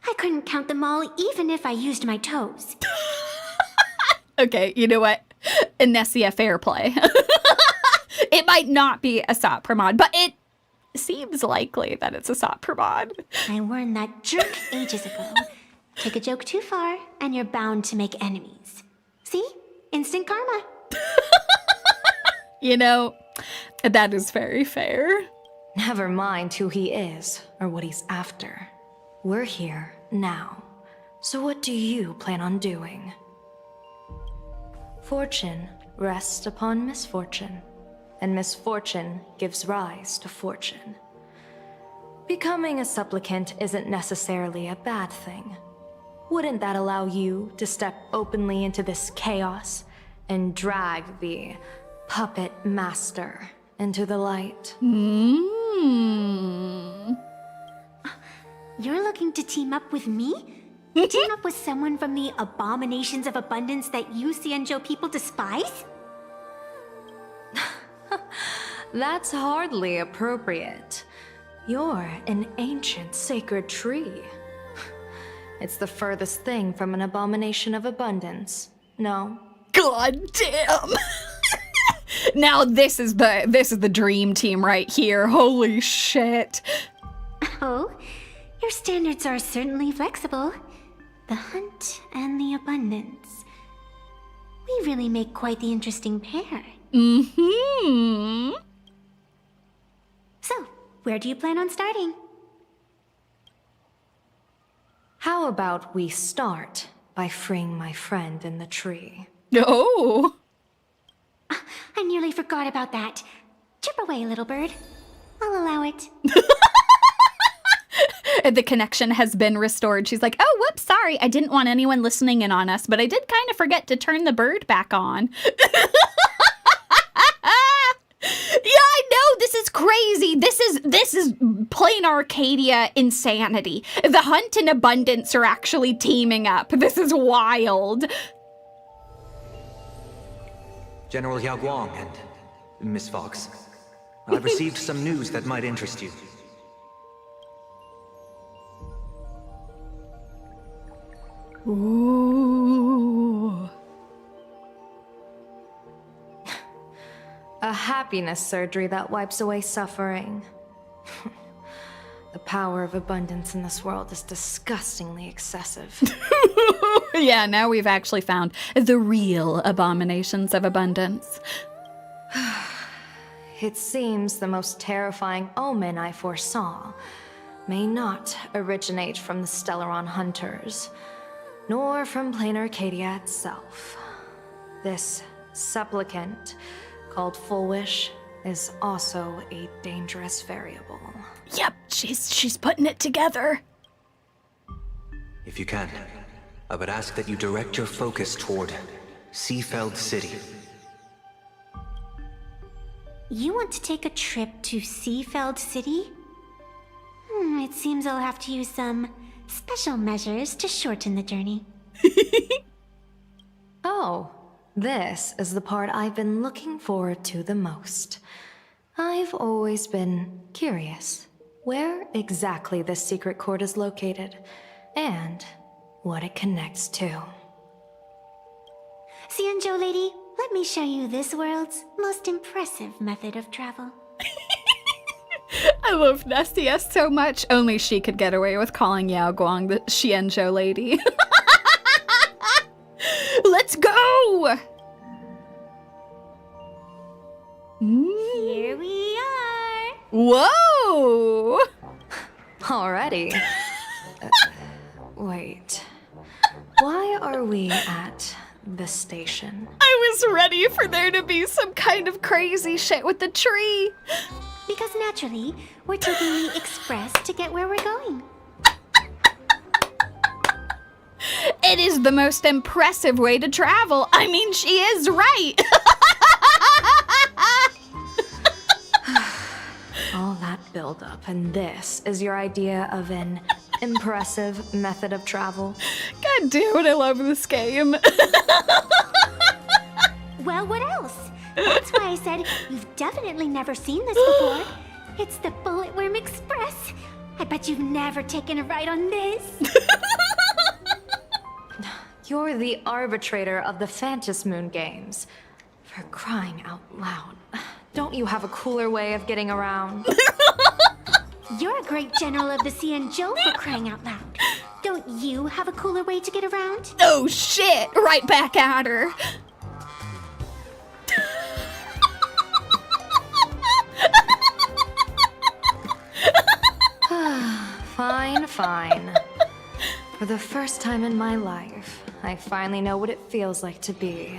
I couldn't count them all even if I used my toes. Okay, you know what? Nessia, fair play. It might not be Asat Pramod, but it seems likely that it's Asat Pramod. I warned that jerk ages ago. Take a joke too far, and you're bound to make enemies. See? Instant karma. You know, that is very fair. Never mind who he is or what he's after. We're here now. So what do you plan on doing? Fortune rests upon misfortune. and misfortune gives rise to fortune. Becoming a supplicant isn't necessarily a bad thing. Wouldn't that allow you to step openly into this chaos and drag the puppet master into the light? You're looking to team up with me? Team up with someone from the abominations of abundance that you Xianzhou people despise? That's hardly appropriate. You're an ancient sacred tree. It's the furthest thing from an abomination of abundance. No? God damn! Now this is the dream team right here. Holy shit. Oh, your standards are certainly flexible. The hunt and the abundance. We really make quite the interesting pair. Mm-hmm. So, where do you plan on starting? How about we start by freeing my friend in the tree? Oh! I nearly forgot about that. Chip away, little bird. I'll allow it. The connection has been restored. She's like, oh, whoops, sorry. I didn't want anyone listening in on us, but I did kind of forget to turn the bird back on. Yeah, I know, this is crazy. This is plain Arcadia insanity. The hunt and abundance are actually teaming up. This is wild. General Yao Guang and Miss Fox, I've received some news that might interest you. Ooh. A happiness surgery that wipes away suffering. The power of abundance in this world is disgustingly excessive. Yeah, now we've actually found the real abominations of abundance. It seems the most terrifying omen I foresaw may not originate from the Stellaron hunters, nor from plain Arcadia itself. This supplicant, called Fulwish, is also a dangerous variable. Yep, she's putting it together. If you can, I would ask that you direct your focus toward Seafeld City. You want to take a trip to Seafeld City? It seems I'll have to use some special measures to shorten the journey. Oh, this is the part I've been looking forward to the most. I've always been curious where exactly this secret court is located, and what it connects to. Xianzhou lady, let me show you this world's most impressive method of travel. I love Nestia so much. Only she could get away with calling Yao Guang the Xianzhou lady. Let's go! Here we are! Whoa! Already? Wait. Why are we at the station? I was ready for there to be some kind of crazy shit with the tree. Because naturally, we're taking the express to get where we're going. It is the most impressive way to travel. I mean, she is right. All that buildup, and this is your idea of an impressive method of travel? God damn it, I love this game. Well, what else? That's why I said you've definitely never seen this before. It's the Bulletworm Express. I bet you've never taken a ride on this. You're the arbitrator of the Phantasmoon Games. For crying out loud. Don't you have a cooler way of getting around? You're a great general of the Xianzhou, for crying out loud. Don't you have a cooler way to get around? Oh shit, right back at her. Fine, fine. For the first time in my life, I finally know what it feels like to be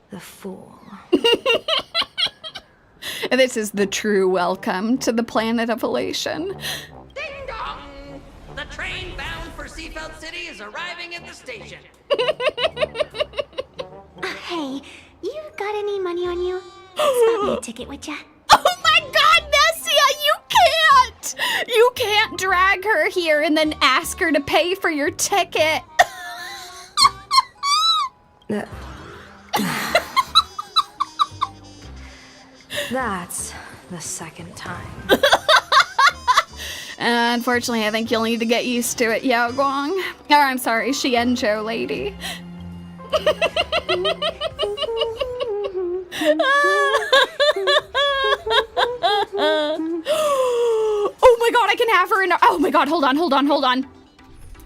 the fool. This is the true welcome to the planet of elation. Ding dong! The train bound for Seafeld City is arriving at the station. Hey, you got any money on you? Spot me a ticket, would ya? Oh my god, Nessia, you can't! You can't drag her here and then ask her to pay for your ticket. That's the second time. Unfortunately, I think you'll need to get used to it, Yao Guang. Or I'm sorry, Xianzhou lady. Oh my god, I can have her in. Oh my god, hold on.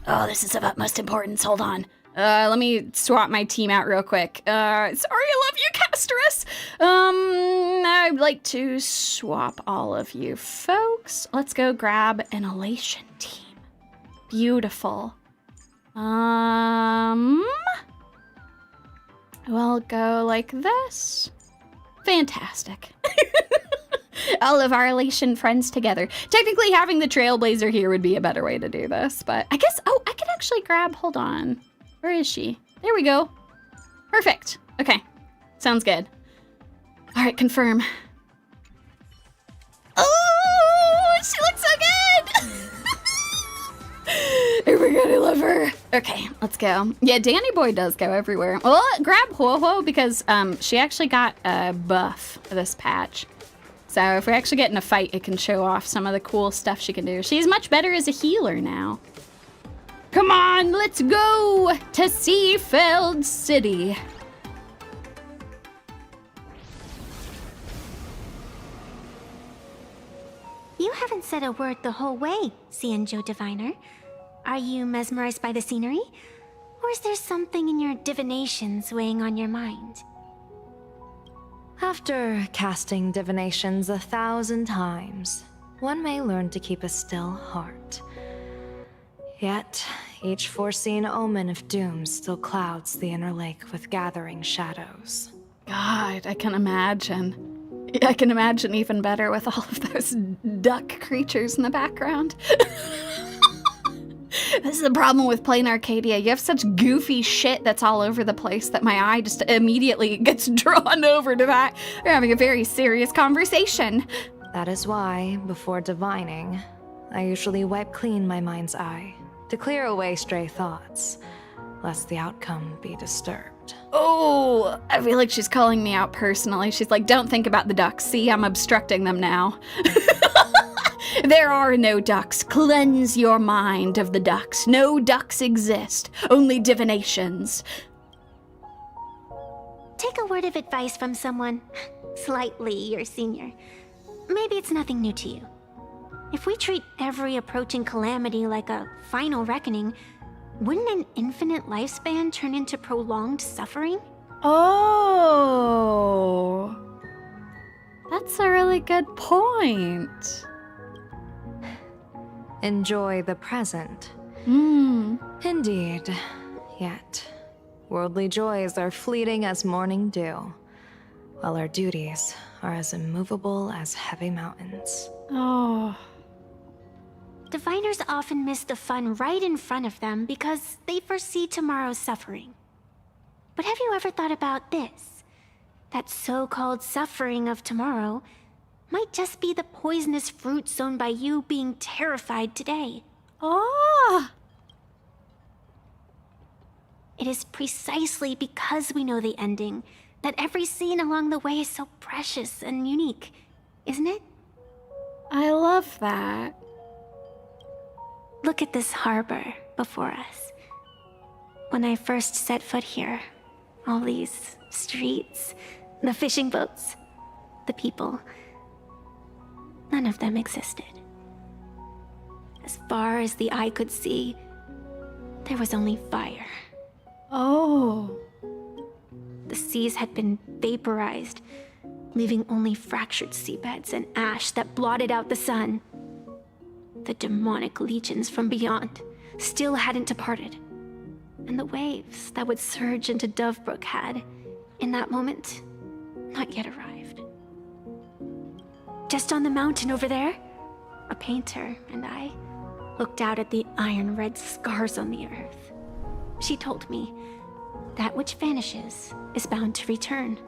Oh, this is of utmost importance. Hold on. Let me swap my team out real quick. Sorry, I love you, Casterus. I'd like to swap all of you folks. Let's go grab an elation team. Beautiful. We'll go like this. Fantastic. All of our elation friends together. Technically, having the Trailblazer here would be a better way to do this, but I guess, oh, I could actually grab, hold on. Where is she? There we go. Perfect. Okay. Sounds good. All right, confirm. Oh, she looks so good. Oh my god, I love her. Okay, let's go. Yeah, Danny Boy does go everywhere. Well, grab Ho-Ho because she actually got a buff this patch. So if we actually get in a fight, it can show off some of the cool stuff she can do. She's much better as a healer now. Come on, let's go to Seafeld City. You haven't said a word the whole way, Xianzhou Diviner. Are you mesmerized by the scenery? Or is there something in your divinations weighing on your mind? After casting divinations 1,000 times, one may learn to keep a still heart. Yet, each foreseen omen of doom still clouds the inner lake with gathering shadows. God, I can imagine. I can imagine even better with all of those duck creatures in the background. This is the problem with playing Arcadia. You have such goofy shit that's all over the place that my eye just immediately gets drawn over to that. We're having a very serious conversation. That is why, before divining, I usually wipe clean my mind's eye to clear away stray thoughts, lest the outcome be disturbed. Oh, I feel like she's calling me out personally. She's like, don't think about the ducks. See, I'm obstructing them now. There are no ducks. Cleanse your mind of the ducks. No ducks exist. Only divinations. Take a word of advice from someone slightly your senior. Maybe it's nothing new to you. If we treat every approaching calamity like a final reckoning, wouldn't an infinite lifespan turn into prolonged suffering? Oh, that's a really good point. Enjoy the present. Indeed. Yet, worldly joys are fleeting as morning dew, while our duties are as immovable as heavy mountains. Oh. Diviners often miss the fun right in front of them because they foresee tomorrow's suffering. But have you ever thought about this? That so-called suffering of tomorrow might just be the poisonous fruit sown by you being terrified today. Ah! It is precisely because we know the ending that every scene along the way is so precious and unique, isn't it? I love that. Look at this harbor before us. When I first set foot here, all these streets, the fishing boats, the people, none of them existed. As far as the eye could see, there was only fire. Oh. The seas had been vaporized, leaving only fractured seabeds and ash that blotted out the sun. The demonic legions from beyond still hadn't departed, and the waves that would surge into Dovebrook had, in that moment, not yet arrived. just on the mountain over there, a painter and I looked out at the iron red scars on the earth. She told me that which vanishes is bound to return.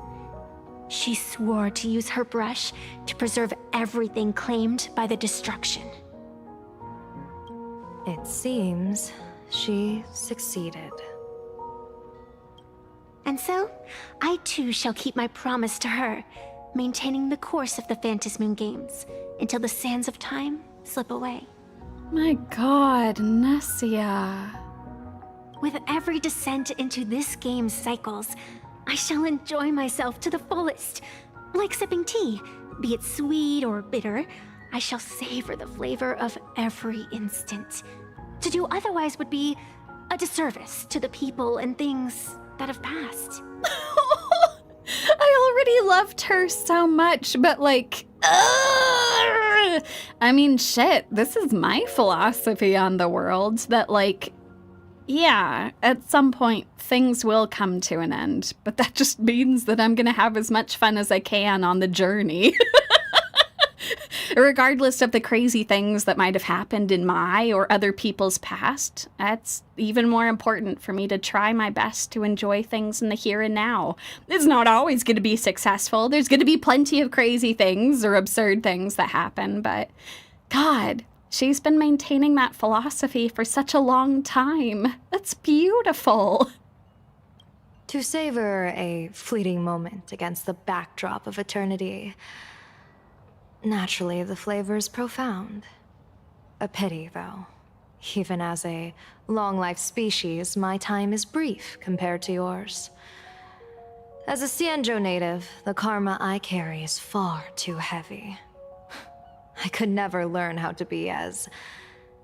She swore to use her brush to preserve everything claimed by the destruction. It seems she succeeded. And so, I too shall keep my promise to her, maintaining the course of the Phantasmoon Games until the sands of time slip away. My god, Nessia. With every descent into this game's cycles, I shall enjoy myself to the fullest. Like sipping tea, be it sweet or bitter, I shall savor the flavor of every instant. To do otherwise would be a disservice to the people and things that have passed. I already loved her so much, but like, I mean, shit, this is my philosophy on the world, that like, yeah, at some point things will come to an end, but that just means that I'm gonna have as much fun as I can on the journey. Regardless of the crazy things that might have happened in my or other people's past, that's even more important for me to try my best to enjoy things in the here and now. It's not always going to be successful. There's going to be plenty of crazy things or absurd things that happen, but God, she's been maintaining that philosophy for such a long time. That's beautiful. To savor a fleeting moment against the backdrop of eternity, naturally, the flavor is profound. A pity, though. Even as a long-life species, my time is brief compared to yours. As a Cienjo native, the karma I carry is far too heavy. I could never learn how to be as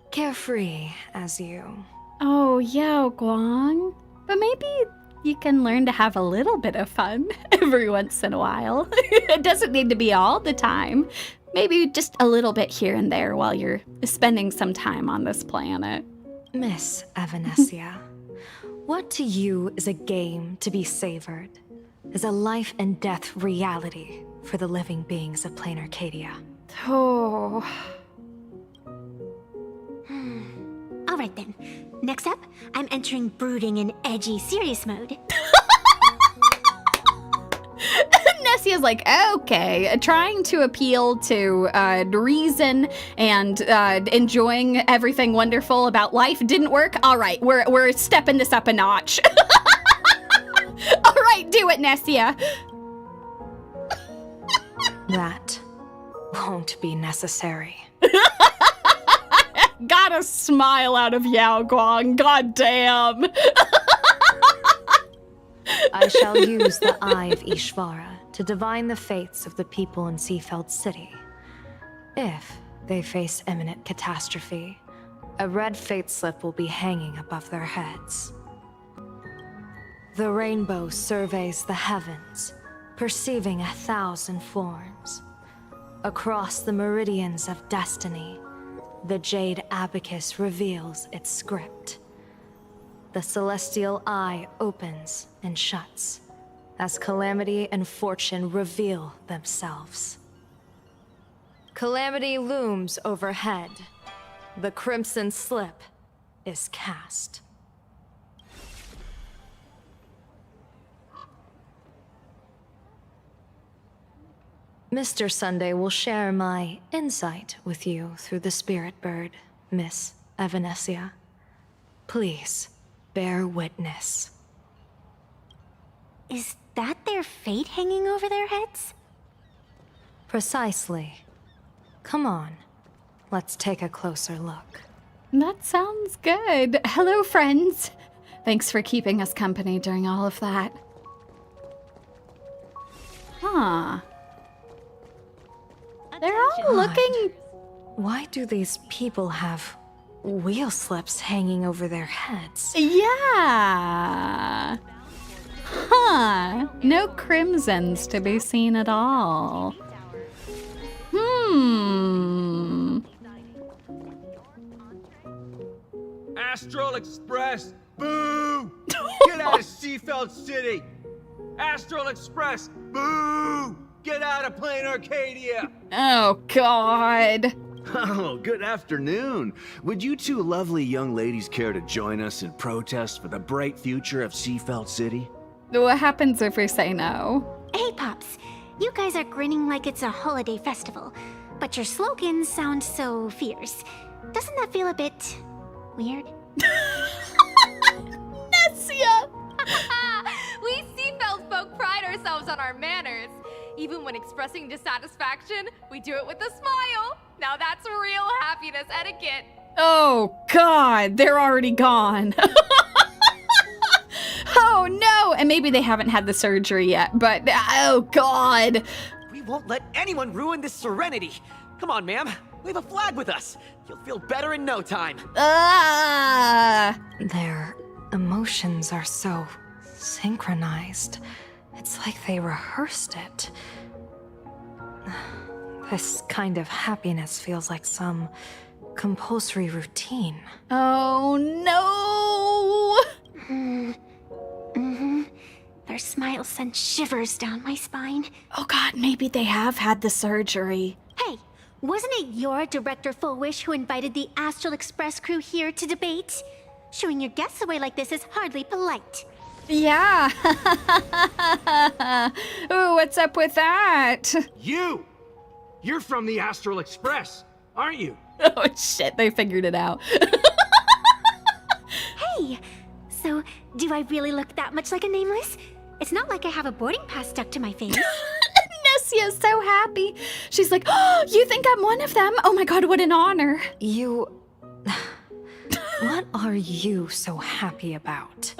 carefree as you. Oh, Yao Guang. But maybe you can learn to have a little bit of fun every once in a while. It doesn't need to be all the time. Maybe just a little bit here and there while you're spending some time on this planet. Miss Evanesia, what to you is a game to be savored? Is a life and death reality for the living beings of plain Arcadia? Oh. Alright then. Next up, I'm entering brooding and edgy serious mode. Nessia's like, okay, trying to appeal to reason and enjoying everything wonderful about life didn't work. All right, we're stepping this up a notch. All right, do it, Nessia. That won't be necessary. Got a smile out of Yao Guang, goddamn. I shall use the Eye of Ishvara to divine the fates of the people in Seafeld City. If they face imminent catastrophe, a red fate slip will be hanging above their heads. The rainbow surveys the heavens, perceiving 1,000 forms. Across the meridians of destiny, the jade abacus reveals its script. The celestial eye opens and shuts as calamity and fortune reveal themselves. Calamity looms overhead. The crimson slip is cast. Mr. Sunday will share my insight with you through the spirit bird, Miss Evanesia. Please, bear witness. Is that their fate hanging over their heads? Precisely. Come on, let's take a closer look. That sounds good. Hello, friends. Thanks for keeping us company during all of that. Huh. They're all looking... Why do these people have wheel slips hanging over their heads? Yeah. Huh. No crimsons to be seen at all. Astral Express, boo! Get out of Seafeld City! Astral Express, boo! Get out of playing Arcadia! Oh, God. Oh, good afternoon. Would you two lovely young ladies care to join us in protest for the bright future of Seafeld City? What happens if we say no? Hey, Pops. You guys are grinning like it's a holiday festival, but your slogans sound so fierce. Doesn't that feel a bit weird? Nessia! We Seafeld folk pride ourselves on our manners. Even when expressing dissatisfaction, we do it with a smile. Now that's real happiness etiquette. Oh, God, they're already gone. Oh, no. And maybe they haven't had the surgery yet, but oh, God. We won't let anyone ruin this serenity. Come on, ma'am. Wave a flag with us. You'll feel better in no time. Their emotions are so synchronized. It's like they rehearsed it. This kind of happiness feels like some compulsory routine. Oh, no. Their smiles send shivers down my spine. Oh, God, maybe they have had the surgery. Hey, wasn't it your Director Fulwish who invited the Astral Express crew here to debate? Showing your guests away like this is hardly polite. Yeah. Ooh, what's up with that? You're from the Astral Express, aren't you? Oh, shit, they figured it out. Hey, so do I really look that much like a nameless? It's not like I have a boarding pass stuck to my face. Nessia's so happy. She's like, oh, you think I'm one of them? Oh my God, what an honor. What are you so happy about?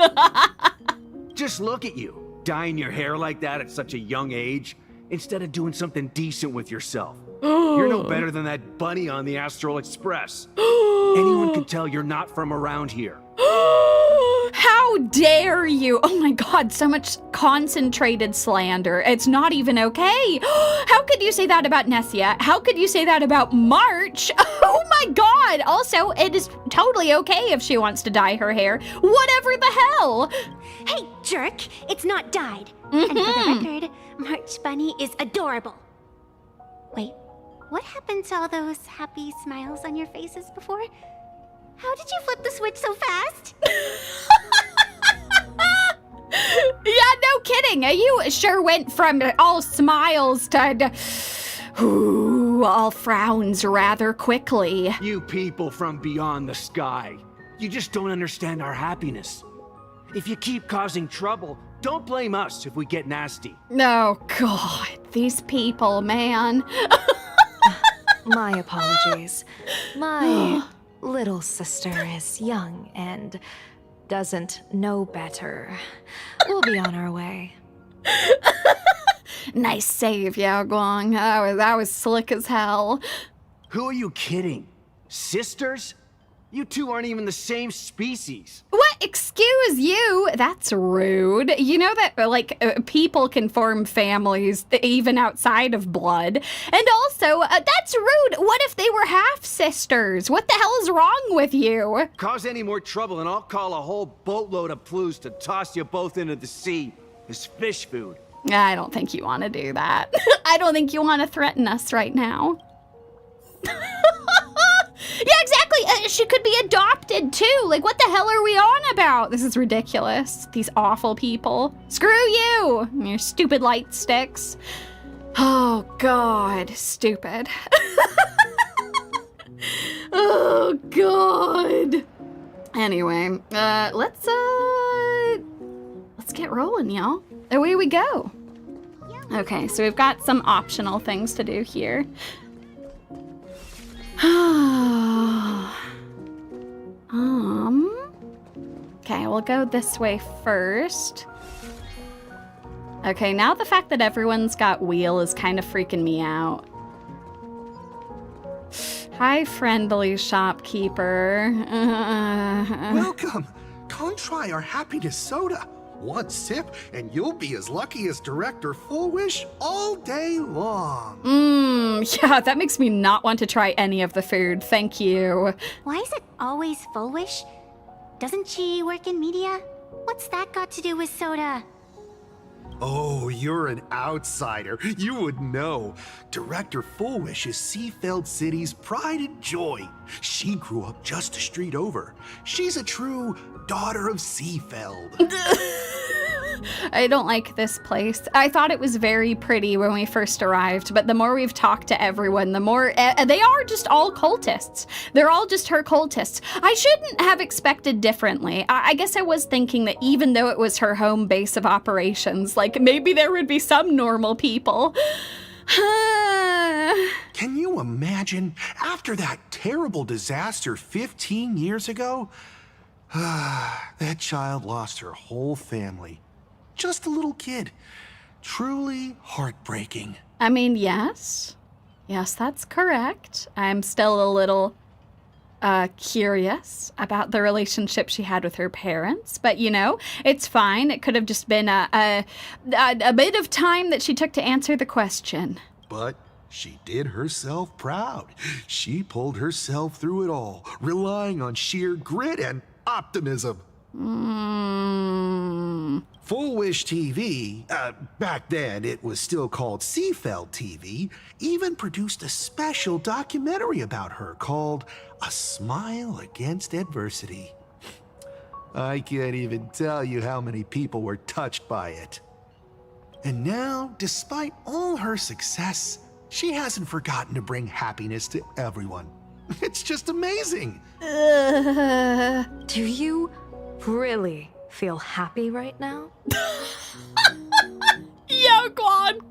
Just look at you, dyeing your hair like that at such a young age, instead of doing something decent with yourself. You're no better than that bunny on the Astral Express. Anyone can tell you're not from around here. How dare you? Oh my God, so much concentrated slander. It's not even okay. How could you say that about Nessia? How could you say that about March? Oh my God. Also, it is totally okay if she wants to dye her hair. Whatever the hell. Hey, jerk, it's not dyed. And for the record, March Bunny is adorable. Wait, what happened to all those happy smiles on your faces before? How did you flip the switch so fast? Yeah, no kidding. You sure went from all smiles to all frowns rather quickly. You people from beyond the sky. You just don't understand our happiness. If you keep causing trouble, don't blame us if we get nasty. Oh, God. These people, man. My apologies. My little sister is young and doesn't know better. We'll be on our way. Nice save, Yao Guang. That was slick as hell. Who are you kidding? Sisters? You two aren't even the same species. What? Excuse you? That's rude. You know that, people can form families even outside of blood. And also, that's rude. What if they were half-sisters? What the hell is wrong with you? Cause any more trouble and I'll call a whole boatload of Ploos to toss you both into the sea as fish food. I don't think you want to do that. I don't think you want to threaten us right now. Yeah, exactly. She could be adopted too. Like, what the hell are we on about? This is ridiculous. These awful people. Screw you, your stupid light sticks. Oh, God, stupid. Oh, God. Anyway, let's get rolling, y'all. Away we go. Okay, so we've got some optional things to do here. Okay, we'll go this way first. Okay, now the fact that everyone's got wheel is kind of freaking me out. Hi, friendly shopkeeper. Welcome. Come try our happiness soda. One sip, and you'll be as lucky as Director Fulwish all day long. Yeah, that makes me not want to try any of the food. Thank you. Why is it always Fulwish? Doesn't she work in media? What's that got to do with soda? Oh, you're an outsider. You would know. Director Fulwish is Seafeld City's pride and joy. She grew up just a street over. She's a true daughter of Seafeld. I don't like this place. I thought it was very pretty when we first arrived, but the more we've talked to everyone, the more they are just all cultists. They're all just her cultists. I shouldn't have expected differently. I guess I was thinking that even though it was her home base of operations, like maybe there would be some normal people. Can you imagine? After that terrible disaster 15 years ago, that child lost her whole family. Just a little kid. Truly heartbreaking. I mean, yes. Yes, that's correct. I'm still a little curious about the relationship she had with her parents, but you know, it's fine. It could have just been a bit of time that she took to answer the question. But she did herself proud. She pulled herself through it all, relying on sheer grit and optimism. Fulwish TV, back then it was still called Seafeld TV, even produced a special documentary about her called A Smile Against Adversity. I can't even tell you how many people were touched by it. And now, despite all her success, she hasn't forgotten to bring happiness to everyone. It's just amazing. Do you really feel happy right now? Yeah, Quan.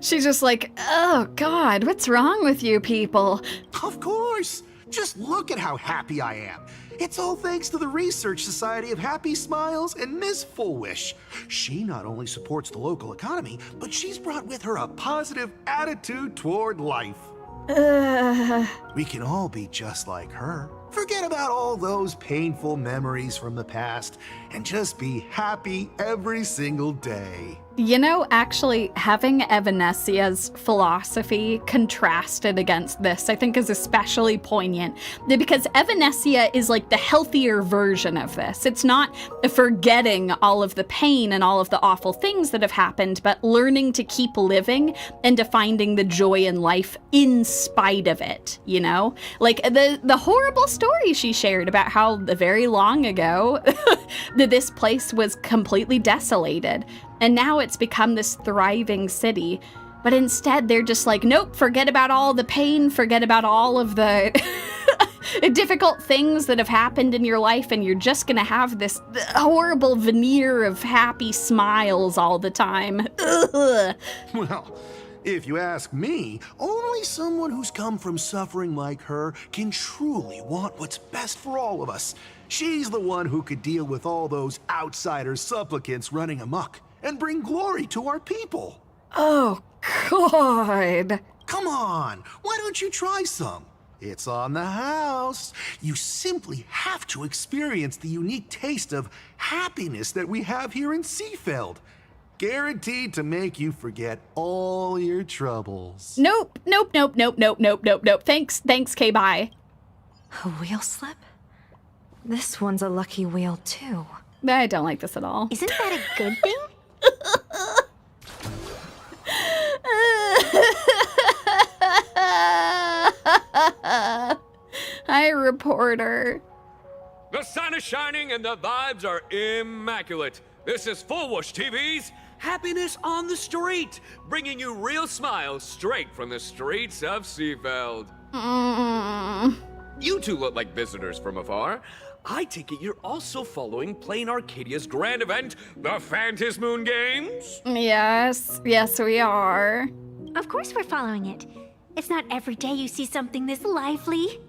She's just like, oh God, what's wrong with you people? Of course. Just look at how happy I am. It's all thanks to the Research Society of Happy Smiles and Miss Fulwish. She not only supports the local economy, but she's brought with her a positive attitude toward life. We can all be just like her. Forget about all those painful memories from the past and just be happy every single day. You know, actually, having Evanesia's philosophy contrasted against this, I think is especially poignant. Because Evanesia is like the healthier version of this. It's not forgetting all of the pain and all of the awful things that have happened, but learning to keep living and to finding the joy in life in spite of it, you know? Like the horrible story she shared about how very long ago that this place was completely desolated. And now it's become this thriving city. But instead, they're just like, nope, forget about all the pain, forget about all of the difficult things that have happened in your life, and you're just gonna have this horrible veneer of happy smiles all the time. Ugh. Well, if you ask me, only someone who's come from suffering like her can truly want what's best for all of us. She's the one who could deal with all those outsider supplicants running amok and bring glory to our people. Oh, God. Come on, why don't you try some? It's on the house. You simply have to experience the unique taste of happiness that we have here in Seafeld. Guaranteed to make you forget all your troubles. Nope. Thanks, K-bye. A wheel slip? This one's a lucky wheel, too. I don't like this at all. Isn't that a good thing? Hi, reporter. The sun is shining and the vibes are immaculate. This is Fulwish TV's Happiness on the Street, bringing you real smiles straight from the streets of Seafeld. You two look like visitors from afar. I take it you're also following Plain Arcadia's grand event, the Phantasmoon Games? Yes, we are. Of course we're following it. It's not every day you see something this lively.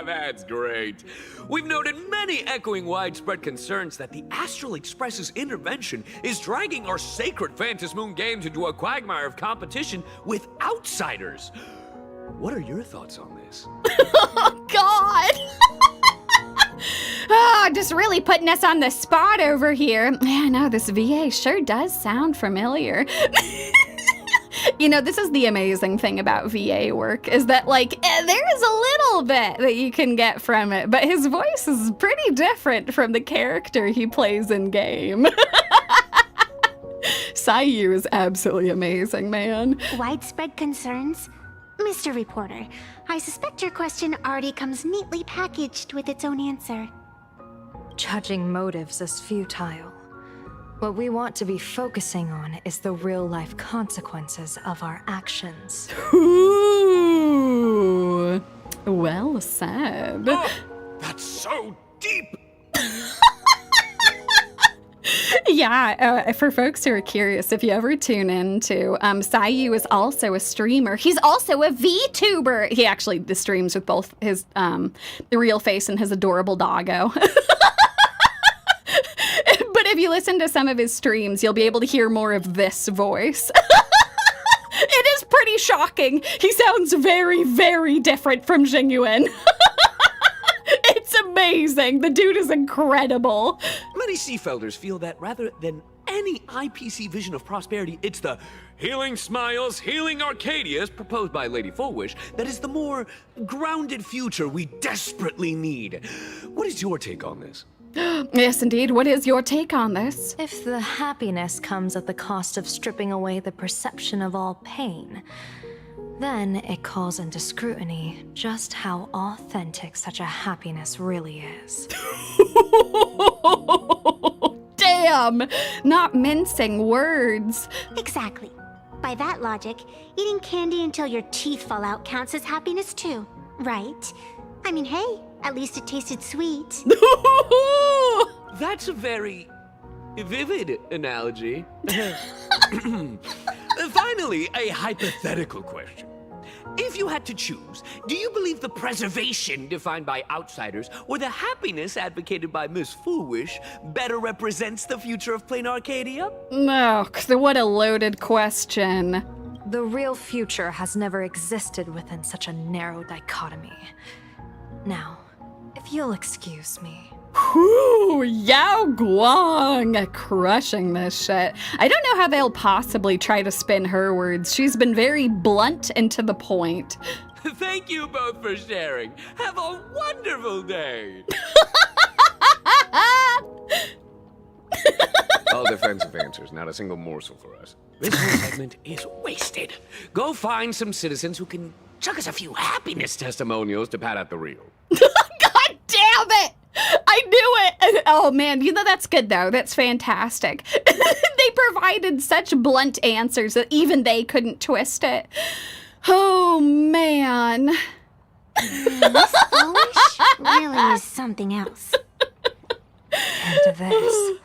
That's great. We've noted many echoing widespread concerns that the Astral Express's intervention is dragging our sacred Phantasmoon Games into a quagmire of competition with outsiders. What are your thoughts on this? Oh, God! Just really putting us on the spot over here. Yeah, no, this VA sure does sound familiar. You know, this is the amazing thing about VA work, is that, like, there is a little bit that you can get from it, but his voice is pretty different from the character he plays in game. Sayu is absolutely amazing, man. Widespread concerns? Mr. Reporter, I suspect your question already comes neatly packaged with its own answer. Judging motives is futile. What we want to be focusing on is the real-life consequences of our actions. Ooh, well said. Oh, that's so deep! Yeah, for folks who are curious, if you ever tune into, Sayu is also a streamer. He's also a VTuber. He actually streams with both his the real face and his adorable doggo. But if you listen to some of his streams, you'll be able to hear more of this voice. It is pretty shocking. He sounds very, very different from Jingyuan. It's amazing. The dude is incredible. Many Seafelders feel that rather than any IPC vision of prosperity, it's the healing smiles, healing Arcadias proposed by Lady Fulwish that is the more grounded future we desperately need. What is your take on this? Yes, indeed. What is your take on this? If the happiness comes at the cost of stripping away the perception of all pain, then it calls into scrutiny just how authentic such a happiness really is. Damn! Not mincing words. Exactly. By that logic, eating candy until your teeth fall out counts as happiness too, right? I mean, hey, at least it tasted sweet. That's a very vivid analogy. Finally, a hypothetical question. If you had to choose, do you believe the preservation defined by outsiders or the happiness advocated by Miss Fulwish better represents the future of plain Arcadia? No, what a loaded question. The real future has never existed within such a narrow dichotomy. Now, if you'll excuse me. Whew, Yao Guang crushing this shit. I don't know how they'll possibly try to spin her words. She's been very blunt and to the point. Thank you both for sharing. Have a wonderful day. All defensive answers, not a single morsel for us. This whole segment is wasted. Go find some citizens who can chuck us a few happiness testimonials to pad out the reel. God damn it! I knew it! Oh man, you know that's good though. That's fantastic. They provided such blunt answers that even they couldn't twist it. Oh man. Miss Fulwish really is something else. And this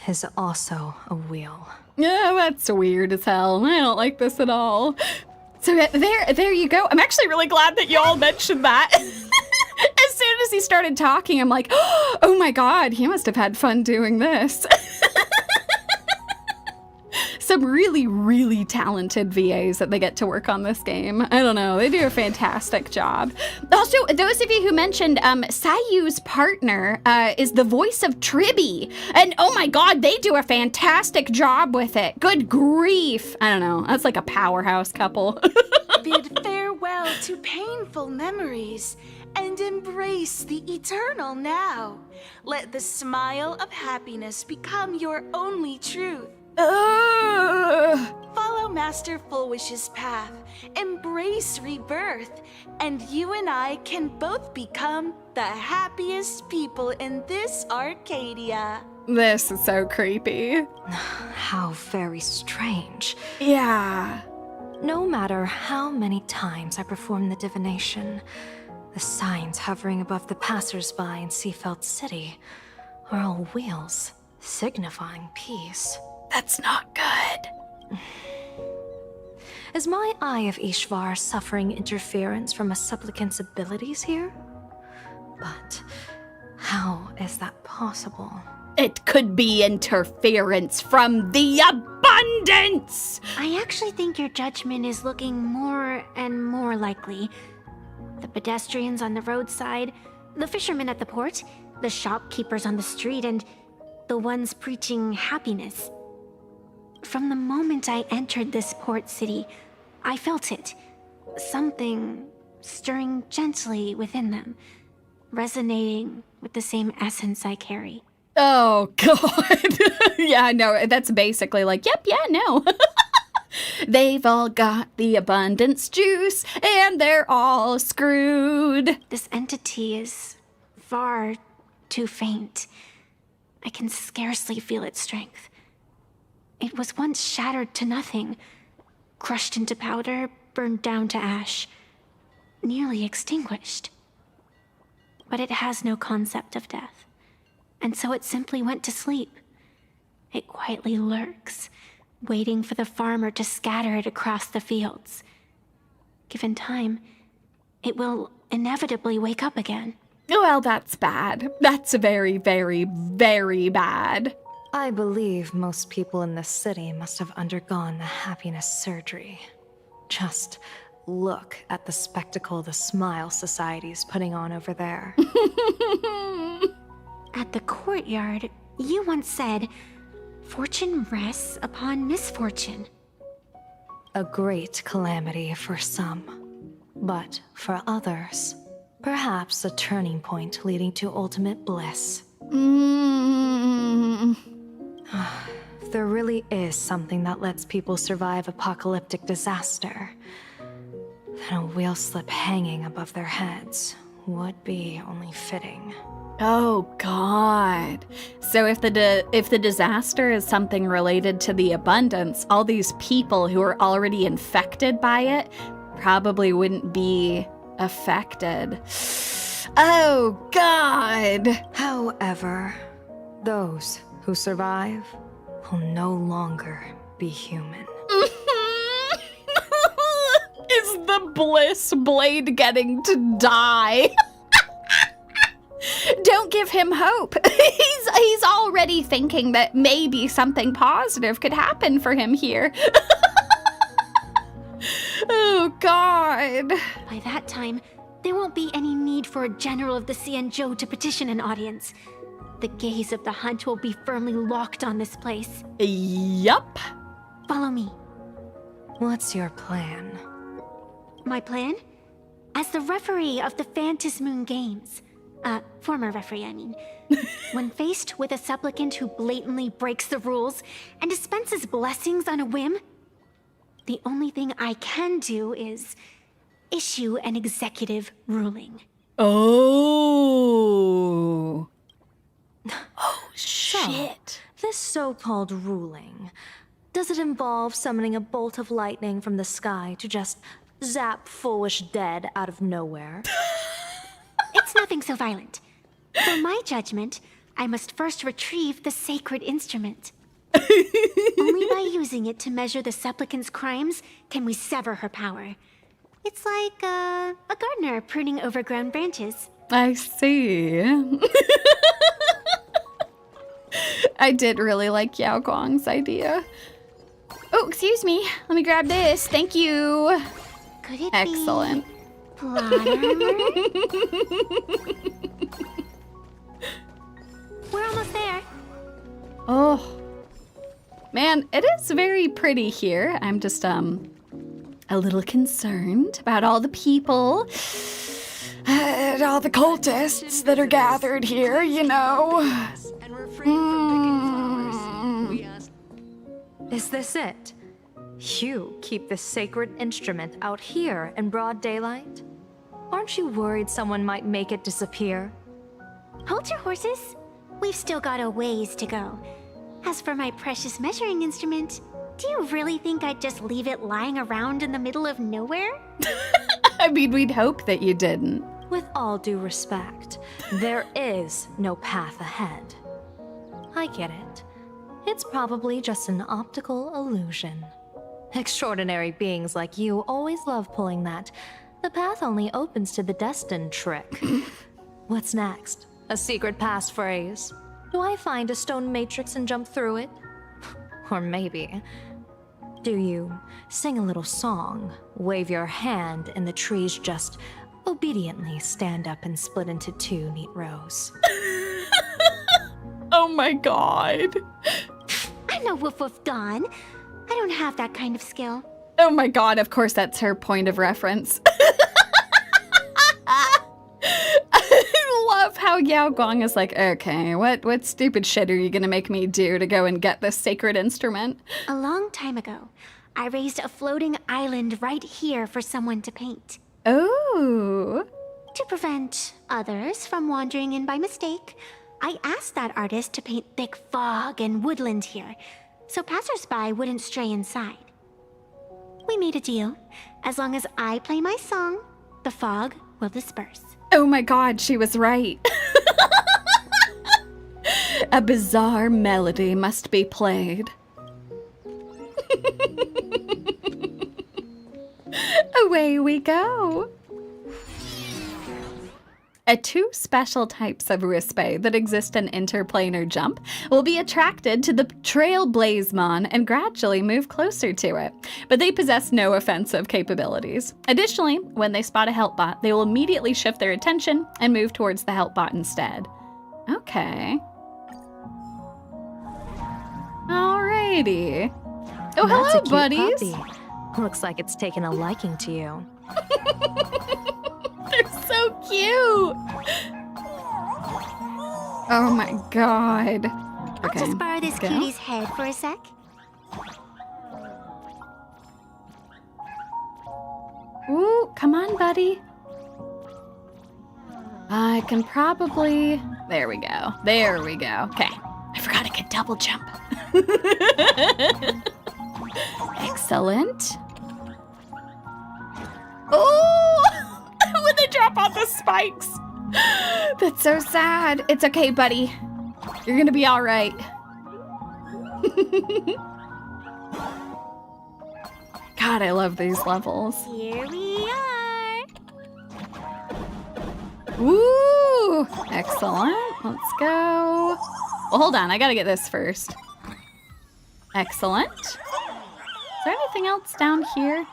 is also a wheel. Yeah, that's weird as hell. I don't like this at all. So there you go. I'm actually really glad that you all mentioned that. As soon as he started talking, I'm like, oh my god, he must have had fun doing this. Some really, really talented VAs that they get to work on this game. I don't know, they do a fantastic job. Also, those of you who mentioned Sayu's partner is the voice of Tribby. And oh my god, they do a fantastic job with it. Good grief. I don't know, that's like a powerhouse couple. Bid farewell to painful memories and embrace the eternal now. Let the smile of happiness become your only truth. Follow Master Fulwish's path, embrace rebirth, and you and I can both become the happiest people in this Arcadia. This is so creepy. How very strange. Yeah. No matter how many times I perform the divination, the signs hovering above the passers-by in Seafeld City are all wheels, signifying peace. That's not good. Is my Eye of Ishvar suffering interference from a supplicant's abilities here? But how is that possible? It could be interference from the abundance! I actually think your judgment is looking more and more likely. The pedestrians on the roadside, the fishermen at the port, the shopkeepers on the street, and the ones preaching happiness. From the moment I entered this port city, I felt it. Something stirring gently within them, resonating with the same essence I carry. Oh, God. Yeah, no, that's basically like, yep, yeah, no. They've all got the abundance juice, and they're all screwed. This entity is far too faint. I can scarcely feel its strength. It was once shattered to nothing, crushed into powder, burned down to ash, nearly extinguished. But it has no concept of death, and so it simply went to sleep. It quietly lurks, waiting for the farmer to scatter it across the fields. Given time, it will inevitably wake up again. Well, that's bad. That's very, very, very bad. I believe most people in this city must have undergone the happiness surgery. Just look at the spectacle the Smile Society's putting on over there. At the courtyard, you once said, "Fortune rests upon misfortune." A great calamity for some, but for others, perhaps a turning point leading to ultimate bliss. If there really is something that lets people survive apocalyptic disaster, then a wheel slip hanging above their heads would be only fitting. Oh, God. So if the disaster is something related to the abundance, all these people who are already infected by it probably wouldn't be affected. Oh, God. However, those who survive will no longer be human. Is the Bliss Blade getting to die? Don't give him hope. He's already thinking that maybe something positive could happen for him here. Oh, God. By that time, there won't be any need for a general of the Xianzhou to petition an audience. The gaze of the hunt will be firmly locked on this place. Yup. Follow me. What's your plan? My plan? As the referee of the Phantasmoon Games, former referee, I mean, when faced with a supplicant who blatantly breaks the rules and dispenses blessings on a whim, the only thing I can do is issue an executive ruling. Oh. Oh, shit. So, this so-called ruling, does it involve summoning a bolt of lightning from the sky to just zap Fulwish dead out of nowhere? It's nothing so violent. For my judgment, I must first retrieve the sacred instrument. Only by using it to measure the supplicant's crimes can we sever her power. It's like a gardener pruning overgrown branches. I see. I did really like Yao Guang's idea. Oh, excuse me. Let me grab this. Thank you. Could it Excellent. be plot armor? We're almost there. Oh. Man, it is very pretty here. I'm just, a little concerned about all the people and all the cultists that are gathered here, you know. Is this it? You keep this sacred instrument out here in broad daylight? Aren't you worried someone might make it disappear? Hold your horses. We've still got a ways to go. As for my precious measuring instrument, do you really think I'd just leave it lying around in the middle of nowhere? I mean, we'd hope that you didn't. With all due respect, there is no path ahead. I get it. It's probably just an optical illusion. Extraordinary beings like you always love pulling that "the path only opens to the destined" trick. What's next? A secret passphrase? Do I find a stone matrix and jump through it? Or maybe, do you sing a little song, wave your hand, and the trees just obediently stand up and split into two neat rows? Oh my God. I I'm no Woof Woof Dawn. I don't have that kind of skill. Oh my god, of course that's her point of reference. I love how Yao Guang is like, okay, what stupid shit are you gonna make me do to go and get this sacred instrument? A long time ago, I raised a floating island right here for someone to paint. Oh. To prevent others from wandering in by mistake, I asked that artist to paint thick fog and woodland here, so passersby wouldn't stray inside. We made a deal. As long as I play my song, the fog will disperse. Oh my god, she was right. A bizarre melody must be played. Away we go. Two special types of Rispe that exist in interplanar jump will be attracted to the Trailblazemon and gradually move closer to it, but they possess no offensive capabilities. Additionally, when they spot a help bot, they will immediately shift their attention and move towards the help bot instead. Okay. Alrighty. Oh, hello, That's a cute buddies. puppy. Looks like it's taken a liking to you. They're so cute. Oh my god. I'll just borrow this cutie's head for a sec. Ooh, come on, buddy. I can probably... There we go. There we go. Okay. I forgot I could double jump. Excellent. Oh! When they drop off the spikes. That's so sad. It's okay, buddy. You're gonna be all right. God, I love these levels. Here we are. Woo! Excellent. Let's go. Well, hold on. I gotta get this first. Excellent. Is there anything else down here?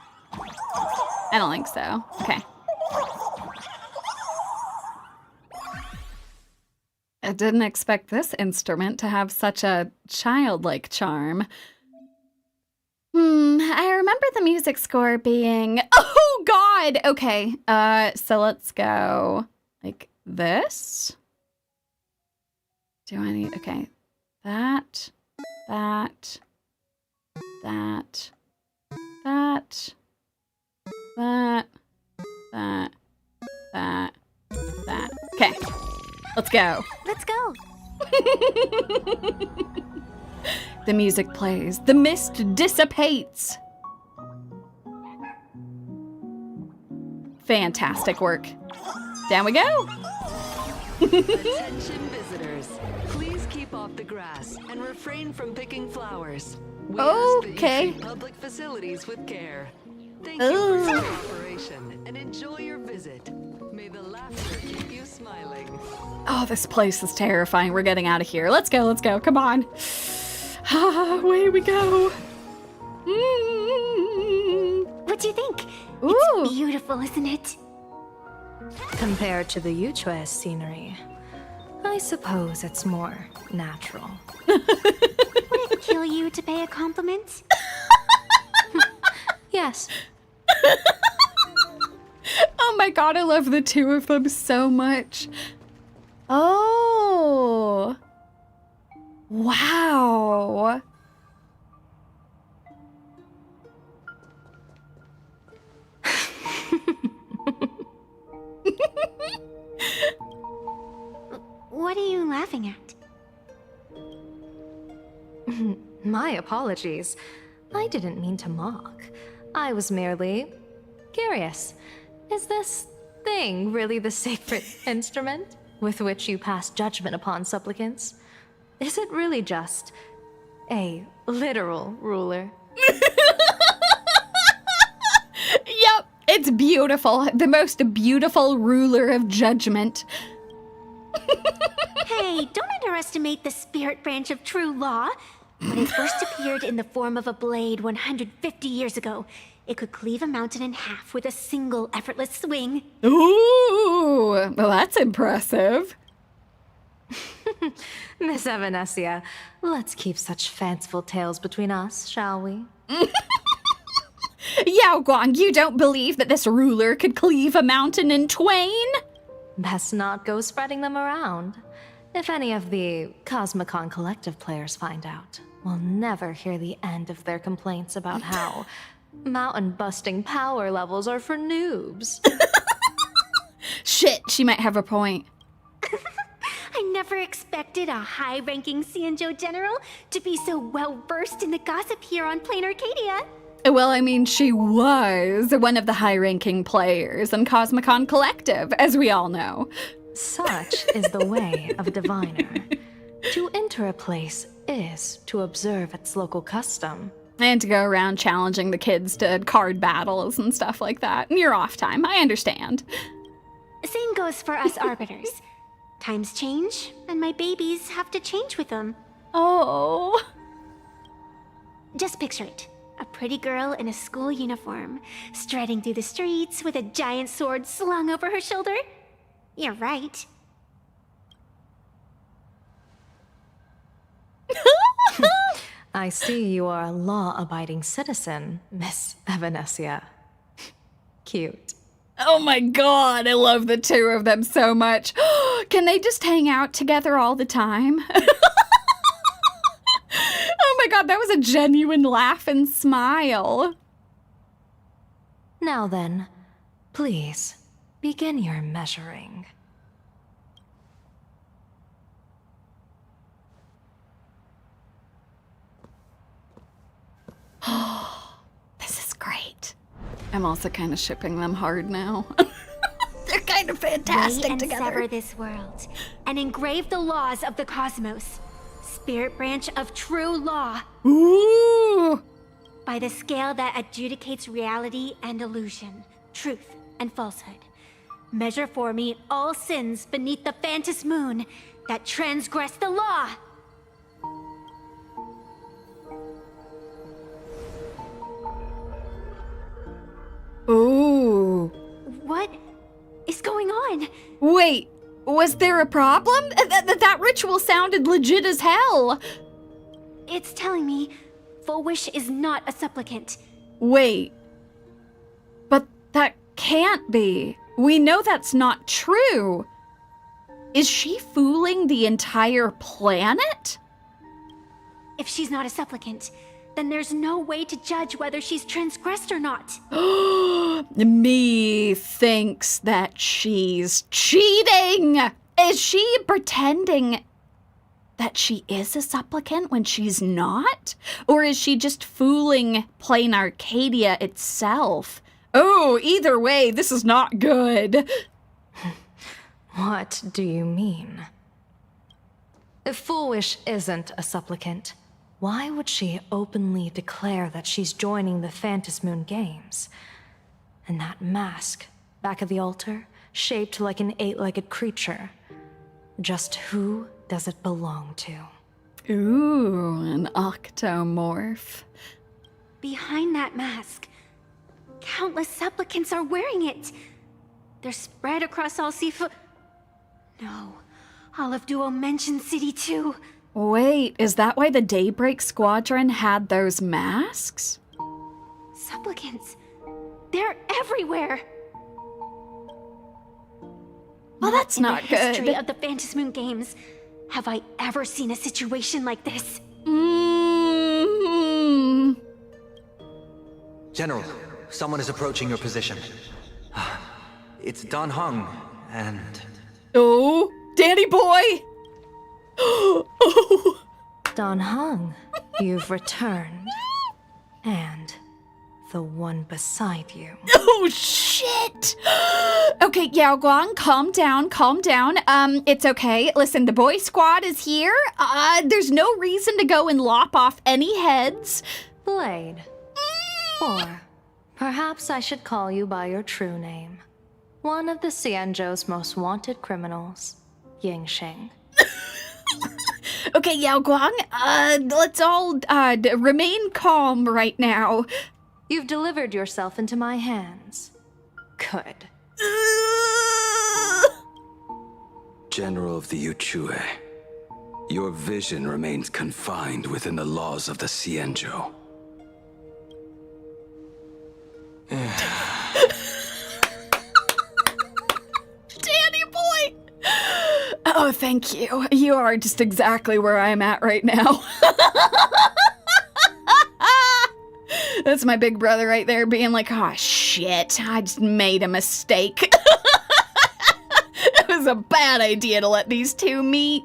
I don't think so. Okay. I didn't expect this instrument to have such a childlike charm. I remember the music score being... Oh, God! Okay, so let's go like this. Do I need... Okay, that, that, that, that, that, that, that, that. Okay, let's go. Let's go. The music plays. The mist dissipates. Fantastic work. Down we go. Attention visitors. Please keep off the grass and refrain from picking flowers. We ask that you treat public facilities with care. Thank you for your cooperation and enjoy your visit. May the laughter keep you smiling. Oh, this place is terrifying. We're getting out of here. Let's go, let's go. Come on. Away we go. What do you think? Ooh. It's beautiful, isn't it? Compared to the Yuchue's scenery, I suppose it's more natural. Would it kill you to pay a compliment? Yes. Oh my god, I love the two of them so much. Oh. Wow. What are you laughing at? My apologies. I didn't mean to mock. I was merely curious. Is this thing really the sacred instrument with which you pass judgment upon supplicants? Is it really just a literal ruler? Yep, it's beautiful. The most beautiful ruler of judgment. Hey, don't underestimate the spirit branch of true law. When it first appeared in the form of a blade 150 years ago, it could cleave a mountain in half with a single effortless swing. Ooh, well, that's impressive. Miss Evanesia, let's keep such fanciful tales between us, shall we? Yao Guang, you don't believe that this ruler could cleave a mountain in twain? Best not go spreading them around. If any of the Cosmicon Collective players find out, we'll never hear the end of their complaints about how mountain-busting power levels are for noobs. Shit, she might have a point. I never expected a high-ranking Xianzhou general to be so well-versed in the gossip here on Plain Arcadia. Well, I mean, she was one of the high-ranking players in Cosmicon Collective, as we all know. Such is the way of a diviner. To enter a place is to observe its local custom. And to go around challenging the kids to card battles and stuff like that. In your off time, I understand. Same goes for us arbiters. Times change, and my babies have to change with them. Oh. Just picture it. A pretty girl in a school uniform, striding through the streets with a giant sword slung over her shoulder. You're right. I see you are a law-abiding citizen, Miss Evanesia. Cute. Oh my god, I love the two of them so much. Can they just hang out together all the time? Oh my god, that was a genuine laugh and smile. Now then, please, begin your measuring. This is great. I'm also kind of shipping them hard now. They're kind of fantastic Weigh and together. sever this world, and engrave the laws of the cosmos. Spirit branch of true law. Ooh! By the scale that adjudicates reality and illusion, truth and falsehood. Measure for me all sins beneath the Phantasmoon that transgress the law. Ooh. What is going on? Wait, was there a problem? That ritual sounded legit as hell. It's telling me Fulwish is not a supplicant. Wait. But that can't be. We know that's not true. Is she fooling the entire planet? If she's not a supplicant, then there's no way to judge whether she's transgressed or not. Me thinks that she's cheating. Is she pretending that she is a supplicant when she's not? Or is she just fooling Plain Arcadia itself? Oh, either way, this is not good. What do you mean? If Fulwish isn't a supplicant, why would she openly declare that she's joining the Phantasmoon Games? And that mask, back of the altar, shaped like an 8-legged creature. Just who does it belong to? Ooh, an octomorph. Behind that mask, countless supplicants are wearing it. They're spread across all Sifu. No, all of Duo-Mention City too. Wait, is that why the Daybreak Squadron had those masks? Supplicants. They're everywhere. Well, that's not in the history good. of the Phantasmoon Games, have I ever seen a situation like this? General, someone is approaching your position. It's Don Hung, and... Oh, Danny boy! Oh. Don Hung, you've returned. And the one beside you. Oh, shit! Okay, Yao Guang, calm down, calm down. It's okay. Listen, the boy squad is here. There's no reason to go and lop off any heads. Blade. Or perhaps I should call you by your true name. One of the Xianzhou's most wanted criminals, Yingxing. Okay, Yao Guang, let's all remain calm right now. You've delivered yourself into my hands. Good. General of the Yuchue, Your vision remains confined within the laws of the Cienjo. Danny boy! Oh, thank you. You are just exactly where I'm at right now. That's my big brother right there being like, oh shit, I just made a mistake. It was a bad idea to let these two meet.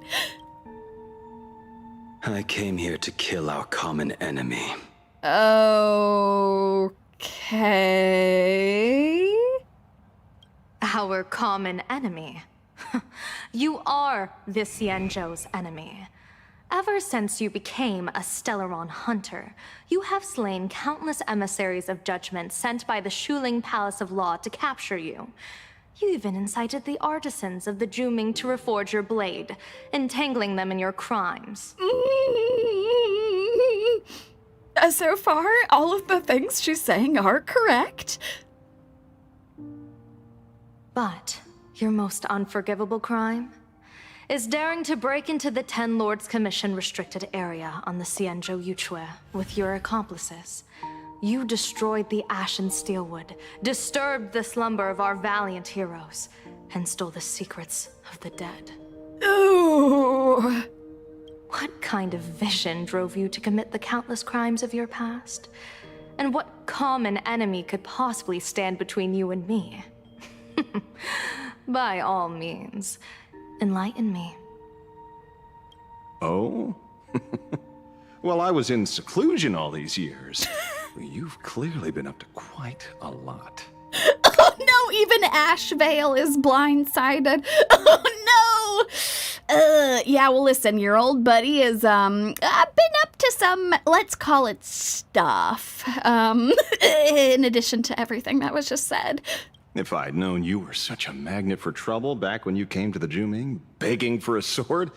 I came here to kill our common enemy. Okay. Our common enemy. You are the Cienjo's enemy. Ever since you became a Stellaron hunter, you have slain countless emissaries of judgment sent by the Shuling Palace of Law to capture you. You even incited the artisans of the Juming to reforge your blade, entangling them in your crimes. So far, all of the things she's saying are correct. But your most unforgivable crime is daring to break into the Ten Lords Commission restricted area on the Cienjo Yuchue with your accomplices. You destroyed the Ashen Steelwood, disturbed the slumber of our valiant heroes, and stole the secrets of the dead. Ooh. What kind of vision drove you to commit the countless crimes of your past? And what common enemy could possibly stand between you and me? By all means, enlighten me. Oh? Well, I was in seclusion all these years. You've clearly been up to quite a lot. Oh no, even Ashvale is blindsided. Oh no! Yeah, well listen, your old buddy has been up to some, let's call it stuff. In addition to everything that was just said. If I'd known you were such a magnet for trouble back when you came to the Juming, begging for a sword,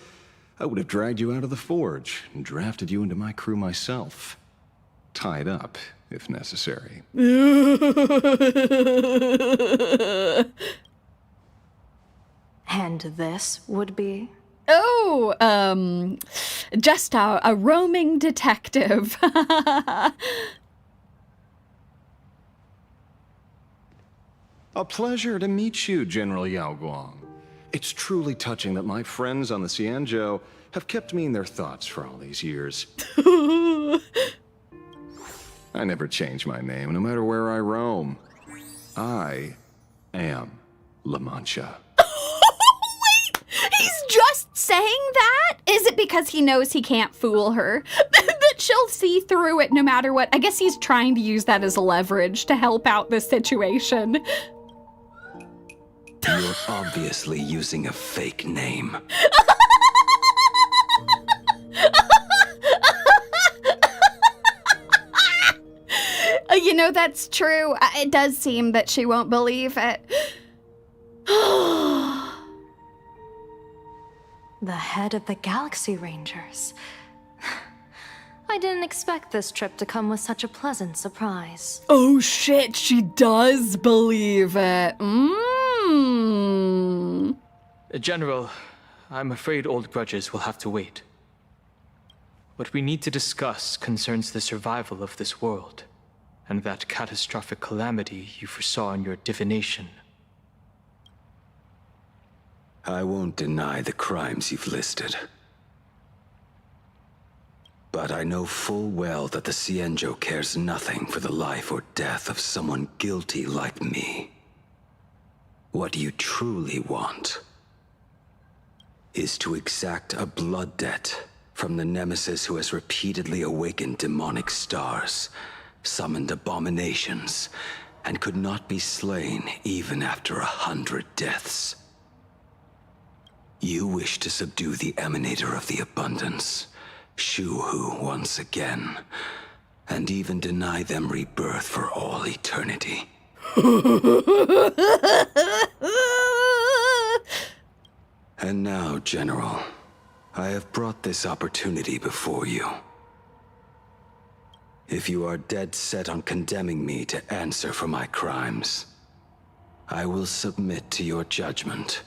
I would have dragged you out of the forge and drafted you into my crew myself. Tied up, if necessary. And this would be? Oh, just a roaming detective. A pleasure to meet you, General Yao Guang. It's truly touching that my friends on the Cienjo have kept me in their thoughts for all these years. I never change my name, no matter where I roam. I am La Mancha. Wait! He's just saying that? Is it because he knows he can't fool her? That she'll see through it no matter what? I guess he's trying to use that as leverage to help out the situation. You're obviously using a fake name. You know, that's true. It does seem that she won't believe it. The head of the Galaxy Rangers. I didn't expect this trip to come with such a pleasant surprise. Oh shit, she does believe it. General, I'm afraid old grudges will have to wait. What we need to discuss concerns the survival of this world, and that catastrophic calamity you foresaw in your divination. I won't deny the crimes you've listed. But I know full well that the Cienjo cares nothing for the life or death of someone guilty like me. What you truly want is to exact a blood debt from the nemesis who has repeatedly awakened demonic stars, summoned abominations, and could not be slain even after 100 deaths. You wish to subdue the Emanator of the Abundance, Shu-Hu once again, and even deny them rebirth for all eternity. And now, General, I have brought this opportunity before you. If you are dead set on condemning me to answer for my crimes, I will submit to your judgment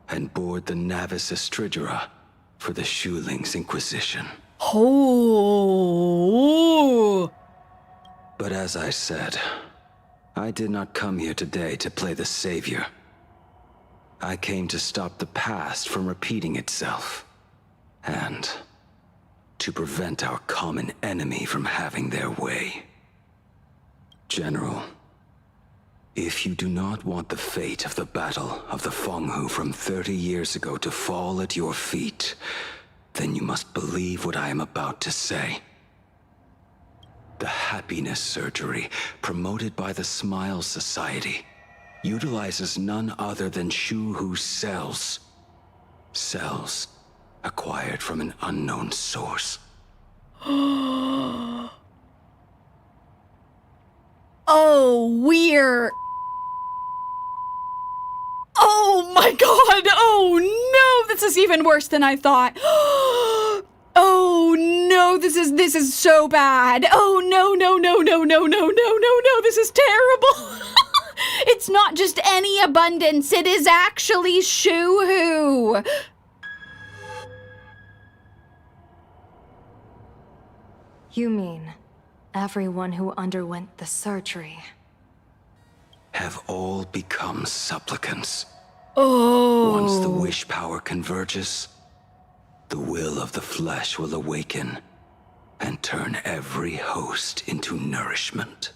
and board the Navis Astridura for the Shuling's Inquisition. Oh. But as I said, I did not come here today to play the savior. I came to stop the past from repeating itself, and to prevent our common enemy from having their way. General, if you do not want the fate of the Battle of the Fenghu from 30 years ago to fall at your feet, then you must believe what I am about to say. The happiness surgery promoted by the Smile Society utilizes none other than Shuhu's cells. Cells acquired from an unknown source. Oh, we're... Oh my god! Oh no! This is even worse than I thought. Oh no, this is so bad. Oh no, no, no, no, no, no, no, no, no, this is terrible. It's not just any abundance, it is actually Shuhu. You mean everyone who underwent the surgery have all become supplicants. Oh. Once the wish power converges, the will of the flesh will awaken and turn every host into nourishment.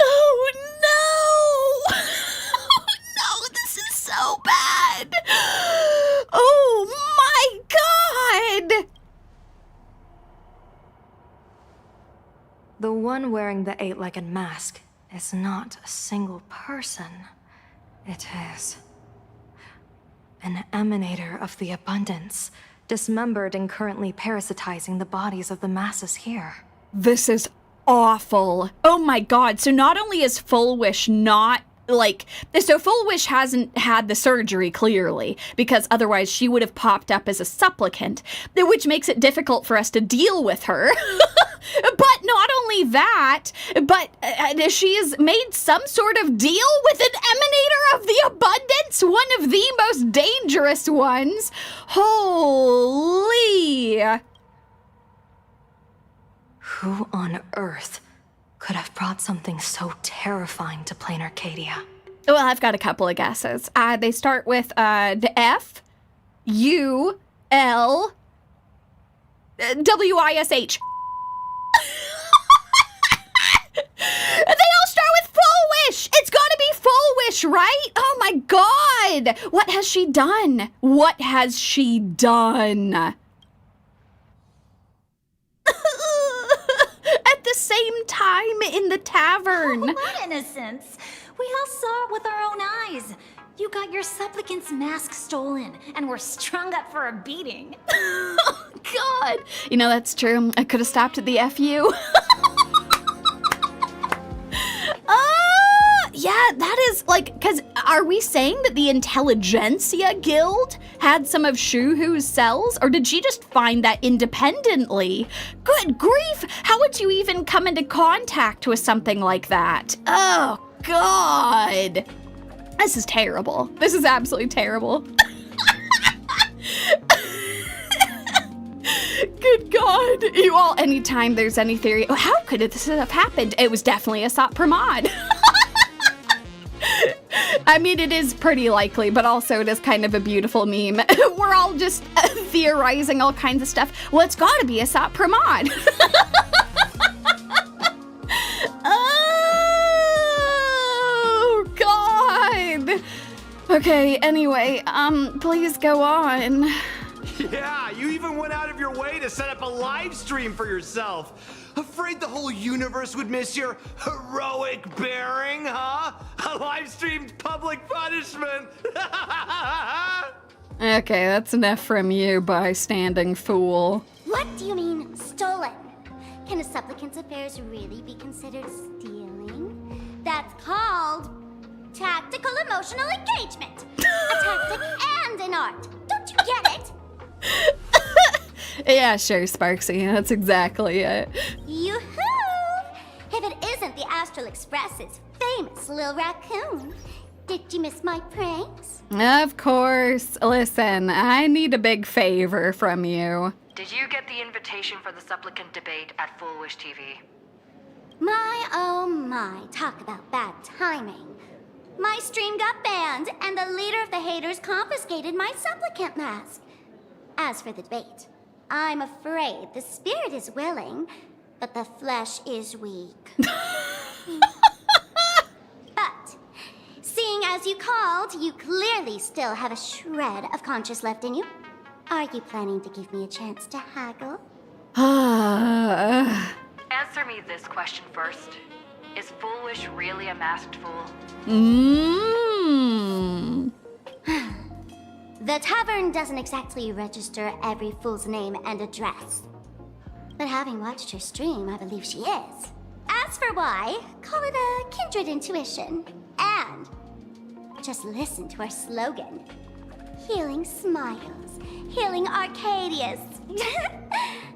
Oh no! Oh no, this is so bad! Oh my god! the one wearing the eight-legged mask is not a single person. It is an emanator of the abundance, dismembered and currently parasitizing the bodies of the masses here. This is awful. Oh my god. So not only is Fulwish not so Fulwish hasn't had the surgery, clearly, because otherwise she would have popped up as a supplicant, which makes it difficult for us to deal with her. But not only that, but she's made some sort of deal with an emanator of the abundance, one of the most dangerous ones. Holy! Who on earth could have brought something so terrifying to plain Arcadia? Well, I've got a couple of guesses. They start with the F, U, L, W-I-S-H. They all start with Fulwish! It's gotta be Fulwish, right? Oh my god! What has she done? What has she done? At the same time in the tavern. Oh, what innocence! We all saw it with our own eyes. You got your supplicant's mask stolen, and were strung up for a beating. Oh, God. You know, that's true. I could have stopped at the FU. Yeah, that is because are we saying that the Intelligentsia Guild had some of Shuhu's cells, or did she just find that independently? Good grief, how would you even come into contact with something like that? Oh, God. This is terrible. This is absolutely terrible. Good God. You all, anytime there's any theory, how could this have happened? It was definitely a Sot Pramod. I mean, it is pretty likely, but also it is kind of a beautiful meme. We're all just theorizing all kinds of stuff. Well, it's gotta be a Sot Pramod. Oh, God. Okay, anyway, please go on. Yeah, you even went out of your way to set up a live stream for yourself. Afraid the whole universe would miss your heroic bearing, huh? A live-streamed public punishment! Okay, that's enough from you, bystanding fool. What do you mean, stolen? Can a supplicant's affairs really be considered stealing? That's called tactical emotional engagement. A tactic and an art. Don't you get it? Yeah, sure, Sparksy. That's exactly it. Yoo-hoo! If it isn't the Astral Express's famous Lil Raccoon. Did you miss my pranks? Of course. Listen, I need a big favor from you. Did you get the invitation for the Supplicant debate at Fulwish TV? My, oh my, talk about bad timing. My stream got banned, and the leader of the haters confiscated my supplicant mask. As for the debate, I'm afraid the spirit is willing, but the flesh is weak. But, seeing as you called, you clearly still have a shred of conscience left in you. Are you planning to give me a chance to haggle? Answer me this question first. Is Fulwish really a masked fool? The tavern doesn't exactly register every fool's name and address. But having watched her stream, I believe she is. As for why, call it a kindred intuition. And just listen to her slogan. Healing smiles, healing Arcadius.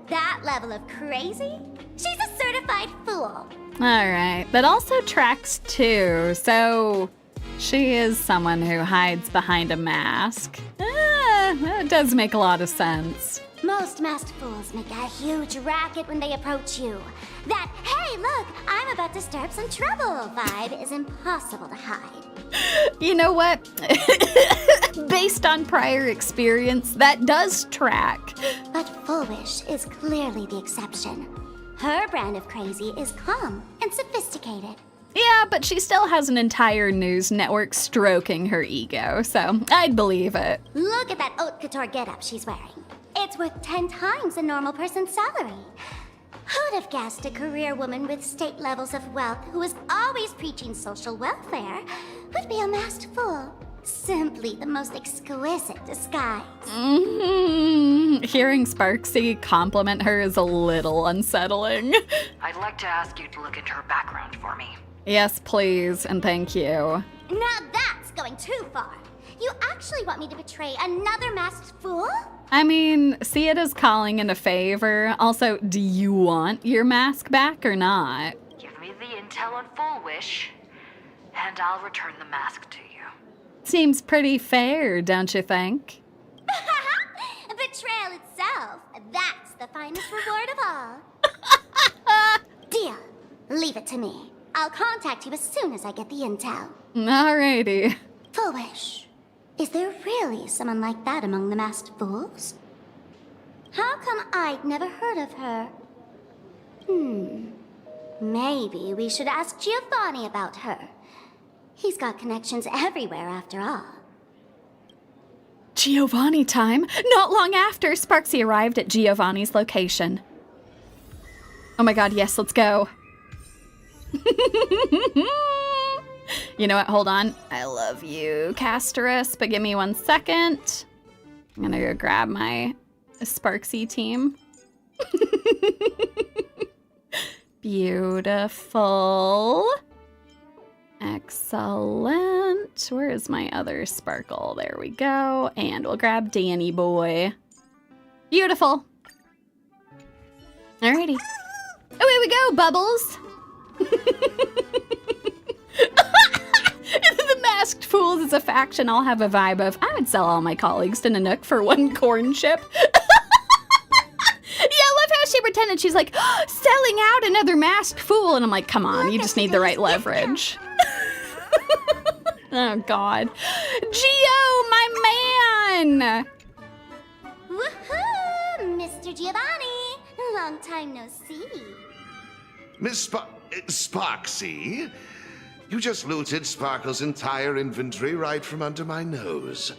That level of crazy? She's a certified fool. Alright, that also tracks too, so she is someone who hides behind a mask. That does make a lot of sense. Most masked fools make a huge racket when they approach you. That, hey look, I'm about to stir up some trouble vibe is impossible to hide. You know what? Based on prior experience, that does track. But Fulwish is clearly the exception. Her brand of crazy is calm and sophisticated. Yeah, but she still has an entire news network stroking her ego, so I'd believe it. Look at that haute couture getup she's wearing. It's worth 10 times a normal person's salary. Who'd have guessed a career woman with state levels of wealth who was always preaching social welfare would be a masked fool? Simply the most exquisite disguise. Hearing Sparksy compliment her is a little unsettling. I'd like to ask you to look into her background for me. Yes, please, and thank you. Now that's going too far. You actually want me to betray another masked fool? I mean, see it as calling in a favor. Also, do you want your mask back or not? Give me the intel on Fulwish, and I'll return the mask to you. Seems pretty fair, don't you think? Betrayal itself. That's the finest reward of all. Deal. Leave it to me. I'll contact you as soon as I get the intel. Alrighty. Fulwish. Is there really someone like that among the masked fools? How come I'd never heard of her? Maybe we should ask Giovanni about her. He's got connections everywhere after all. Giovanni time? Not long after, Sparksy arrived at Giovanni's location. Oh my god, yes, let's go. You know what, hold on. I love you, Casterus, but give me 1 second. I'm gonna go grab my Sparksy team. Beautiful. Excellent. Where is my other sparkle? There we go. And we'll grab Danny boy. Beautiful. Alrighty. Away we go, Bubbles. The Masked Fools is a faction I'll have a vibe of. I would sell all my colleagues to Nanook for 1 corn chip. Yeah, I love how she pretended she's like, selling out another masked fool. And I'm like, come on, you just need the right leverage. Oh, God. Gio, my man! Woohoo! Mr. Giovanni! Long time no see. Miss Sparksy? You just looted Sparkle's entire inventory right from under my nose.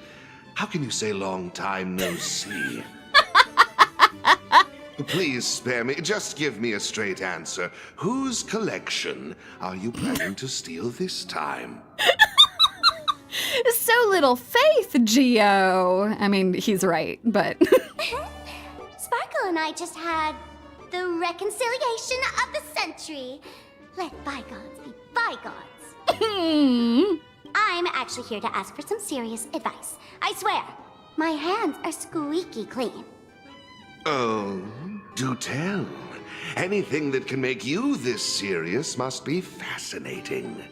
How can you say long time no see? Please spare me. Just give me a straight answer. Whose collection are you planning to steal this time? So little faith, Gio. I mean, he's right, but... Sparkle and I just had the reconciliation of the century. Let bygones be bygones. I'm actually here to ask for some serious advice. I swear, my hands are squeaky clean. Oh, do tell. Anything that can make you this serious must be fascinating.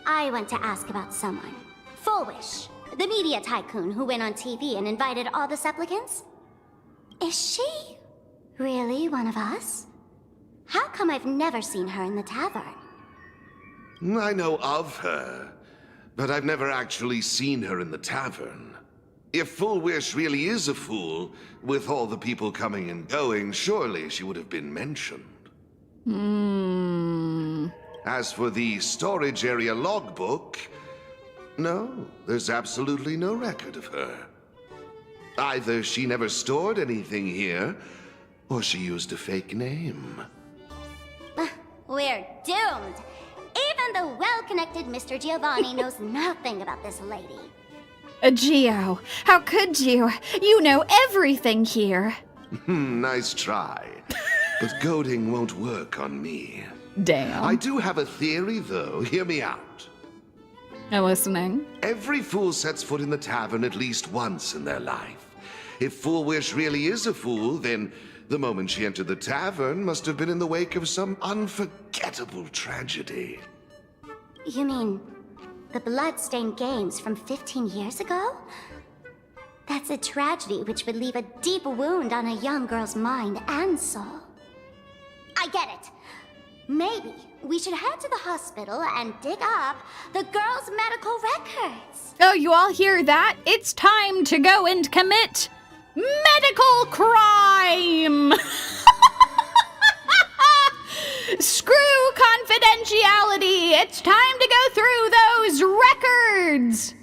I want to ask about someone. Fulwish, The media tycoon who went on TV and invited all the supplicants? Is she really one of us? How come I've never seen her in the tavern? I know of her, but I've never actually seen her in the tavern. If Fulwish really is a fool, with all the people coming and going, surely she would have been mentioned. As for the storage area logbook, no, there's absolutely no record of her. Either she never stored anything here, or she used a fake name. We're doomed. Even the well-connected Mr. Giovanni knows nothing about this lady. Gio, how could you? You know everything here. Nice try. But goading won't work on me. Damn. I do have a theory, though. Hear me out. I'm listening. Every fool sets foot in the tavern at least once in their life. If Fulwish really is a fool, then the moment she entered the tavern must have been in the wake of some unforgettable tragedy. You mean the blood-stained games from 15 years ago? That's a tragedy which would leave a deep wound on a young girl's mind and soul. I get it. Maybe we should head to the hospital and dig up the girl's medical records. Oh, you all hear that? It's time to go and commit medical crime! Screw confidentiality! It's time to go through those records!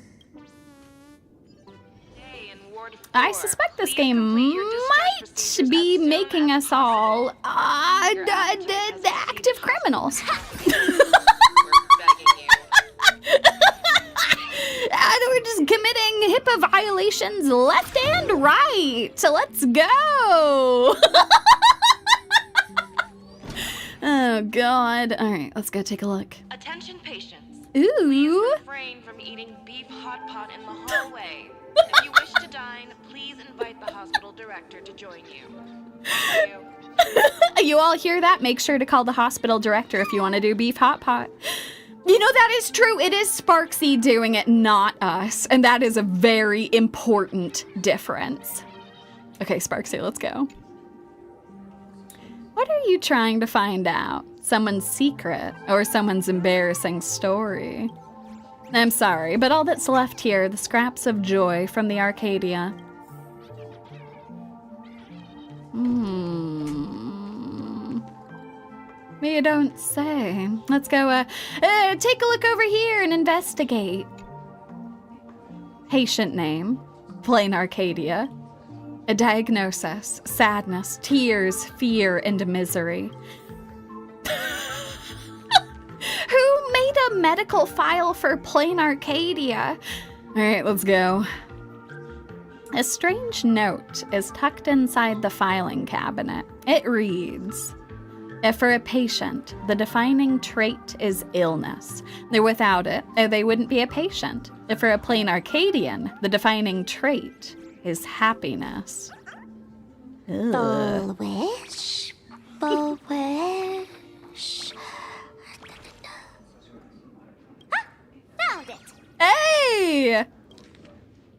I suspect this game might be making us all active criminals. We're just committing HIPAA violations left and right. So let's go. Oh, God. All right, let's go take a look. Attention patients. Ooh. Please refrain from eating beef hot pot in the hallway. If you wish to dine, please invite the hospital director to join you. Thank you. You all hear that? Make sure to call the hospital director if you want to do beef hot pot. You know, that is true. It is Sparksy doing it, not us. And that is a very important difference. Okay, Sparksy, let's go. What are you trying to find out? Someone's secret or someone's embarrassing story? I'm sorry, but all that's left here are the scraps of joy from the Arcadia. You don't say. Let's go, take a look over here and investigate. Patient name, plain Arcadia. A diagnosis, sadness, tears, fear, and misery. Who made a medical file for plain Arcadia? All right, let's go. A strange note is tucked inside the filing cabinet. It reads, for a patient, the defining trait is illness. Without it, they wouldn't be a patient. For a plain Arcadian, the defining trait is happiness. Fulwish. Fulwish. Found it. Hey!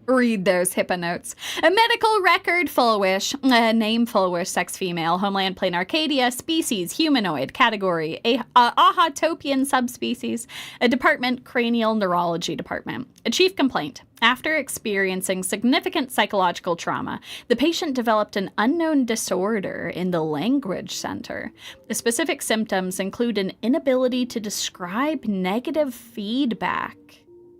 Read those HIPAA notes. A medical record, Fulwish. Name, Fulwish, sex, female. Homeland, plain Arcadia. Species, humanoid. Category, Ahatopian subspecies. A department, cranial neurology department. A chief complaint. After experiencing significant psychological trauma, the patient developed an unknown disorder in the language center. The specific symptoms include an inability to describe negative feedback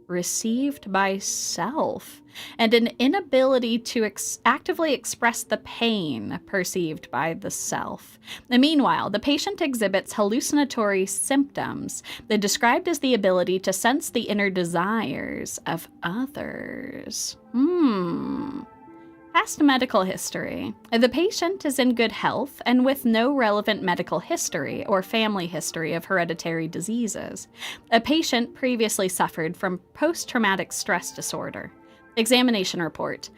received by self, and an inability to actively express the pain perceived by the self. Meanwhile, the patient exhibits hallucinatory symptoms. They're described as the ability to sense the inner desires of others. Past medical history. The patient is in good health and with no relevant medical history or family history of hereditary diseases. A patient previously suffered from post-traumatic stress disorder. Examination report.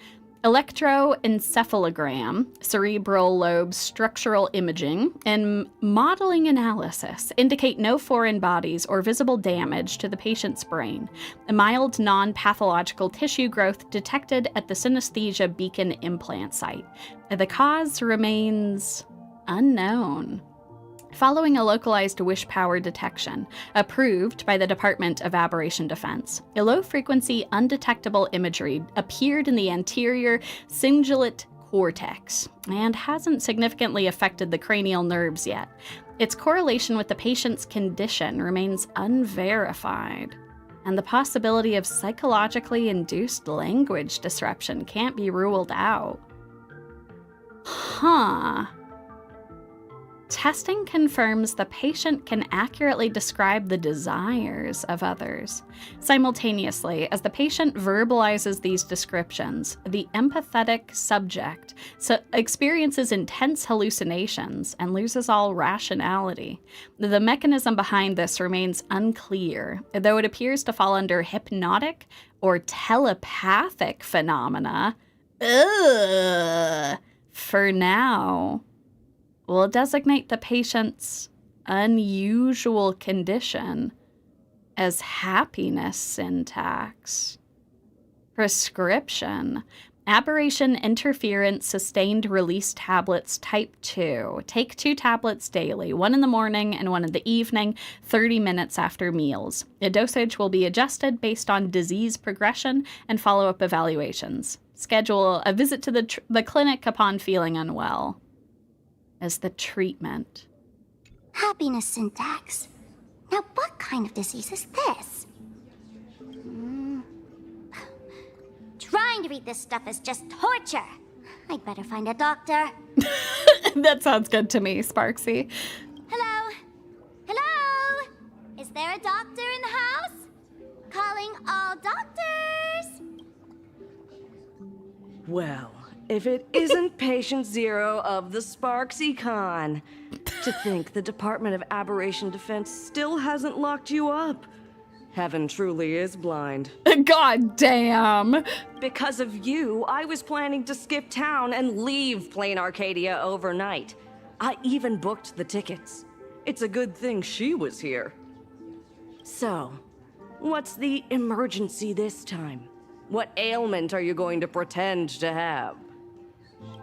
electroencephalogram, cerebral lobe structural imaging, and modeling analysis indicate no foreign bodies or visible damage to the patient's brain. A mild non-pathological tissue growth detected at the synesthesia beacon implant site. The cause remains unknown. Following a localized wish power detection, approved by the Department of Aberration Defense, a low-frequency, undetectable imagery appeared in the anterior cingulate cortex and hasn't significantly affected the cranial nerves yet. Its correlation with the patient's condition remains unverified, and the possibility of psychologically induced language disruption can't be ruled out. Testing confirms the patient can accurately describe the desires of others. Simultaneously, as the patient verbalizes these descriptions, the empathetic subject experiences intense hallucinations and loses all rationality. The mechanism behind this remains unclear, though it appears to fall under hypnotic or telepathic phenomena. For now. Will designate the patient's unusual condition as happiness syntax. Prescription: aberration interference sustained release tablets type 2. Take 2 tablets daily, 1 in the morning and 1 in the evening, 30 minutes after meals. The dosage will be adjusted based on disease progression and follow-up evaluations. Schedule a visit to the clinic upon feeling unwell. As the treatment. Happiness syntax. Now, what kind of disease is this? Trying to read this stuff is just torture. I'd better find a doctor. That sounds good to me, Sparksy. Hello? Hello? Is there a doctor in the house? Calling all doctors. Well, if it isn't Patient Zero of the Sparksy Con. To think the Department of Aberration Defense still hasn't locked you up. Heaven truly is blind. God damn. Because of you, I was planning to skip town and leave Plain Arcadia overnight. I even booked the tickets. It's a good thing she was here. So, what's the emergency this time? What ailment are you going to pretend to have?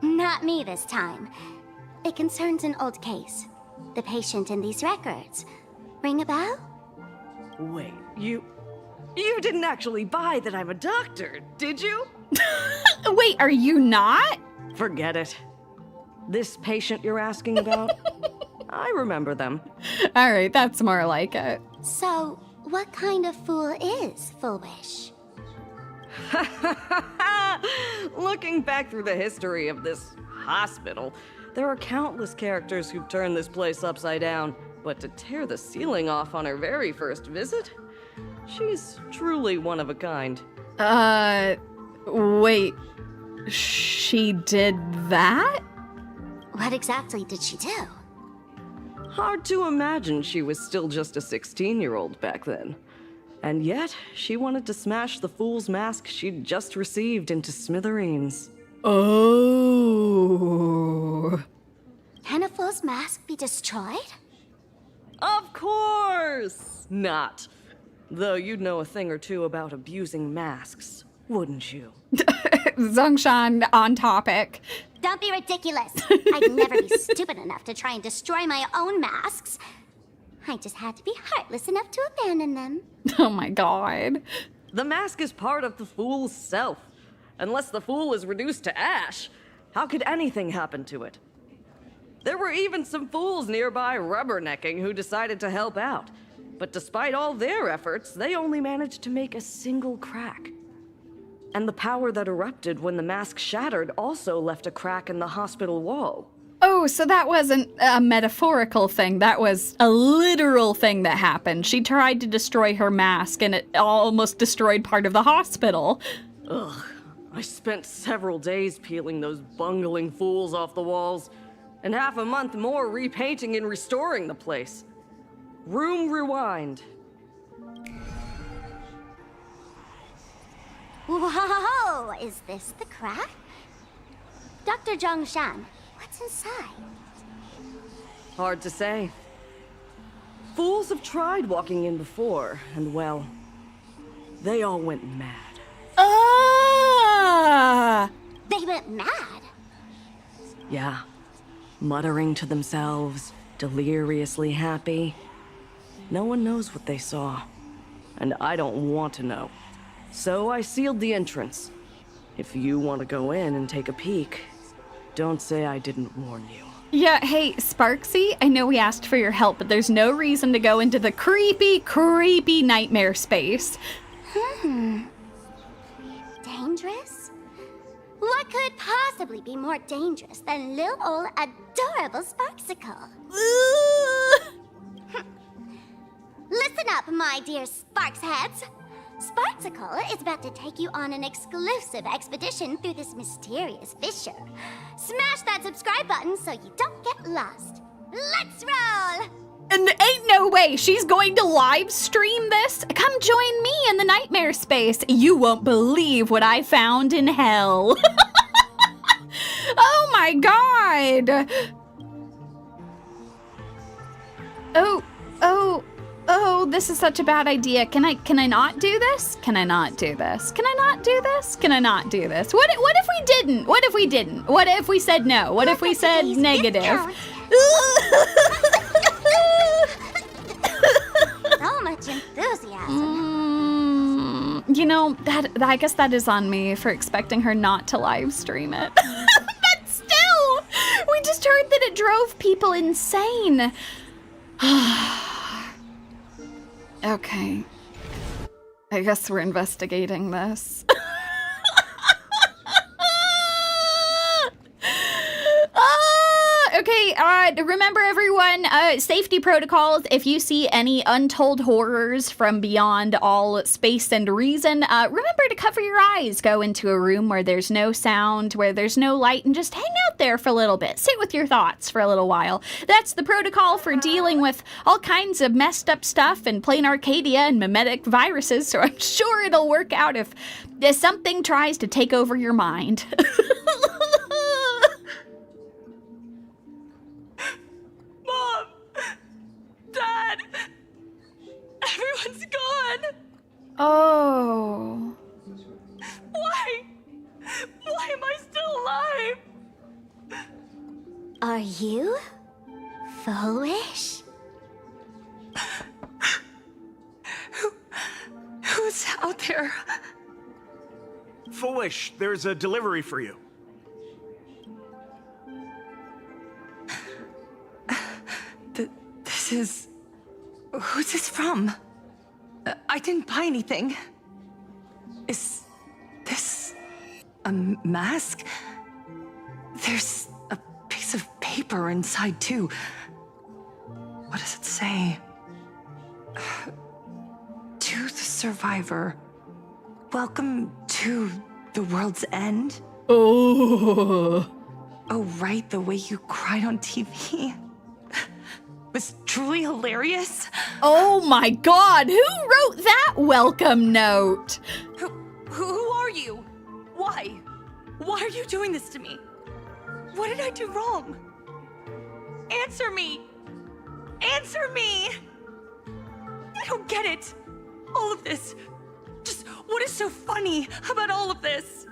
Not me this time. It concerns an old case. The patient in these records. Ring a bell? Wait, you didn't actually buy that I'm a doctor, did you? Wait, are you not? Forget it. This patient you're asking about? I remember them. All right, that's more like it. So, what kind of fool is Fulwish? Looking back through the history of this hospital, there are countless characters who've turned this place upside down, but to tear the ceiling off on her very first visit? She's truly one of a kind. Wait. She did that? What exactly did she do? Hard to imagine she was still just a 16-year-old back then. And yet, she wanted to smash the fool's mask she'd just received into smithereens. Oh. Can a fool's mask be destroyed? Of course not. Though you'd know a thing or two about abusing masks, wouldn't you? Zhongshan on topic. Don't be ridiculous. I'd never be stupid enough to try and destroy my own masks. I just had to be heartless enough to abandon them. Oh my god. The mask is part of the fool's self. Unless the fool is reduced to ash, how could anything happen to it? There were even some fools nearby rubbernecking who decided to help out. But despite all their efforts, they only managed to make a single crack. And the power that erupted when the mask shattered also left a crack in the hospital wall. Oh, so that wasn't a metaphorical thing. That was a literal thing that happened. She tried to destroy her mask and it almost destroyed part of the hospital. Ugh. I spent several days peeling those bungling fools off the walls, and half a month more repainting and restoring the place. Room rewind. Whoa! Is this the crack? Dr. Zhongshan, what's inside? Hard to say. Fools have tried walking in before, and well, they all went mad. Ah! They went mad? Yeah. Muttering to themselves, deliriously happy. No one knows what they saw, and I don't want to know. So I sealed the entrance. If you want to go in and take a peek, don't say I didn't warn you. Yeah, hey, Sparksy, I know we asked for your help, but there's no reason to go into the creepy, creepy nightmare space. Dangerous? What could possibly be more dangerous than little old adorable Sparksicle? Listen up, my dear Sparks heads. Sparksicle is about to take you on an exclusive expedition through this mysterious fissure. Smash that subscribe button so you don't get lost. Let's roll! And ain't no way she's going to live stream this. Come join me in the nightmare space. You won't believe what I found in hell. Oh my god. Oh, this is such a bad idea. Can I not do this? Can I not do this? Can I not do this? Can I not do this? What if we didn't? What if we didn't? What if we said no? What if we said negative? So much enthusiasm. You know, I guess that is on me for expecting her not to live stream it. But still, we just heard that it drove people insane. Okay. I guess we're investigating this. Okay, remember everyone, safety protocols. If you see any untold horrors from beyond all space and reason, remember to cover your eyes. Go into a room where there's no sound, where there's no light, and just hang out there for a little bit. Sit with your thoughts for a little while. That's the protocol for dealing with all kinds of messed up stuff and plain Arcadia and mimetic viruses, so I'm sure it'll work out if something tries to take over your mind. Mom! Dad! Everyone's gone! Oh. Why? Why am I still alive? Are you Fulwish? Who's out there? Fulwish, there's a delivery for you. This is... Who's this from? I didn't buy anything. Is this a mask? There's a piece of paper inside, too. What does it say? To the survivor, welcome to the world's end? Oh. Oh, right, the way you cried on TV. Was truly hilarious. Oh my god, who wrote that welcome note? Who are you? Why? Why are you doing this to me? What did I do wrong? Answer me! Answer me! I don't get it. All of this. Just what is so funny about all of this?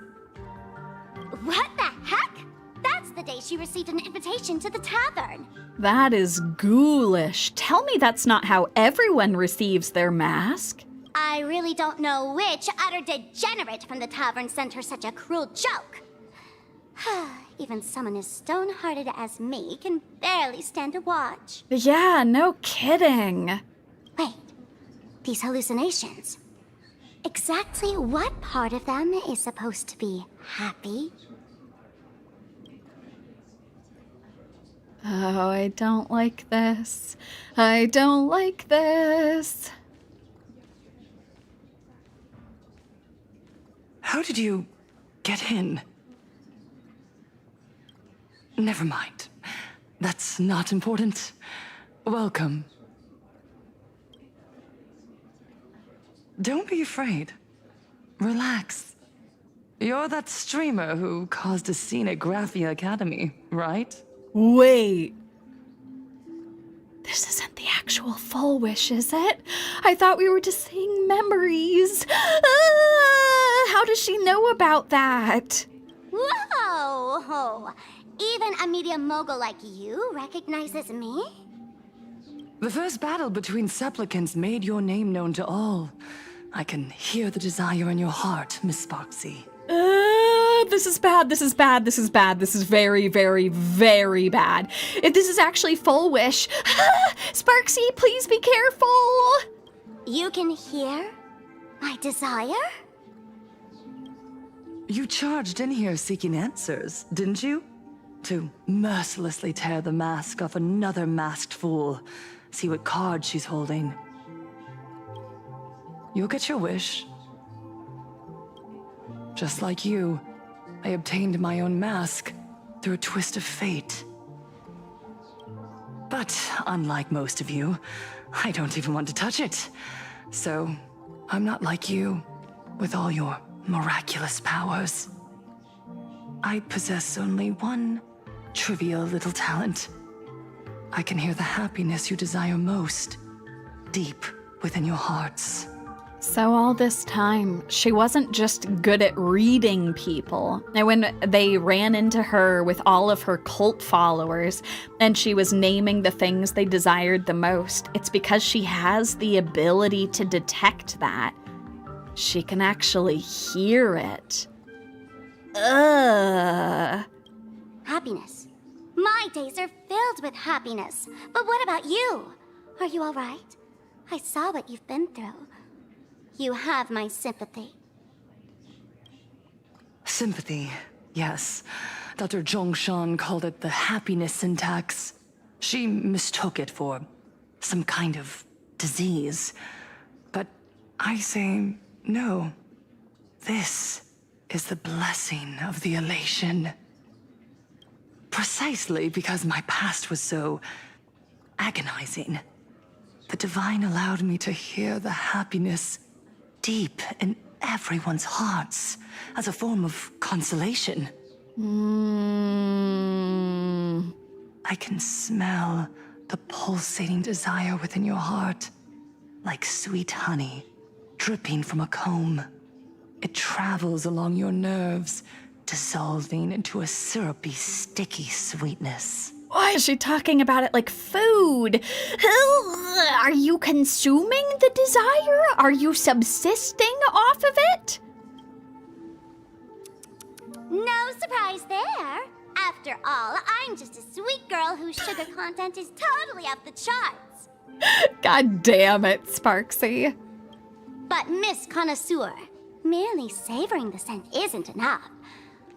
What the heck? That's the day she received an invitation to the tavern. That is ghoulish. Tell me that's not how everyone receives their mask. I really don't know which utter degenerate from the tavern sent her such a cruel joke. Even someone as stone-hearted as me can barely stand to watch. Yeah, no kidding. Wait, these hallucinations. Exactly what part of them is supposed to be happy? Oh, I don't like this. I don't like this. How did you get in? Never mind. That's not important. Welcome. Don't be afraid. Relax. You're that streamer who caused a scene at Graphia Academy, right? Wait. This isn't the actual Fulwish, is it? I thought we were just seeing memories. How does she know about that? Whoa! Even a media mogul like you recognizes me? The first battle between Supplicants made your name known to all. I can hear the desire in your heart, Miss Sparksy. This is bad, this is bad, this is bad, this is very, very, very bad. If this is actually Fulwish, Sparksy, please be careful! You can hear my desire? You charged in here seeking answers, didn't you? To mercilessly tear the mask off another masked fool. See what card she's holding. You'll get your wish. Just like you, I obtained my own mask through a twist of fate. But unlike most of you, I don't even want to touch it. So, I'm not like you, with all your miraculous powers. I possess only one trivial little talent. I can hear the happiness you desire most, deep within your hearts. So all this time, she wasn't just good at reading people. And when they ran into her with all of her cult followers, and she was naming the things they desired the most, it's because she has the ability to detect that. She can actually hear it. Happiness. My days are filled with happiness. But what about you? Are you all right? I saw what you've been through. You have my sympathy. Sympathy, yes. Dr. Zhongshan called it the happiness syntax. She mistook it for some kind of disease. But I say no. This is the blessing of the elation. Precisely because my past was so agonizing. The Divine allowed me to hear the happiness deep in everyone's hearts as a form of consolation. I can smell the pulsating desire within your heart, like sweet honey dripping from a comb. It travels along your nerves, dissolving into a syrupy, sticky sweetness. Why is she talking about it like food? Are you consuming the desire? Are you subsisting off of it? No surprise there. After all, I'm just a sweet girl whose sugar content is totally off the charts. God damn it, Sparksy. But Miss Connoisseur, merely savoring the scent isn't enough.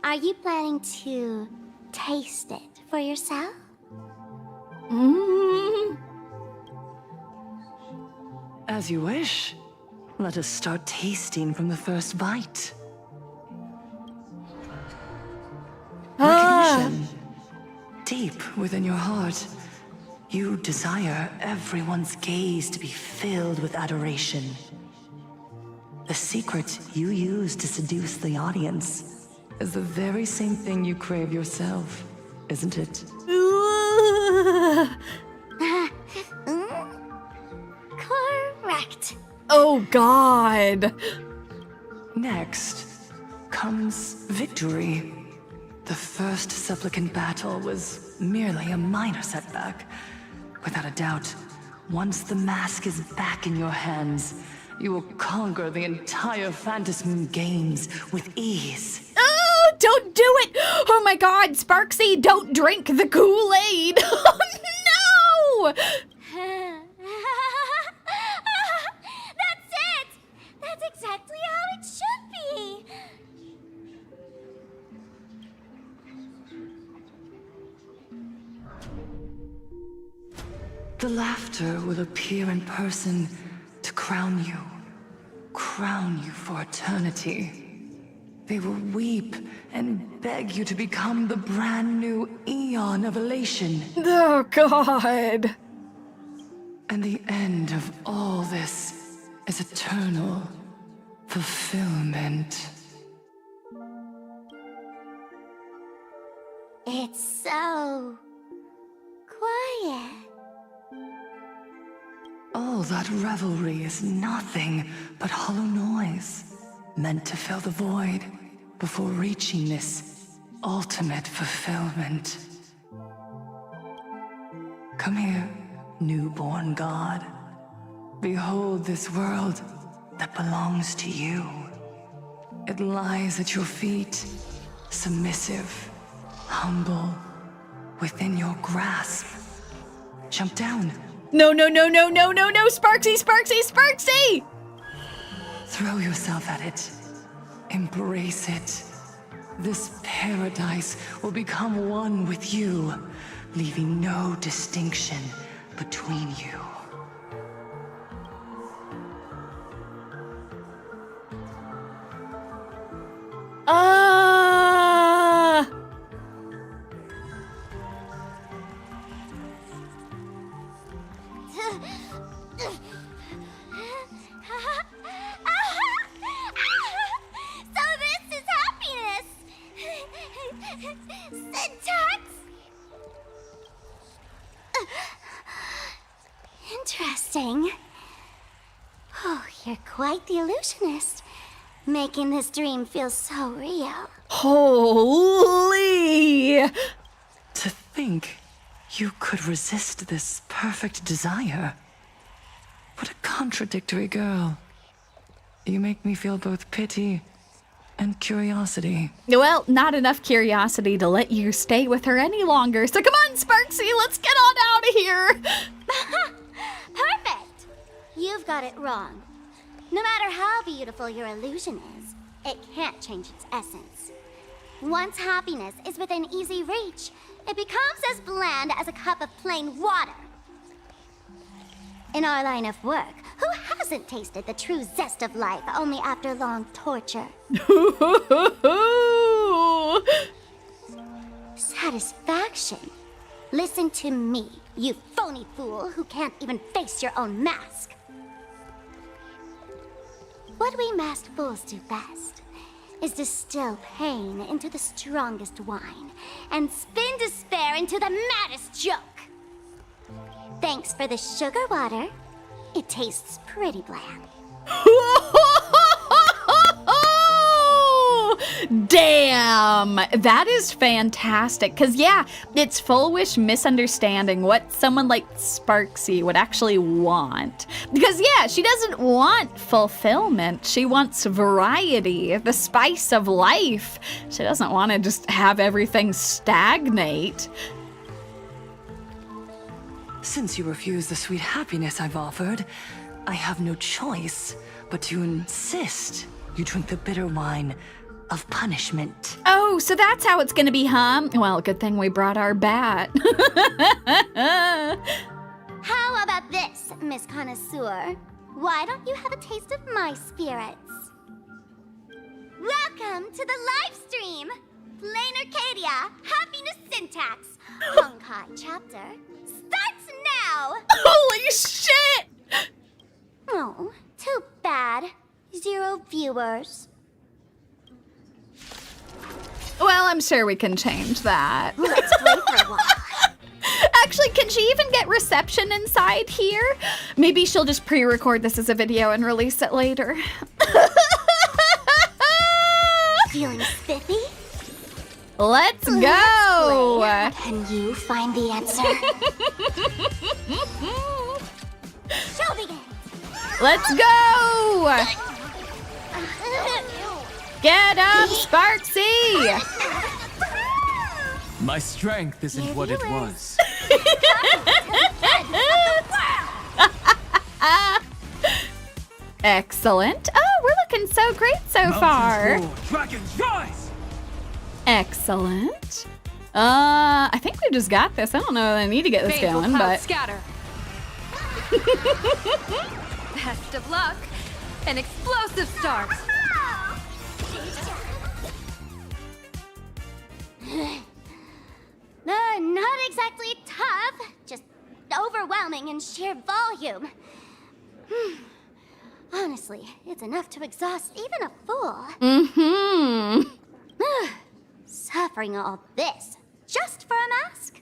Are you planning to taste it for yourself? As you wish. Let us start tasting from the first bite. Recognition. Deep within your heart, you desire everyone's gaze to be filled with adoration. The secret you use to seduce the audience is the very same thing you crave yourself, isn't it? Correct. Oh, God. Next comes victory. The first Supplicant battle was merely a minor setback. Without a doubt, once the mask is back in your hands, you will conquer the entire Phantasmoon Games with ease. Oh, don't do it! Oh my God, Sparksy, don't drink the Kool-Aid! Oh no! That's it! That's exactly how it should be! The laughter will appear in person to crown you for eternity. They will weep and beg you to become the brand new Eon of Elation. Oh, God. And the end of all this is eternal fulfillment. It's so quiet. All that revelry is nothing but hollow noise, meant to fill the void before reaching this ultimate fulfillment. Come here, newborn god. Behold this world that belongs to you. It lies at your feet, submissive, humble, within your grasp. Jump down. No, no, no, no, no, no, no, Sparksy, Sparksy, Sparksy! Throw yourself at it. Embrace it. This paradise will become one with you, leaving no distinction between you. So this is happiness! Syntax? Interesting. Oh, you're quite the illusionist, making this dream feel so real. Holy! To think you could resist this perfect desire. What a contradictory girl. You make me feel both pity and curiosity. Well, not enough curiosity to let you stay with her any longer. So come on, Sparksy, let's get on out of here. Perfect! You've got it wrong. No matter how beautiful your illusion is, it can't change its essence. Once happiness is within easy reach, it becomes as bland as a cup of plain water. In our line of work, who hasn't tasted the true zest of life only after long torture? Satisfaction. Listen to me, you phony fool who can't even face your own mask. What we masked fools do best is distill pain into the strongest wine and spin despair into the maddest joke. Thanks for the sugar water. It tastes pretty bland. Damn, that is fantastic. Because, yeah, it's Fulwish misunderstanding what someone like Sparksy would actually want. Because, yeah, she doesn't want fulfillment. She wants variety, the spice of life. She doesn't want to just have everything stagnate. Since you refuse the sweet happiness I've offered, I have no choice but to insist you drink the bitter wine of punishment. Oh, so that's how it's gonna be, huh? Well, good thing we brought our bat. How about this, Miss Connoisseur? Why don't you have a taste of my spirits? Welcome to the live stream! Plain Arcadia, Happiness Syntax, Honkai chapter, starts now! Holy shit! Oh, too bad. 0 viewers. Well, I'm sure we can change that. Let's play for a while. Actually, can she even get reception inside here? Maybe she'll just pre-record this as a video and release it later. Feeling spiffy? Let's go! Can you find the answer? Show begins! Let's go! Get up, Sparksy! My strength isn't what it was. Excellent. Oh, we're looking so great so far. Dragon's rise! Excellent. I think we just got this. I don't know if I need to get this Baneful going, cloud but... scatter. Best of luck. An explosive start. Not exactly tough, just overwhelming in sheer volume. Honestly, it's enough to exhaust even a fool. Mm-hmm. Suffering all this just for a mask?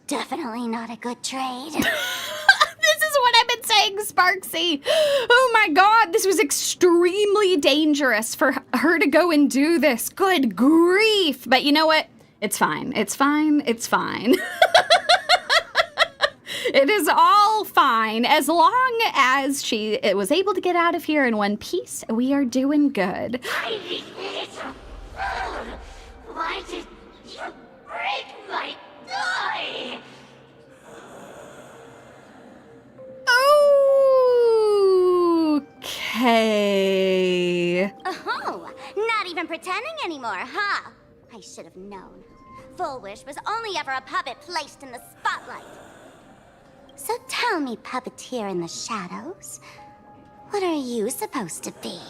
Definitely not a good trade. This is what I've been saying, Sparksy. Oh my god, this was extremely dangerous for her to go and do this. Good grief. But you know what? It's fine. It's fine. It's fine. It is all fine. As long as she was able to get out of here in one piece, we are doing good. Tiny little fool! Why did you break my toy? Okay. Oh, not even pretending anymore, huh? I should have known. Fulwish was only ever a puppet placed in the spotlight. So tell me, puppeteer in the shadows, what are you supposed to be?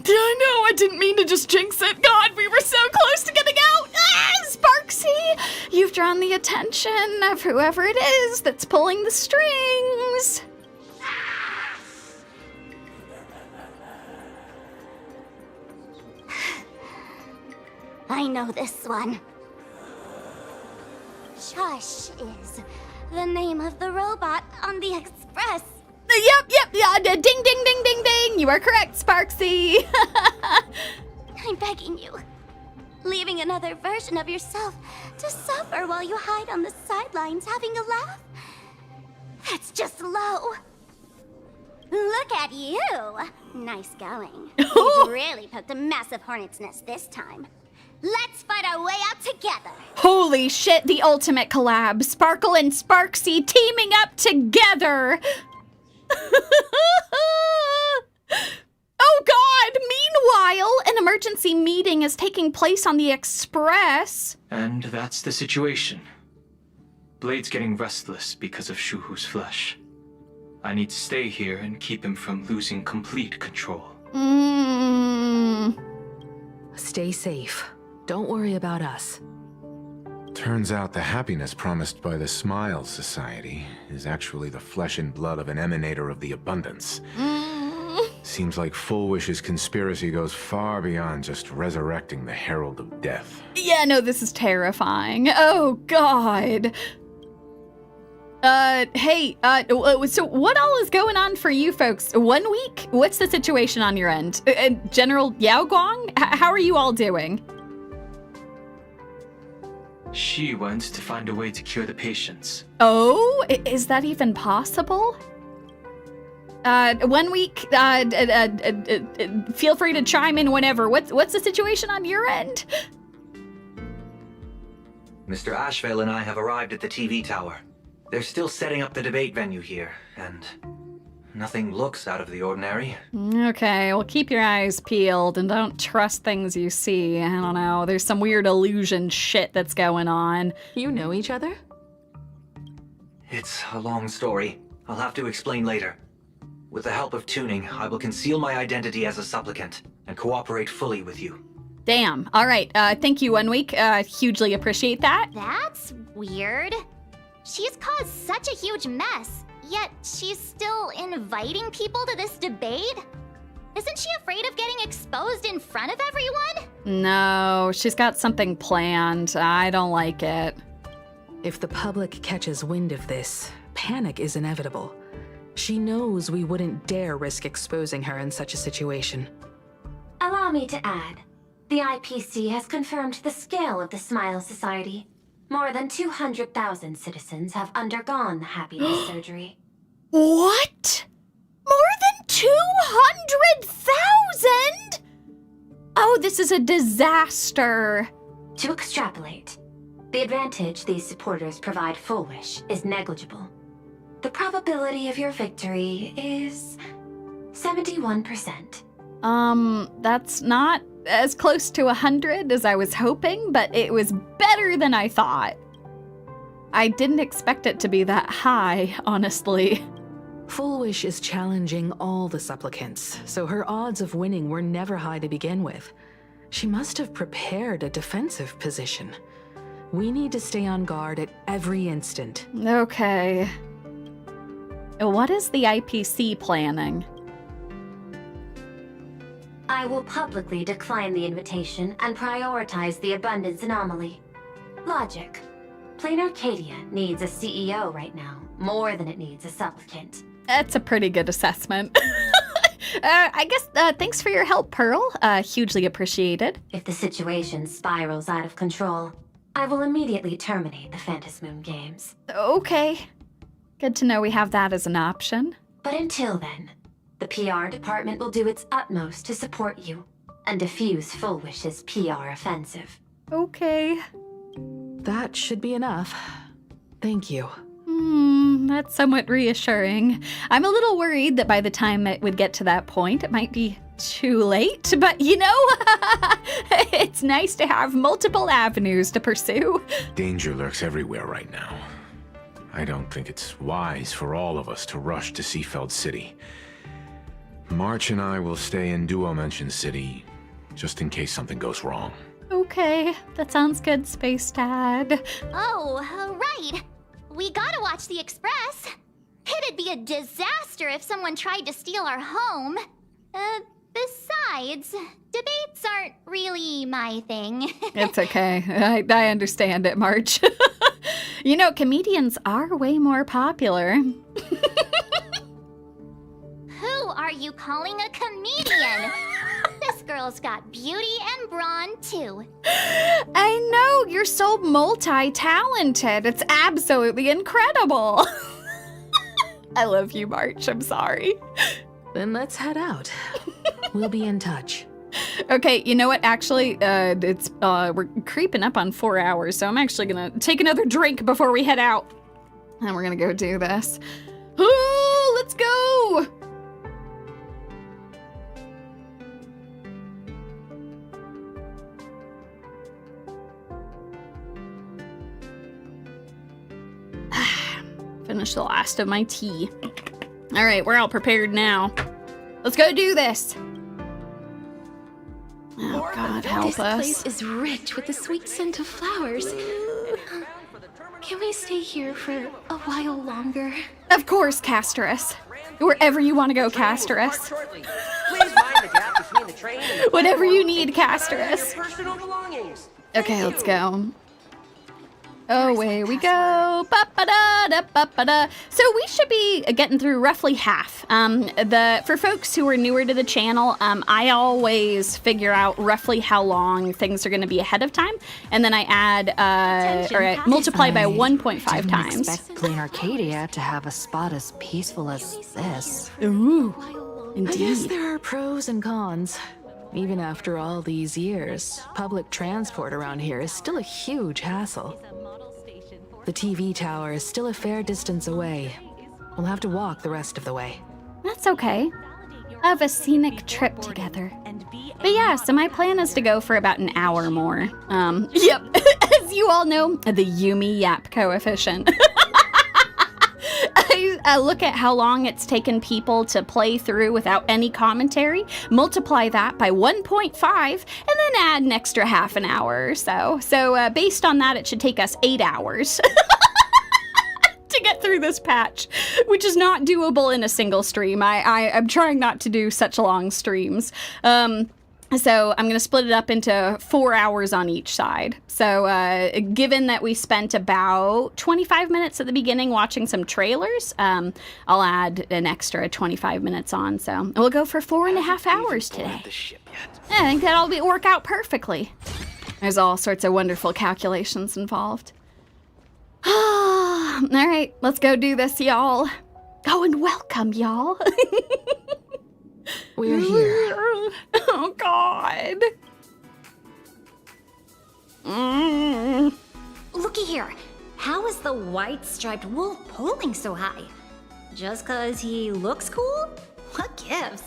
I know, I didn't mean to just jinx it. God, we were so close to getting out. Ah, Sparksy, you've drawn the attention of whoever it is that's pulling the strings. I know this one. Shush is the name of the robot on the express. Yep, yeah, ding, ding, ding, ding, ding. You are correct, Sparksy. I'm begging you. Leaving another version of yourself to suffer while you hide on the sidelines having a laugh? That's just low. Look at you. Nice going. You've really poked a massive hornet's nest this time. Let's fight our way out together. Holy shit, the ultimate collab. Sparkle and Sparksy teaming up together. Oh god! Meanwhile, an emergency meeting is taking place on the Express. And that's the situation. Blade's getting restless because of Shuhu's flesh. I need to stay here and keep him from losing complete control. Stay safe. Don't worry about us. Turns out the happiness promised by the Smile Society is actually the flesh and blood of an Emanator of the Abundance. Seems like Fulwish's conspiracy goes far beyond just resurrecting the Herald of Death. Yeah, no, this is terrifying. Oh, God. Hey, so what all is going on for you folks? 1 week? What's the situation on your end? General Yao Guang? How are you all doing? She went to find a way to cure the patients. Oh, is that even possible? 1 week, feel free to chime in whenever. What's the situation on your end? Mr. Ashvale and I have arrived at the TV tower. They're still setting up the debate venue here, and nothing looks out of the ordinary. Okay, well, keep your eyes peeled and don't trust things you see. I don't know, there's some weird illusion shit that's going on. You know each other? It's a long story. I'll have to explain later. With the help of tuning, I will conceal my identity as a supplicant and cooperate fully with you. Damn. All right, thank you, 1 week. Hugely appreciate that. That's weird. She's caused such a huge mess, yet she's still inviting people to this debate? Isn't she afraid of getting exposed in front of everyone? No, she's got something planned. I don't like it. If the public catches wind of this, panic is inevitable. She knows we wouldn't dare risk exposing her in such a situation. Allow me to add, the IPC has confirmed the scale of the Smile Society. More than 200,000 citizens have undergone the happiness surgery. What? More than 200,000? Oh, this is a disaster. To extrapolate, the advantage these supporters provide Fulwish is negligible. The probability of your victory is 71%. That's not as close to 100 as I was hoping, but it was better than I thought. I didn't expect it to be that high, honestly. Fulwish is challenging all the supplicants, so her odds of winning were never high to begin with. She must have prepared a defensive position. We need to stay on guard at every instant. Okay. What is the IPC planning? I will publicly decline the invitation and prioritize the abundance anomaly. Logic. Plain Arcadia needs a CEO right now, more than it needs a supplicant. That's a pretty good assessment. I guess thanks for your help, Pearl. Hugely appreciated. If the situation spirals out of control, I will immediately terminate the Phantasmoon Games. Okay. Good to know we have that as an option. But until then, the PR department will do its utmost to support you and defuse Fulwish's PR offensive. Okay. That should be enough. Thank you. That's somewhat reassuring. I'm a little worried that by the time it would get to that point, it might be too late, but you know, it's nice to have multiple avenues to pursue. Danger lurks everywhere right now. I don't think it's wise for all of us to rush to Seafeld City. March and I will stay in Duo Mansion City, just in case something goes wrong. Okay, that sounds good, Space Dad. Oh, right. We gotta watch the Express. It'd be a disaster if someone tried to steal our home. Besides, debates aren't really my thing. It's okay. I understand it, March. You know, comedians are way more popular. Who are you calling a comedian? This girl's got beauty and brawn, too. I know, you're so multi-talented. It's absolutely incredible. I love you, March. I'm sorry. Then let's head out. We'll be in touch. Okay, you know what? Actually, we're creeping up on 4 hours, so I'm actually gonna take another drink before we head out. And we're gonna go do this. Oh, let's go! Finish the last of my tea. All right, we're all prepared now. Let's go do this. Oh God, help us. This place is rich with the sweet scent of flowers. Can we stay here for a while longer? Of course, Casterus. Wherever you want to go, Casterus. Whatever you need, Casterus. Okay, let's go. Away we go. Ba-ba-da-da-ba-ba-da. So we should be getting through roughly half. For folks who are newer to the channel, I always figure out roughly how long things are going to be ahead of time, and then I add I multiply by 1.5 times. Expect Plain Arcadia to have a spot as peaceful as this. Ooh, indeed. I guess there are pros and cons. Even after all these years, public transport around here is still a huge hassle. The TV tower is still a fair distance away. We'll have to walk the rest of the way. That's okay. Have a scenic trip together. But yeah, so my plan is to go for about an hour more. Yep, as you all know, the Yumi Yap coefficient. I look at how long it's taken people to play through without any commentary, multiply that by 1.5, and then add an extra half an hour or so. So based on that, it should take us 8 hours to get through this patch, which is not doable in a single stream. I'm trying not to do such long streams. So I'm going to split it up into 4 hours on each side. So given that we spent about 25 minutes at the beginning watching some trailers, I'll add an extra 25 minutes on. So we'll go for 4.5 hours today. I think that'll work out perfectly. There's all sorts of wonderful calculations involved. All right, let's go do this, y'all. Oh, and welcome, y'all. We're here. Oh, God. Looky here. How is the white striped wolf pulling so high? Just 'cause he looks cool? What gives?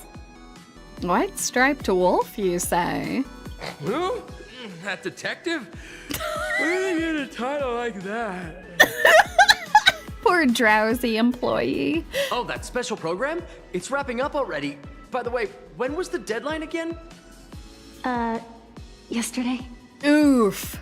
White striped wolf, you say? Who? That detective? Where did they get a title like that? Poor drowsy employee. Oh, that special program? It's wrapping up already. By the way, when was the deadline again? Yesterday. Oof.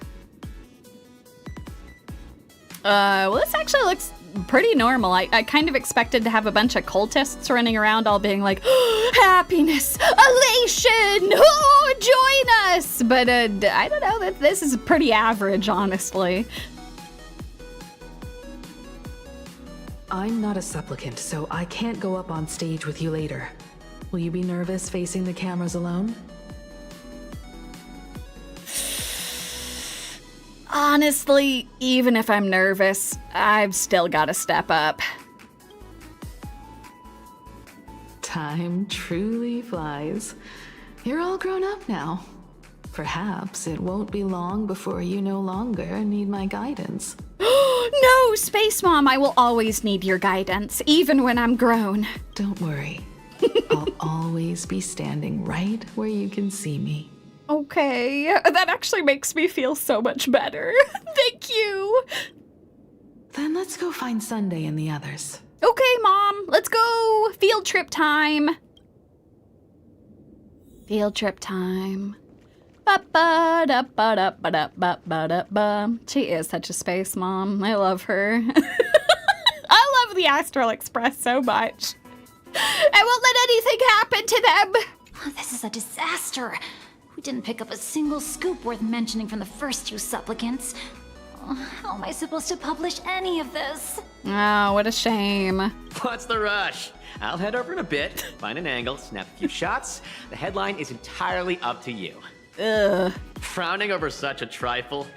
Well, this actually looks pretty normal. I kind of expected to have a bunch of cultists running around all being like, oh, happiness, elation, nice, but I don't know, this is pretty average, honestly. I'm not a supplicant, so I can't go up on stage with you later. Will you be nervous facing the cameras alone? Honestly, even if I'm nervous, I've still got to step up. Time truly flies. You're all grown up now. Perhaps it won't be long before you no longer need my guidance. No, Space Mom, I will always need your guidance, even when I'm grown. Don't worry. I'll always be standing right where you can see me. Okay, that actually makes me feel so much better. Thank you. Then let's go find Sunday and the others. Okay, Mom, let's go. Field trip time. Field trip time. Ba-ba-da-ba-da-ba-da-ba-da-ba-da-ba. She is such a space mom. I love her. I love the Astral Express so much. I won't let anything happen to them. This is a disaster. We didn't pick up a single scoop worth mentioning from the first two supplicants. How am I supposed to publish any of this? Oh, what a shame. What's the rush? I'll head over in a bit, find an angle, snap a few shots. The headline is entirely up to you. Ugh. Frowning over such a trifle?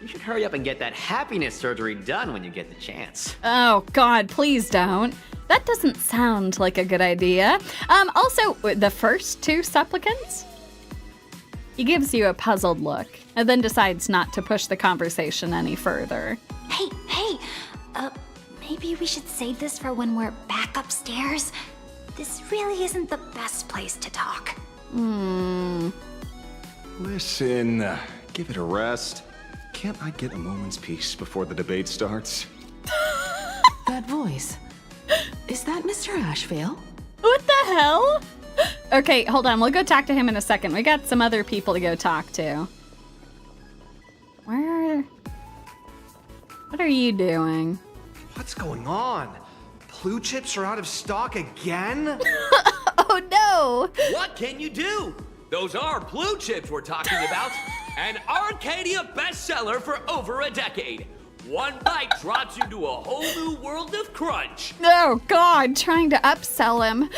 You should hurry up and get that happiness surgery done when you get the chance. Oh, God, please don't. That doesn't sound like a good idea. Also, the first two supplicants? He gives you a puzzled look and then decides not to push the conversation any further. Hey, maybe we should save this for when we're back upstairs? This really isn't the best place to talk. Listen, give it a rest. Can't I get a moment's peace before the debate starts? That voice. Is that Mr. Ashvale? What the hell? Okay, hold on. We'll go talk to him in a second. We got some other people to go talk to. What are you doing? What's going on? Blue chips are out of stock again? Oh no! What can you do? Those are blue chips we're talking about. An Arcadia bestseller for over a decade. One bite drops you to a whole new world of crunch. Oh God, trying to upsell him.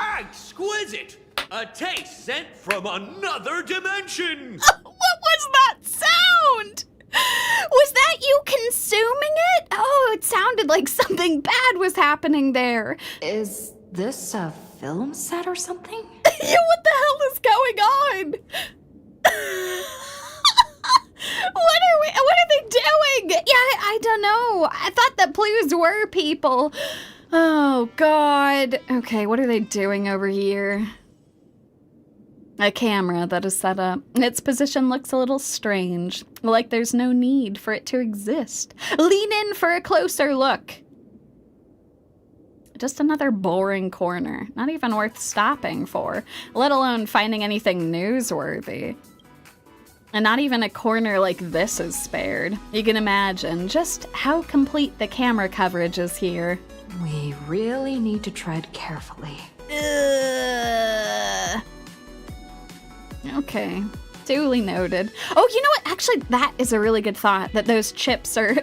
Exquisite! A taste sent from another dimension! What was that sound? Was that you consuming it? Oh, it sounded like something bad was happening there. Is this a film set or something? Yeah, what the hell is going on? What are they doing? Yeah, I don't know. I thought that blues were people. Oh, God. Okay, what are they doing over here? A camera that is set up. Its position looks a little strange, like there's no need for it to exist. Lean in for a closer look. Just another boring corner. Not even worth stopping for, let alone finding anything newsworthy. And not even a corner like this is spared. You can imagine just how complete the camera coverage is here. We really need to tread carefully. Okay, duly noted. Oh, you know what? Actually, that is a really good thought, that those chips are...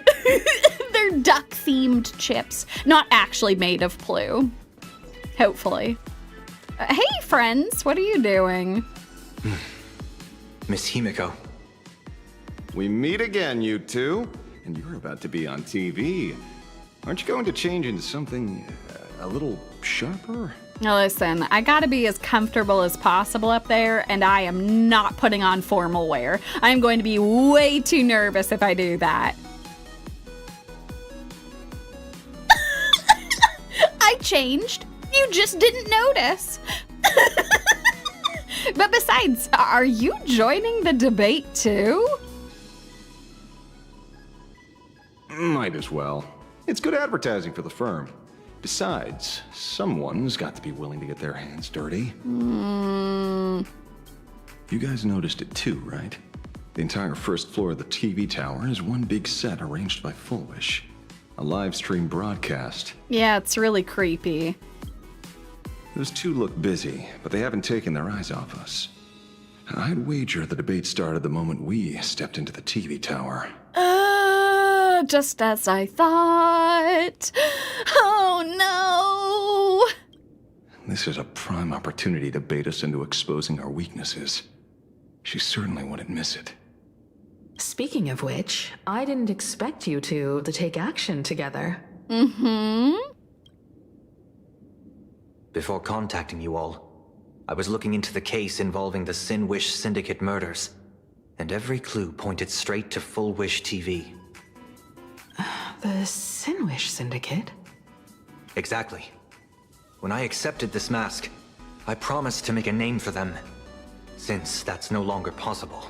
they're duck-themed chips, not actually made of Plu. Hopefully. Hey, friends, what are you doing? Miss Himiko. We meet again, you two. And you're about to be on TV. Aren't you going to change into something a little sharper? Now listen, I gotta be as comfortable as possible up there, and I am not putting on formal wear. I'm going to be way too nervous if I do that. I changed. You just didn't notice. But besides, are you joining the debate too? Might as well. It's good advertising for the firm. Besides, someone's got to be willing to get their hands dirty. You guys noticed it too, right? The entire first floor of the TV tower is one big set arranged by Fulwish. A live stream broadcast. Yeah, it's really creepy. Those two look busy, but they haven't taken their eyes off us. I'd wager the debate started the moment we stepped into the TV tower. Just as I thought. Oh no! This is a prime opportunity to bait us into exposing our weaknesses. She certainly wouldn't miss it. Speaking of which, I didn't expect you two to take action together. Before contacting you all, I was looking into the case involving the Sinwish Syndicate murders, and every clue pointed straight to Fulwish TV. The Sinwish Syndicate? Exactly. When I accepted this mask, I promised to make a name for them. Since that's no longer possible,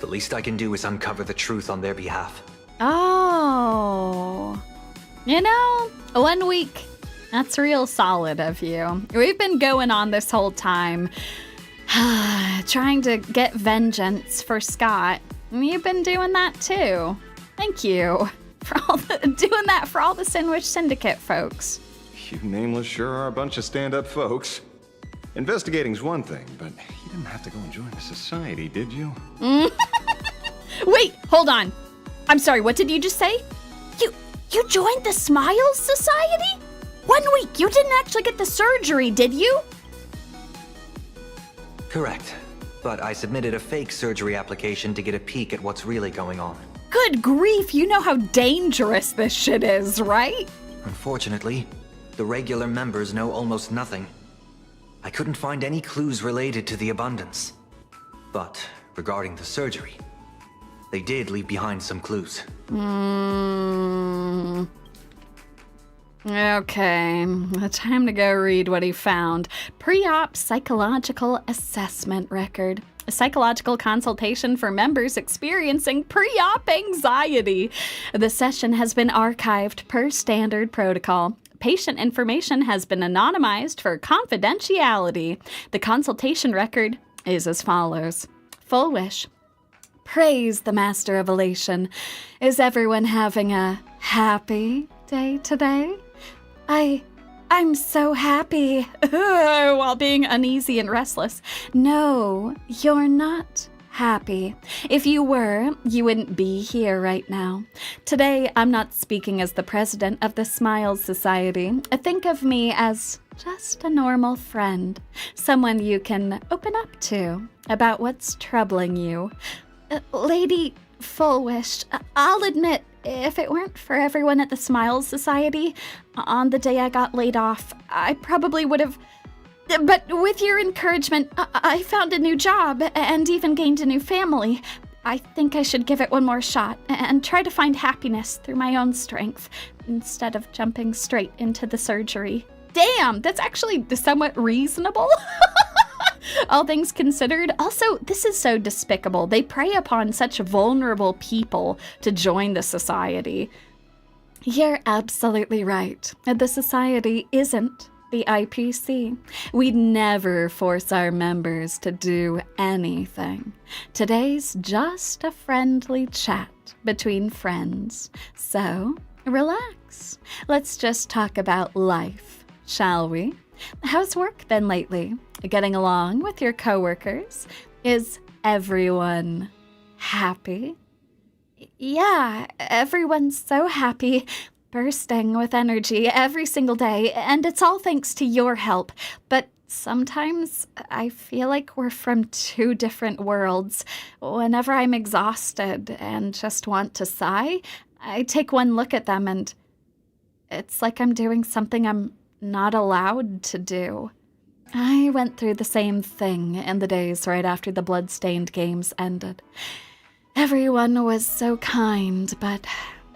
the least I can do is uncover the truth on their behalf. Oh. You know, 1 week. That's real solid of you. We've been going on this whole time, trying to get vengeance for Scott. You've been doing that too. Thank you for doing that for all the Sinwish Syndicate folks. You nameless sure are a bunch of stand-up folks. Investigating's one thing, but you didn't have to go and join the society, did you? Wait, hold on. I'm sorry, what did you just say? You joined the Smiles Society? 1 week, you didn't actually get the surgery, did you? Correct. But I submitted a fake surgery application to get a peek at what's really going on. Good grief, you know how dangerous this shit is, right? Unfortunately, the regular members know almost nothing. I couldn't find any clues related to the abundance. But regarding the surgery, they did leave behind some clues. Okay, time to go read what he found. Pre-op psychological assessment record. A psychological consultation for members experiencing pre-op anxiety. The session has been archived per standard protocol. Patient information has been anonymized for confidentiality. The consultation record is as follows. Fulwish. Praise the Master of Elation. Is everyone having a happy day today? I'm so happy while being uneasy and restless. No, you're not happy. If you were, you wouldn't be here right now. Today, I'm not speaking as the president of the Smiles Society. Think of me as just a normal friend, someone you can open up to about what's troubling you. Lady Fulwish, I'll admit, if it weren't for everyone at the Smiles Society, on the day I got laid off, I probably would have... But with your encouragement, I found a new job and even gained a new family. I think I should give it one more shot and try to find happiness through my own strength instead of jumping straight into the surgery. Damn, that's actually somewhat reasonable. All things considered. Also, this is so despicable. They prey upon such vulnerable people to join the society. You're absolutely right. The society isn't the IPC. We'd never force our members to do anything. Today's just a friendly chat between friends. So, relax. Let's just talk about life, shall we? How's work been lately? Getting along with your coworkers? Is everyone happy? Yeah, everyone's so happy, bursting with energy every single day, and it's all thanks to your help. But sometimes I feel like we're from two different worlds. Whenever I'm exhausted and just want to sigh, I take one look at them and it's like I'm doing something I'm not allowed to do. I went through the same thing in the days right after the Bloodstained Games ended. Everyone was so kind, but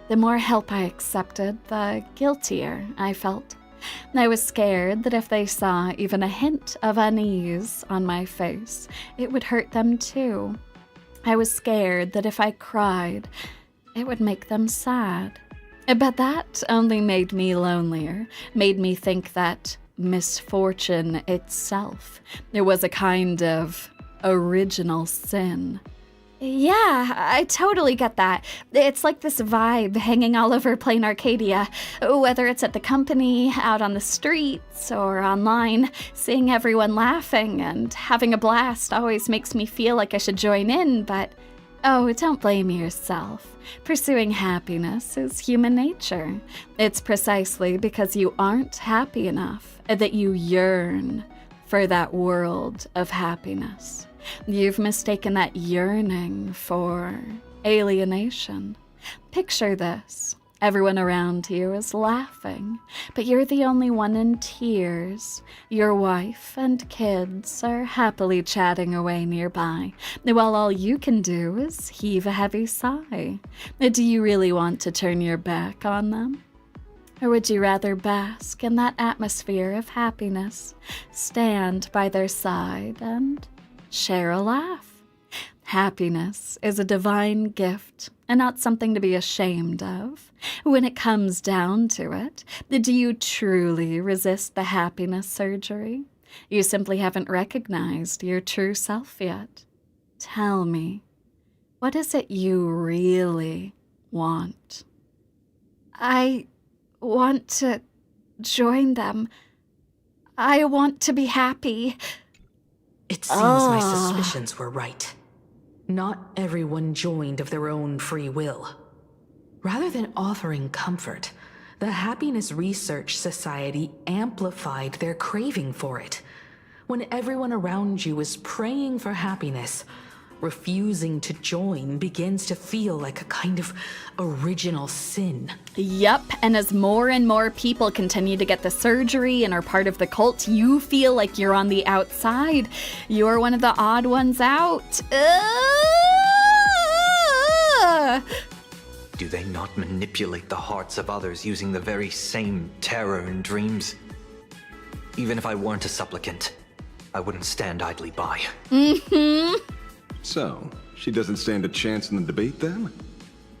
the more help I accepted, the guiltier I felt. I was scared that if they saw even a hint of unease on my face, it would hurt them too. I was scared that if I cried, it would make them sad. But that only made me lonelier, made me think that misfortune itself. It was a kind of original sin. Yeah, I totally get that. It's like this vibe hanging all over plain Arcadia. Whether it's at the company, out on the streets, or online, seeing everyone laughing and having a blast always makes me feel like I should join in, but oh, don't blame yourself. Pursuing happiness is human nature. It's precisely because you aren't happy enough that you yearn for that world of happiness. You've mistaken that yearning for alienation. Picture this. Everyone around you is laughing, but you're the only one in tears. Your wife and kids are happily chatting away nearby, while all you can do is heave a heavy sigh. Do you really want to turn your back on them? Or would you rather bask in that atmosphere of happiness, stand by their side, and share a laugh? Happiness is a divine gift and not something to be ashamed of. When it comes down to it, do you truly resist the happiness surgery? You simply haven't recognized your true self yet. Tell me, what is it you really want? I want to join them. I want to be happy. It seems my suspicions were right. Not everyone joined of their own free will. Rather than offering comfort, the Happiness Research Society amplified their craving for it. When everyone around you is praying for happiness, refusing to join begins to feel like a kind of original sin. Yep, and as more and more people continue to get the surgery and are part of the cult, you feel like you're on the outside. You're one of the odd ones out. Do they not manipulate the hearts of others using the very same terror and dreams? Even if I weren't a supplicant, I wouldn't stand idly by. So, she doesn't stand a chance in the debate then?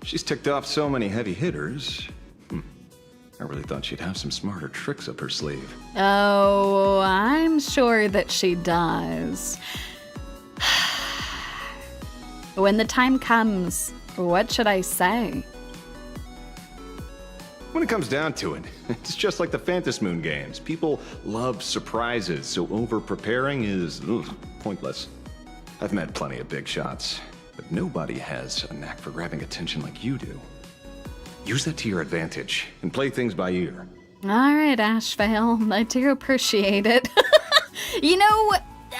She's ticked off so many heavy hitters. I really thought she'd have some smarter tricks up her sleeve. Oh, I'm sure that she does. When the time comes, what should I say? When it comes down to it, it's just like the Phantasmoon Games. People love surprises, so over-preparing is pointless. I've met plenty of big shots, but nobody has a knack for grabbing attention like you do. Use that to your advantage and play things by ear. All right, Ashvale, I do appreciate it. You know,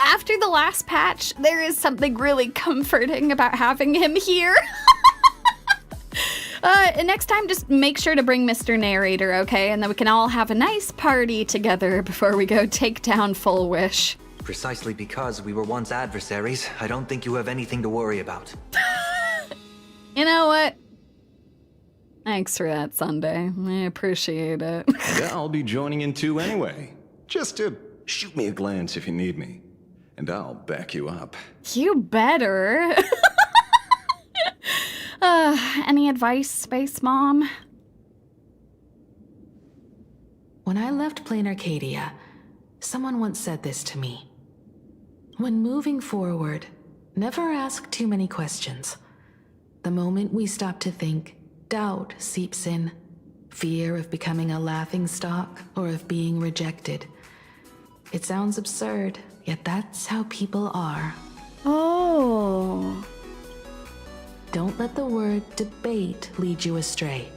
after the last patch, there is something really comforting about having him here. Next time, just make sure to bring Mr. Narrator, okay? And then we can all have a nice party together before we go take down Fulwish. Precisely because we were once adversaries, I don't think you have anything to worry about. You know what? Thanks for that, Sunday. I appreciate it. Yeah, I'll be joining in too anyway. Just to shoot me a glance if you need me. And I'll back you up. You better. Any advice, Space Mom? When I left Plain Arcadia, someone once said this to me. When moving forward, never ask too many questions. The moment we stop to think, doubt seeps in. Fear of becoming a laughingstock or of being rejected. It sounds absurd, yet that's how people are. Oh. Don't let the word debate lead you astray.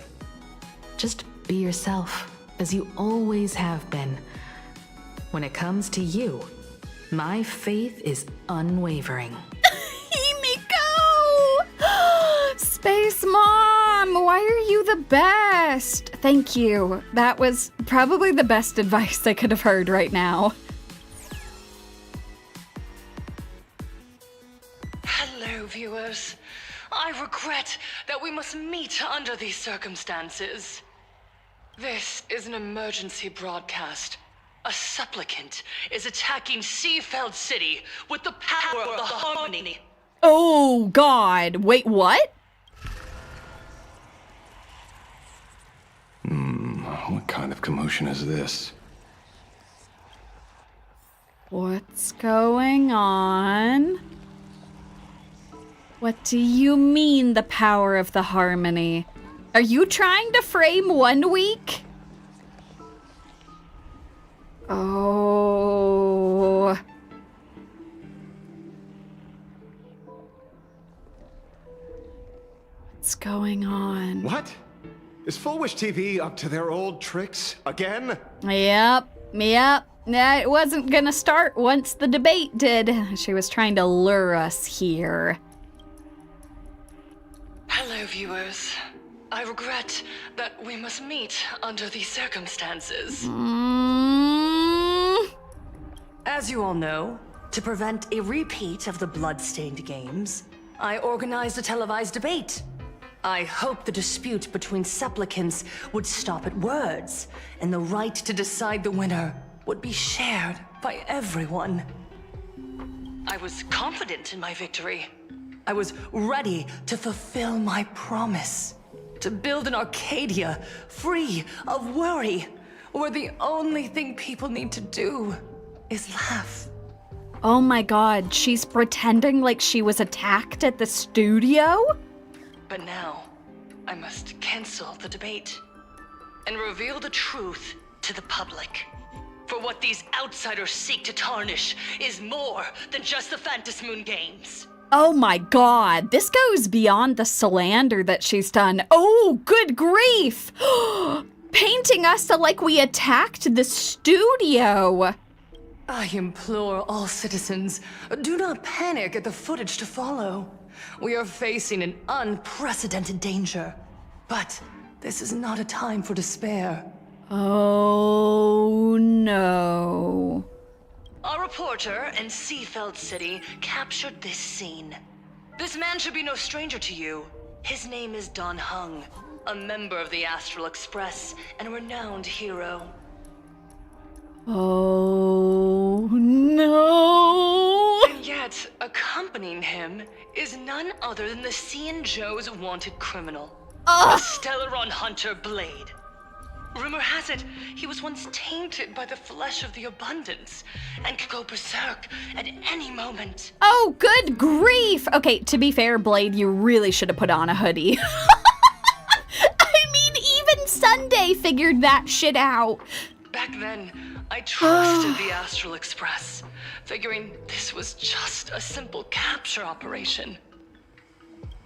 Just be yourself, as you always have been. When it comes to you, my faith is unwavering. Himiko! Space Mom, why are you the best? Thank you. That was probably the best advice I could have heard right now. Hello, viewers. I regret that we must meet under these circumstances. This is an emergency broadcast. A supplicant is attacking Seafeld City with the power of the harmony. Oh, God. Wait, what? What kind of commotion is this? What's going on? What do you mean, the power of the harmony? Are you trying to frame 1 week? Oh. What's going on? What? Is Fulwish TV up to their old tricks again? Yep. Yeah, it wasn't gonna start once the debate did. She was trying to lure us here. Hello, viewers. I regret that we must meet under these circumstances. As you all know, to prevent a repeat of the blood-stained games, I organized a televised debate. I hoped the dispute between supplicants would stop at words, and the right to decide the winner would be shared by everyone. I was confident in my victory. I was ready to fulfill my promise. To build an Arcadia free of worry, where the only thing people need to do is laugh. Oh my god, she's pretending like she was attacked at the studio? But now, I must cancel the debate and reveal the truth to the public. For what these outsiders seek to tarnish is more than just the Phantasmoon Games. Oh my god, this goes beyond the slander that she's done. Oh, good grief! Painting us like we attacked the studio. I implore all citizens, do not panic at the footage to follow. We are facing an unprecedented danger. But this is not a time for despair. Oh no. A reporter in Seafeld City captured this scene. This man should be no stranger to you. His name is Don Hung, a member of the Astral Express and a renowned hero. Oh no. And yet, accompanying him is none other than the C&. Joe's wanted criminal, the Stellaron Hunter Blade. Rumor has it, he was once tainted by the flesh of the Abundance, and could go berserk at any moment. Oh, good grief! Okay, to be fair, Blade, you really should have put on a hoodie. I mean, even Sunday figured that shit out. Back then, I trusted the Astral Express, figuring this was just a simple capture operation.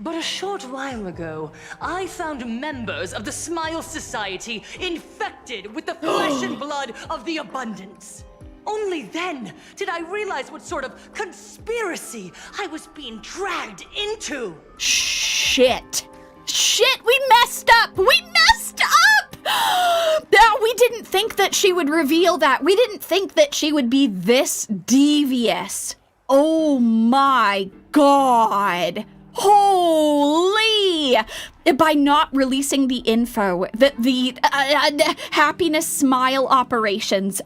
But a short while ago, I found members of the Smile Society infected with the flesh and blood of the Abundance. Only then did I realize what sort of conspiracy I was being dragged into. Shit, we messed up! Now, we didn't think that she would reveal that. We didn't think that she would be this devious. Oh my god. Holy! By not releasing the info that the happiness smile operations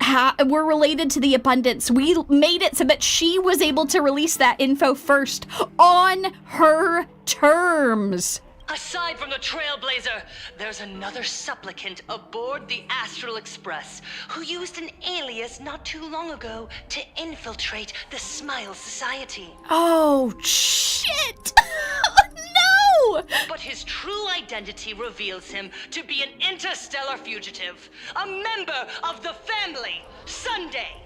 were related to the Abundance, we made it so that she was able to release that info first on her terms. Aside from the Trailblazer, there's another supplicant aboard the Astral Express who used an alias not too long ago to infiltrate the Smile Society. Oh, shit! No! But his true identity reveals him to be an interstellar fugitive, a member of the family, Sunday.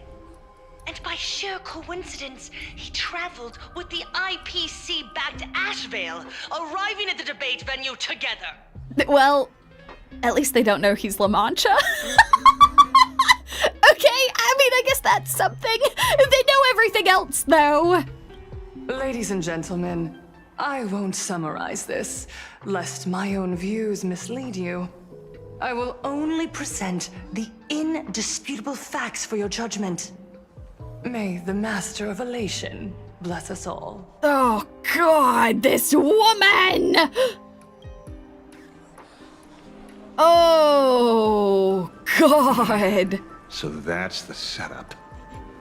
And by sheer coincidence, he traveled with the IPC back to Ashvale, arriving at the debate venue together. Well, at least they don't know he's La Mancha. Okay, I mean, I guess that's something. They know everything else, though. Ladies and gentlemen, I won't summarize this, lest my own views mislead you. I will only present the indisputable facts for your judgment. May the Master of Elation bless us all. Oh, God, this woman! Oh, God. So that's the setup.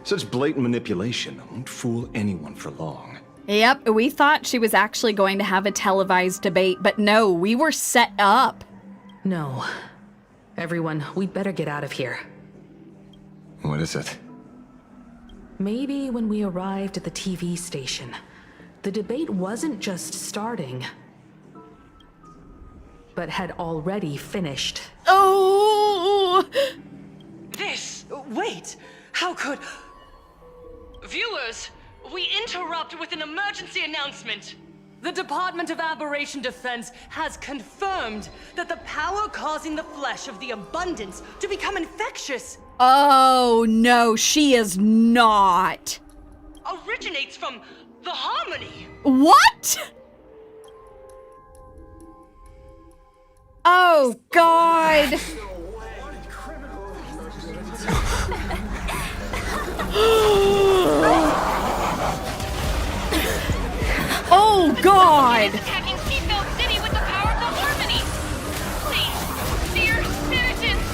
Such blatant manipulation won't fool anyone for long. Yep, we thought she was actually going to have a televised debate, but no, we were set up. No. Everyone, we'd better get out of here. What is it? Maybe when we arrived at the TV station, the debate wasn't just starting, but had already finished. Oh! Wait! How could... Viewers, we interrupt with an emergency announcement. The Department of Aberration Defense has confirmed that the power causing the flesh of the abundance to become infectious Oh, no, she is not. originates from the harmony. What? Oh, God. Oh, God. Attacking Seatbelt City with the power of the harmony. Please, dear citizens.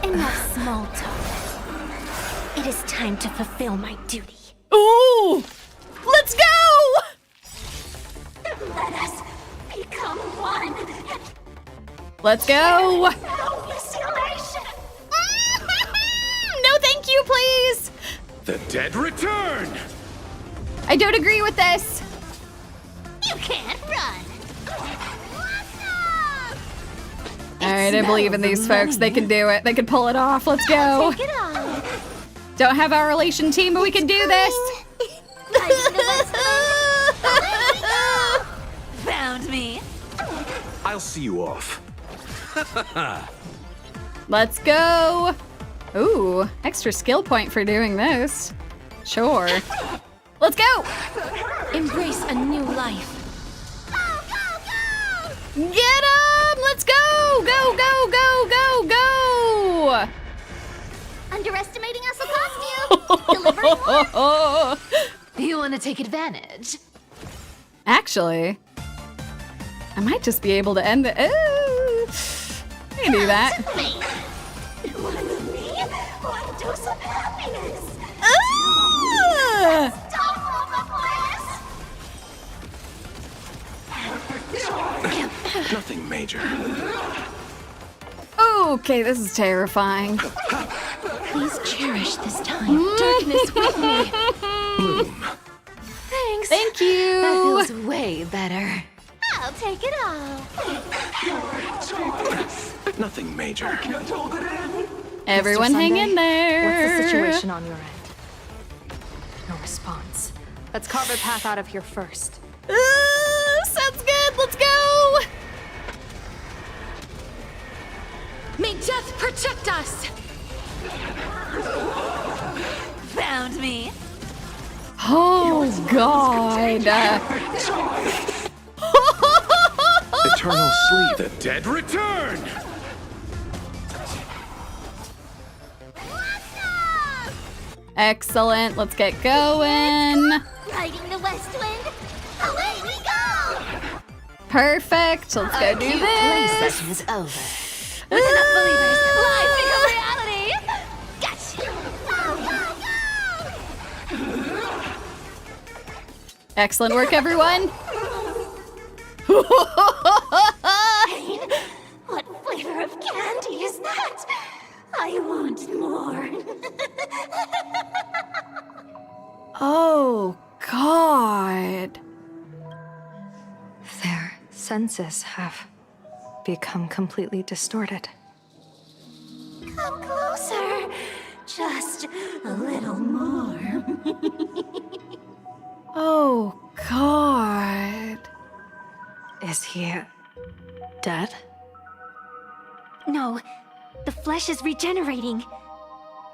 Enough small talk. It is time to fulfill my duty. Ooh! Let's go! Let us become one. Let's go! No restoration. No, thank you, please! The dead return! I don't agree with this. You can't run. Alright, I believe in these folks. They can do it. They can pull it off. Let's go. Take it on. Don't have our relation team, but we can do this. Found me. I'll see you off. Let's go. Ooh, extra skill point for doing this. Sure. Let's go. Embrace a new life. Get him! Let's go! Go, go, go, go, go! Underestimating us will cost you. Delivering more. You want to take advantage? Actually, I might just be able to end the. Ooh, I can do that. One of me, one dose of happiness. Nothing major. Okay, this is terrifying. Please cherish this time. Darkness with me. Thanks. Thank you. That feels way better. I'll take it all. Nothing major. Everyone Mr. hang Sunday, in there. What's the situation on your end? No response. Let's carve a path out of here first. Sounds good. Let's go. May death protect us. Found me. Oh, God. Eternal sleep. The dead return! Excellent. Let's get going. Riding the west wind. Away we go. Perfect. Let's go do Play this. session's over. With enough believers, lies become reality. Gotcha. Excellent work, everyone. Pain. What flavor of candy is that? I want more. Oh, God. Their senses have become completely distorted. Come closer. Just a little more. Oh, God. Is he dead? No, the flesh is regenerating.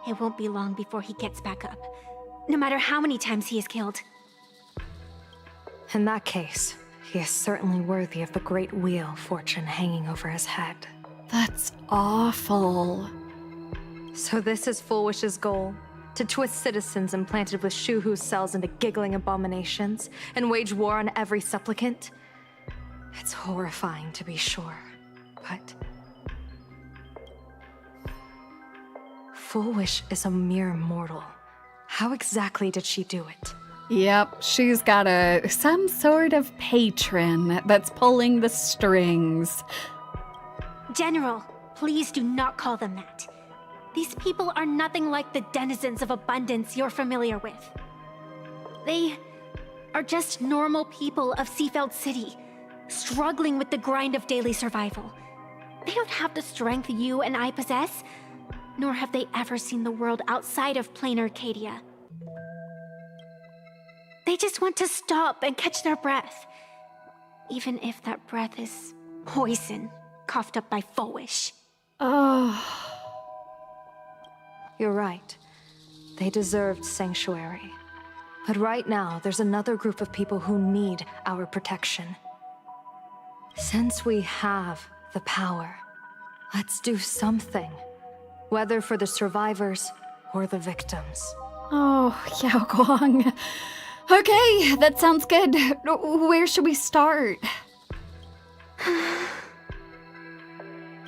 It won't be long before he gets back up, no matter how many times he is killed. In that case, he is certainly worthy of the great wheel fortune hanging over his head. That's awful. So this is Fulwish's goal? To twist citizens implanted with Shuhu's cells into giggling abominations and wage war on every supplicant? It's horrifying to be sure, but... Fulwish is a mere mortal. How exactly did she do it? Yep, she's got some sort of patron that's pulling the strings. General, please do not call them that. These people are nothing like the denizens of abundance you're familiar with. They are just normal people of Seafeld City, struggling with the grind of daily survival. They don't have the strength you and I possess, nor have they ever seen the world outside of plain Arcadia. They just want to stop and catch their breath, even if that breath is poison coughed up by Fulwish. Oh. You're right. They deserved sanctuary. But right now, there's another group of people who need our protection. Since we have the power, let's do something. Whether for the survivors or the victims. Oh, Yao Guang. Okay, that sounds good. Where should we start?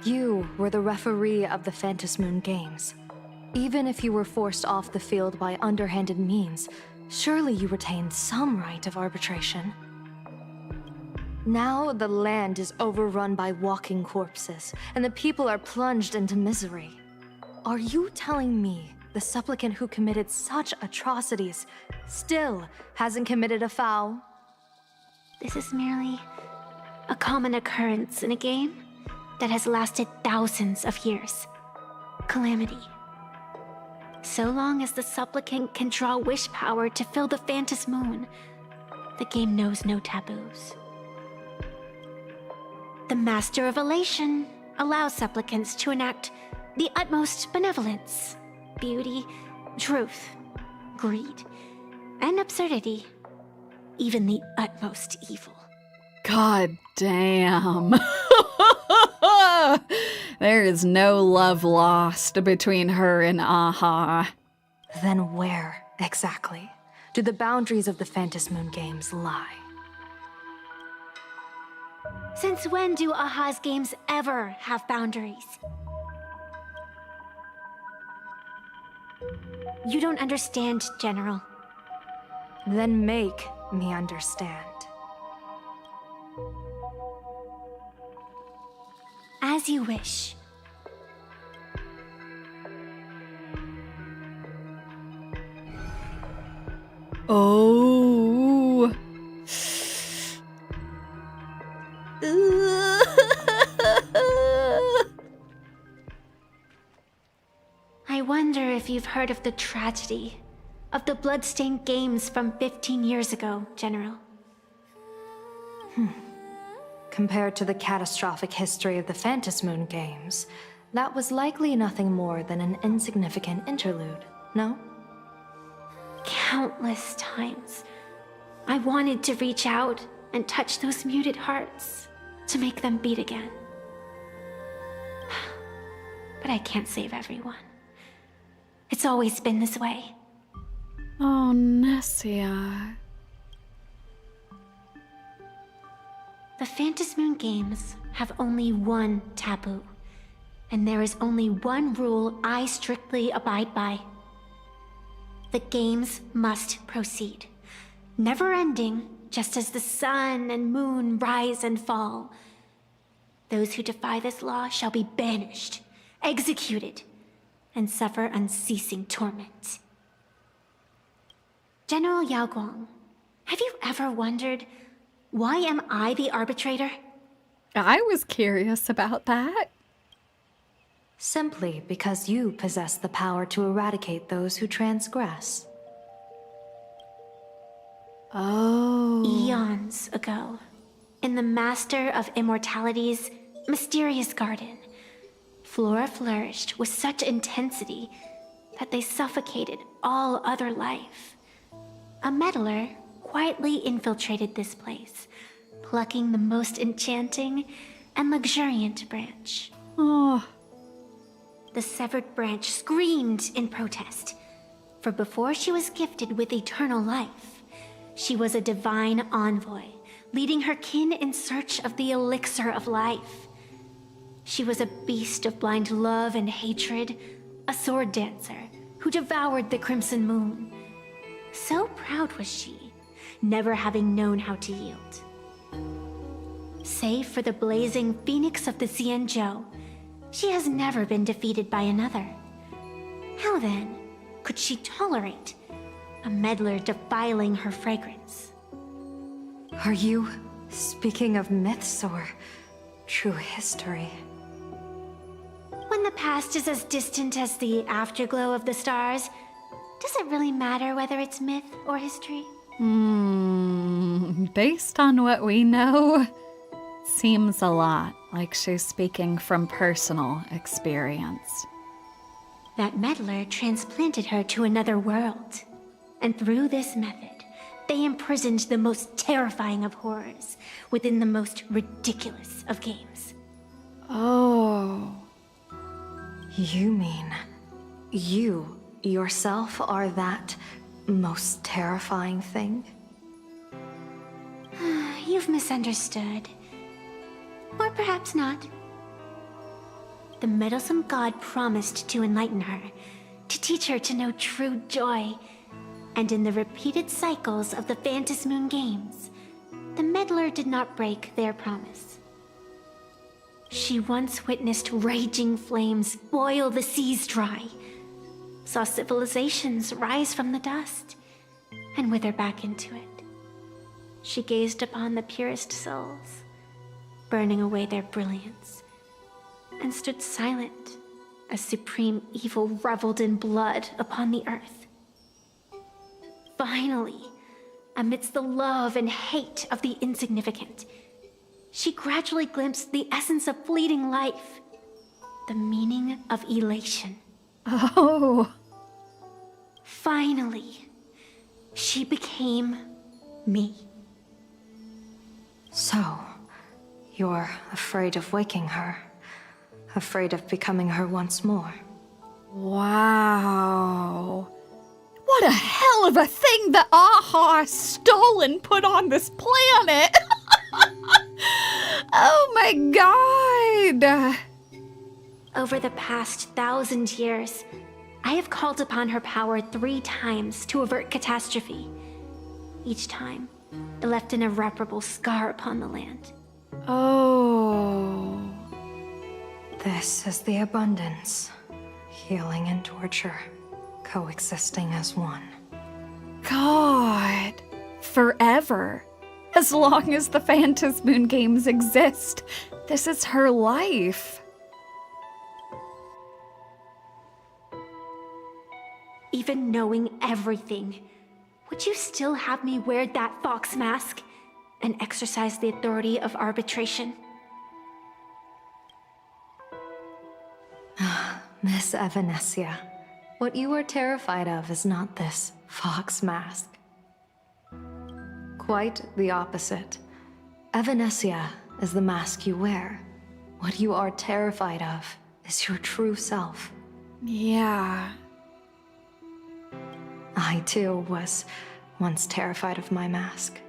You were the referee of the Phantasmoon Games. Even if you were forced off the field by underhanded means, surely you retained some right of arbitration. Now the land is overrun by walking corpses, and the people are plunged into misery. Are you telling me the supplicant who committed such atrocities still hasn't committed a foul? This is merely a common occurrence in a game that has lasted thousands of years. Calamity. So long as the supplicant can draw wish power to fill the Phantasmoon, the game knows no taboos. The Master of Elation allows supplicants to enact the utmost benevolence, beauty, truth, greed, and absurdity, even the utmost evil. God damn. There is no love lost between her and Aha. Then where, exactly, do the boundaries of the Phantasmoon Games lie? Since when do Aha's games ever have boundaries? You don't understand, General. Then make me understand. As you wish. Oh. I wonder if you've heard of the tragedy of the bloodstained games from 15 years ago, General. Compared to the catastrophic history of the Phantasmoon Games, that was likely nothing more than an insignificant interlude, no? Countless times, I wanted to reach out and touch those muted hearts to make them beat again. But I can't save everyone. It's always been this way. Oh, Nessia. The Phantasmoon Games have only one taboo, and there is only one rule I strictly abide by. The games must proceed, never ending, just as the sun and moon rise and fall. Those who defy this law shall be banished, executed, and suffer unceasing torment. General Yao Guang, have you ever wondered, why am I the arbitrator? I was curious about that. Simply because you possess the power to eradicate those who transgress. Oh. Eons ago, in the Master of Immortality's mysterious garden, flora flourished with such intensity that they suffocated all other life. A meddler quietly infiltrated this place, plucking the most enchanting and luxuriant branch. Oh. The severed branch screamed in protest, for before she was gifted with eternal life, she was a divine envoy, leading her kin in search of the elixir of life. She was a beast of blind love and hatred, a sword dancer who devoured the crimson moon. So proud was she, never having known how to yield. Save for the blazing phoenix of the Xianzhou, she has never been defeated by another, How then could she tolerate a meddler defiling her fragrance? Are you speaking of myths or true history? When the past is as distant as the afterglow of the stars, does it really matter whether it's myth or history? Based on what we know, seems a lot like she's speaking from personal experience. That meddler transplanted her to another world. And through this method, they imprisoned the most terrifying of horrors within the most ridiculous of games. Oh. You mean you yourself are that most terrifying thing? You've misunderstood. Or perhaps not. The meddlesome god promised to enlighten her, to teach her to know true joy. And in the repeated cycles of the Phantasmoon Games, the meddler did not break their promise. She once witnessed raging flames boil the seas dry, saw civilizations rise from the dust, and wither back into it. She gazed upon the purest souls, burning away their brilliance, and stood silent as supreme evil reveled in blood upon the earth. Finally, amidst the love and hate of the insignificant, she gradually glimpsed the essence of fleeting life, the meaning of elation. Oh. Finally, she became me. So, you're afraid of waking her, afraid of becoming her once more. Wow. What a hell of a thing the Aha stole and put on this planet! Oh my god! Over the past 1,000 years, I have called upon her power 3 times to avert catastrophe. Each time, it left an irreparable scar upon the land. Oh. This is the abundance. Healing and torture, coexisting as one. God. Forever. As long as the Phantasmoon Games exist, this is her life. Even knowing everything, would you still have me wear that fox mask and exercise the authority of arbitration? Miss Evanesia, what you are terrified of is not this fox mask. Quite the opposite. Evanesia is the mask you wear. What you are terrified of is your true self. Yeah. I too was once terrified of my mask.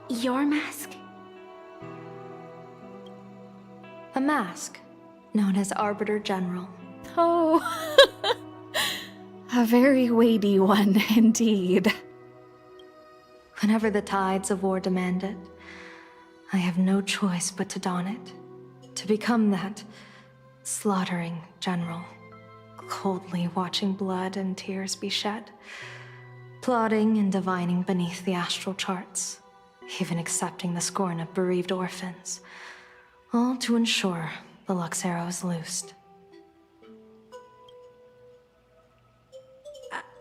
Your mask? A mask known as Arbiter General. Oh. A very weighty one indeed. Whenever the tides of war demand it, I have no choice but to don it. To become that slaughtering general, coldly watching blood and tears be shed, plotting and divining beneath the astral charts, even accepting the scorn of bereaved orphans, all to ensure the Lux Arrow is loosed.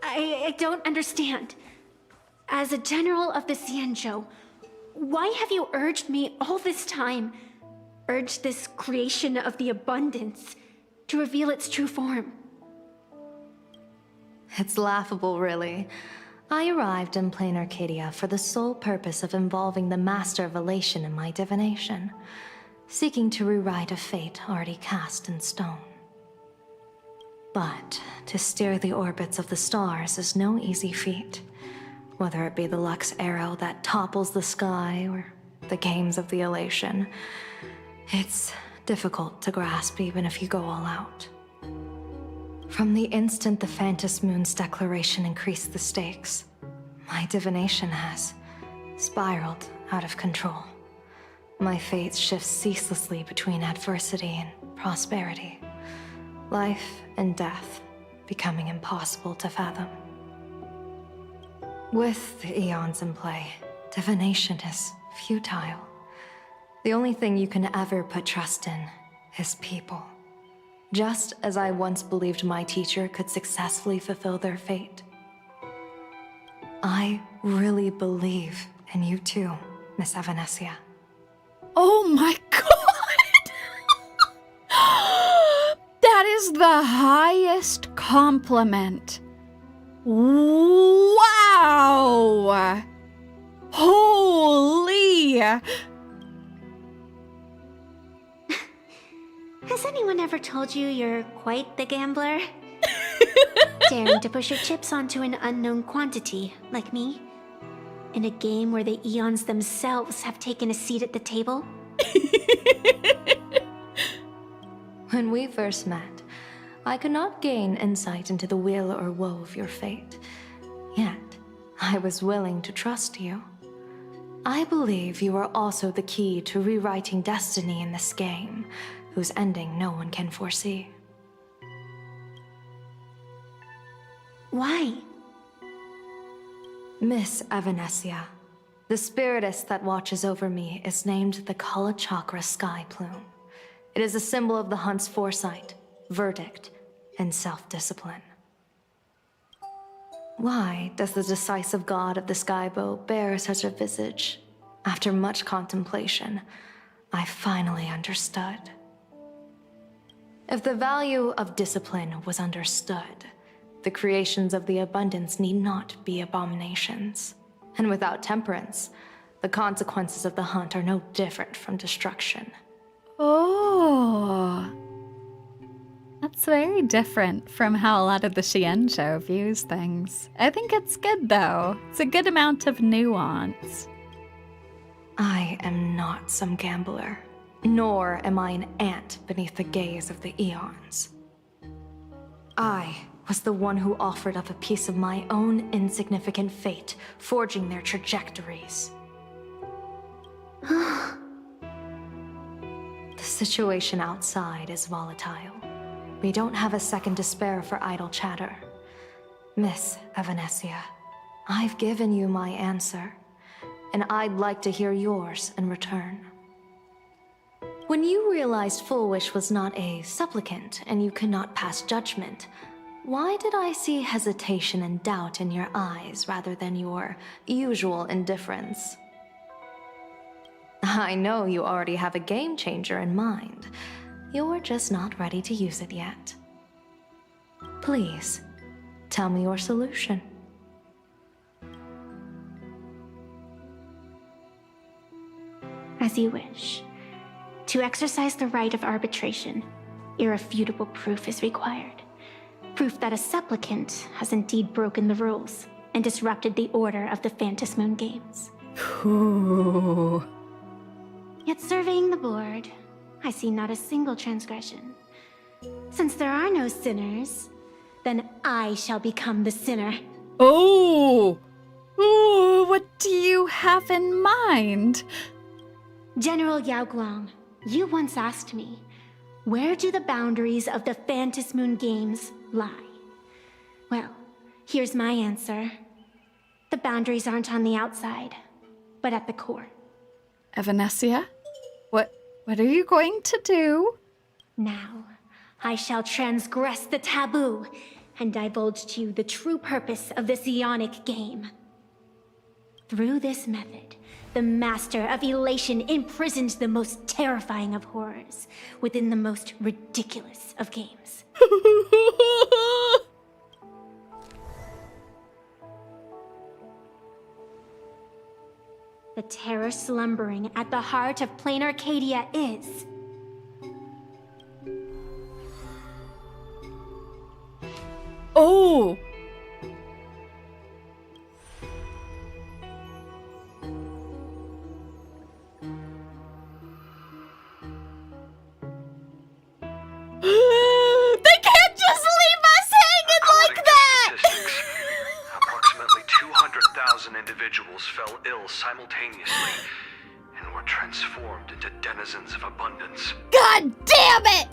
I don't understand. As a general of the Xianzhou, why have you urged me all this time, urged this creation of the abundance, to reveal its true form? It's laughable, really. I arrived in plain Arcadia for the sole purpose of involving the Master of Elation in my divination, seeking to rewrite a fate already cast in stone. But to steer the orbits of the stars is no easy feat, whether it be the Lux Arrow that topples the sky or the games of the Elation. It's difficult to grasp even if you go all out. From the instant the Phantasmoon's declaration increased the stakes, my divination has spiraled out of control. My fate shifts ceaselessly between adversity and prosperity. Life and death becoming impossible to fathom. With the eons in play, divination is futile. The only thing you can ever put trust in is people. Just as I once believed my teacher could successfully fulfill their fate. I really believe in you too, Miss Evanesia. Oh my god! That is the highest compliment. Wow! Holy! Has anyone ever told you you're quite the gambler? Daring to push your chips onto an unknown quantity, like me? In a game where the eons themselves have taken a seat at the table? When we first met, I could not gain insight into the will or woe of your fate. Yet, I was willing to trust you. I believe you are also the key to rewriting destiny in this game, whose ending no one can foresee. Why? Miss Evanesia, the spiritess that watches over me is named the Kala Chakra Sky Plume. It is a symbol of the hunt's foresight, verdict, and self-discipline. Why does the decisive god of the skybow bear such a visage? After much contemplation, I finally understood. If the value of discipline was understood, the creations of the abundance need not be abominations. And without temperance, the consequences of the hunt are no different from destruction. Oh. That's very different from how a lot of the Shiensho views things. I think it's good, though. It's a good amount of nuance. I am not some gambler, nor am I an ant beneath the gaze of the eons. I was the one who offered up a piece of my own insignificant fate, forging their trajectories. The situation outside is volatile. We don't have a second to spare for idle chatter. Miss Evanesia, I've given you my answer, and I'd like to hear yours in return. When you realized Fulwish was not a supplicant and you could not pass judgment, why did I see hesitation and doubt in your eyes rather than your usual indifference? I know you already have a game changer in mind. You're just not ready to use it yet. Please, tell me your solution. As you wish. To exercise the right of arbitration, irrefutable proof is required. Proof that a supplicant has indeed broken the rules and disrupted the order of the Phantasmoon Games. Ooh. Yet surveying the board, I see not a single transgression. Since there are no sinners, then I shall become the sinner. Oh! Ooh, what do you have in mind? General Yao Guang, you once asked me, where do the boundaries of the Phantasmoon Games lie? Well, here's my answer. The boundaries aren't on the outside, but at the core. Evanesia? What are you going to do? Now, I shall transgress the taboo and divulge to you the true purpose of this Ionic game. Through this method, the Master of Elation imprisoned the most terrifying of horrors within the most ridiculous of games. The terror slumbering at the heart of plain Arcadia is... Oh! They can't just leave us hanging like that! Approximately 200,000 individuals fell ill simultaneously and were transformed into denizens of abundance. God damn it!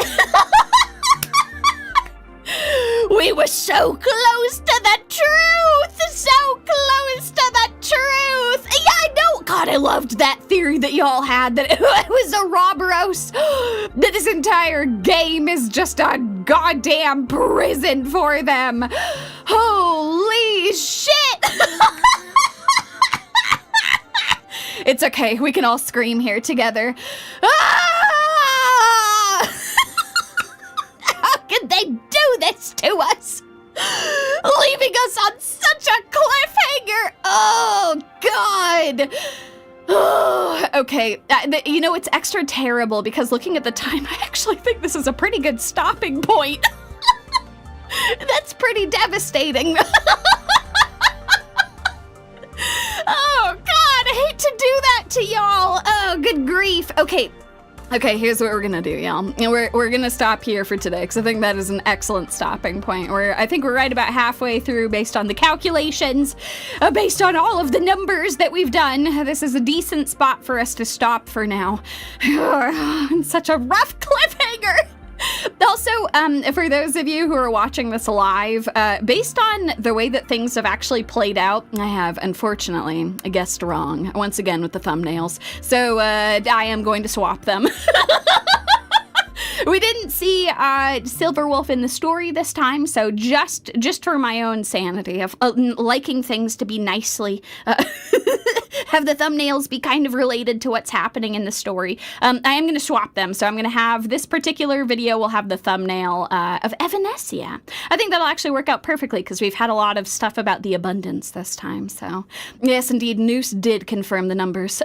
was so close to the truth! So close to the truth! Yeah, I know! God, I loved that theory that y'all had, that it was a Robberos. That this entire game is just a goddamn prison for them. Holy shit! It's okay, we can all scream here together. Ah! How could they do this to us? Leaving us on such a cliffhanger! Oh, God! Oh, okay, you know, it's extra terrible because looking at the time, I actually think this is a pretty good stopping point. That's pretty devastating. Oh, God, I hate to do that to y'all. Oh, good grief. Okay, here's what we're gonna do, y'all. We're gonna stop here for today because I think that is an excellent stopping point. I think we're right about halfway through based on the calculations, based on all of the numbers that we've done. This is a decent spot for us to stop for now. Such a rough cliffhanger. Also, for those of you who are watching this live, based on the way that things have actually played out, I have, unfortunately, guessed wrong, once again with the thumbnails. So, I am going to swap them. We didn't see Silverwolf in the story this time, so just for my own sanity of liking things to be nicely, have the thumbnails be kind of related to what's happening in the story. I am going to swap them, so I'm going to have this particular video will have the thumbnail of Evanescia. I think that'll actually work out perfectly because we've had a lot of stuff about the abundance this time, so yes, indeed, Noose did confirm the numbers.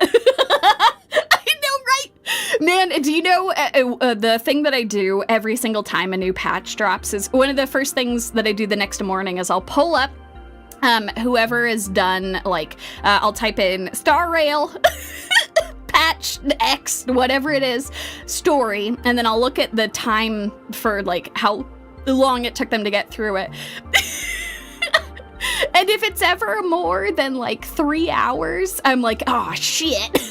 Man, do you know the thing that I do every single time a new patch drops is one of the first things that I do the next morning is I'll pull up whoever has done, like, I'll type in Star Rail, patch X, whatever it is, story, and then I'll look at the time for, like, how long it took them to get through it. And if it's ever more than, like, 3 hours, I'm like, oh, shit.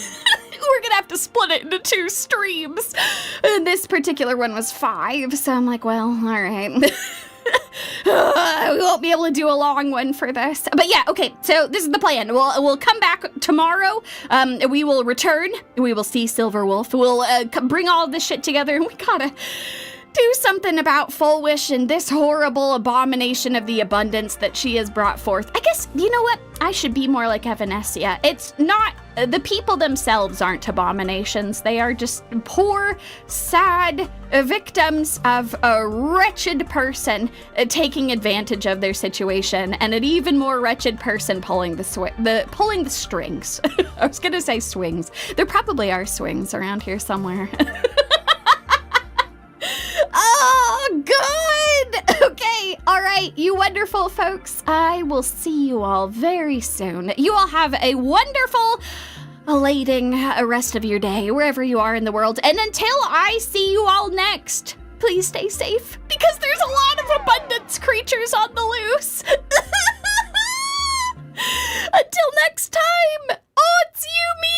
We're gonna have to split it into 2 streams. And this particular one was 5, so I'm like, well, all right. We won't be able to do a long one for this. But yeah, okay, so this is the plan. We'll come back tomorrow. We will return. We will see Silverwolf. We'll bring all of this shit together, and we gotta do something about Fulwish and this horrible abomination of the abundance that she has brought forth. I guess, you know what? I should be more like Evanescia. It's not, the people themselves aren't abominations. They are just poor, sad victims of a wretched person taking advantage of their situation, and an even more wretched person pulling the strings. I was gonna say swings. There probably are swings around here somewhere. Oh, good! Okay, all right, you wonderful folks. I will see you all very soon. You all have a wonderful, elating rest of your day, wherever you are in the world. And until I see you all next, please stay safe, because there's a lot of abundance creatures on the loose. Until next time, it's you, me!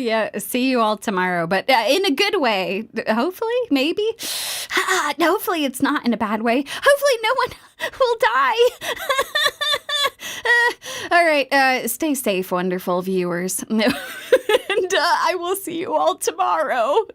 Yeah, see you all tomorrow, but in a good way. Hopefully, maybe. Hopefully it's not in a bad way. Hopefully no one will die. All right, stay safe, wonderful viewers. And I will see you all tomorrow.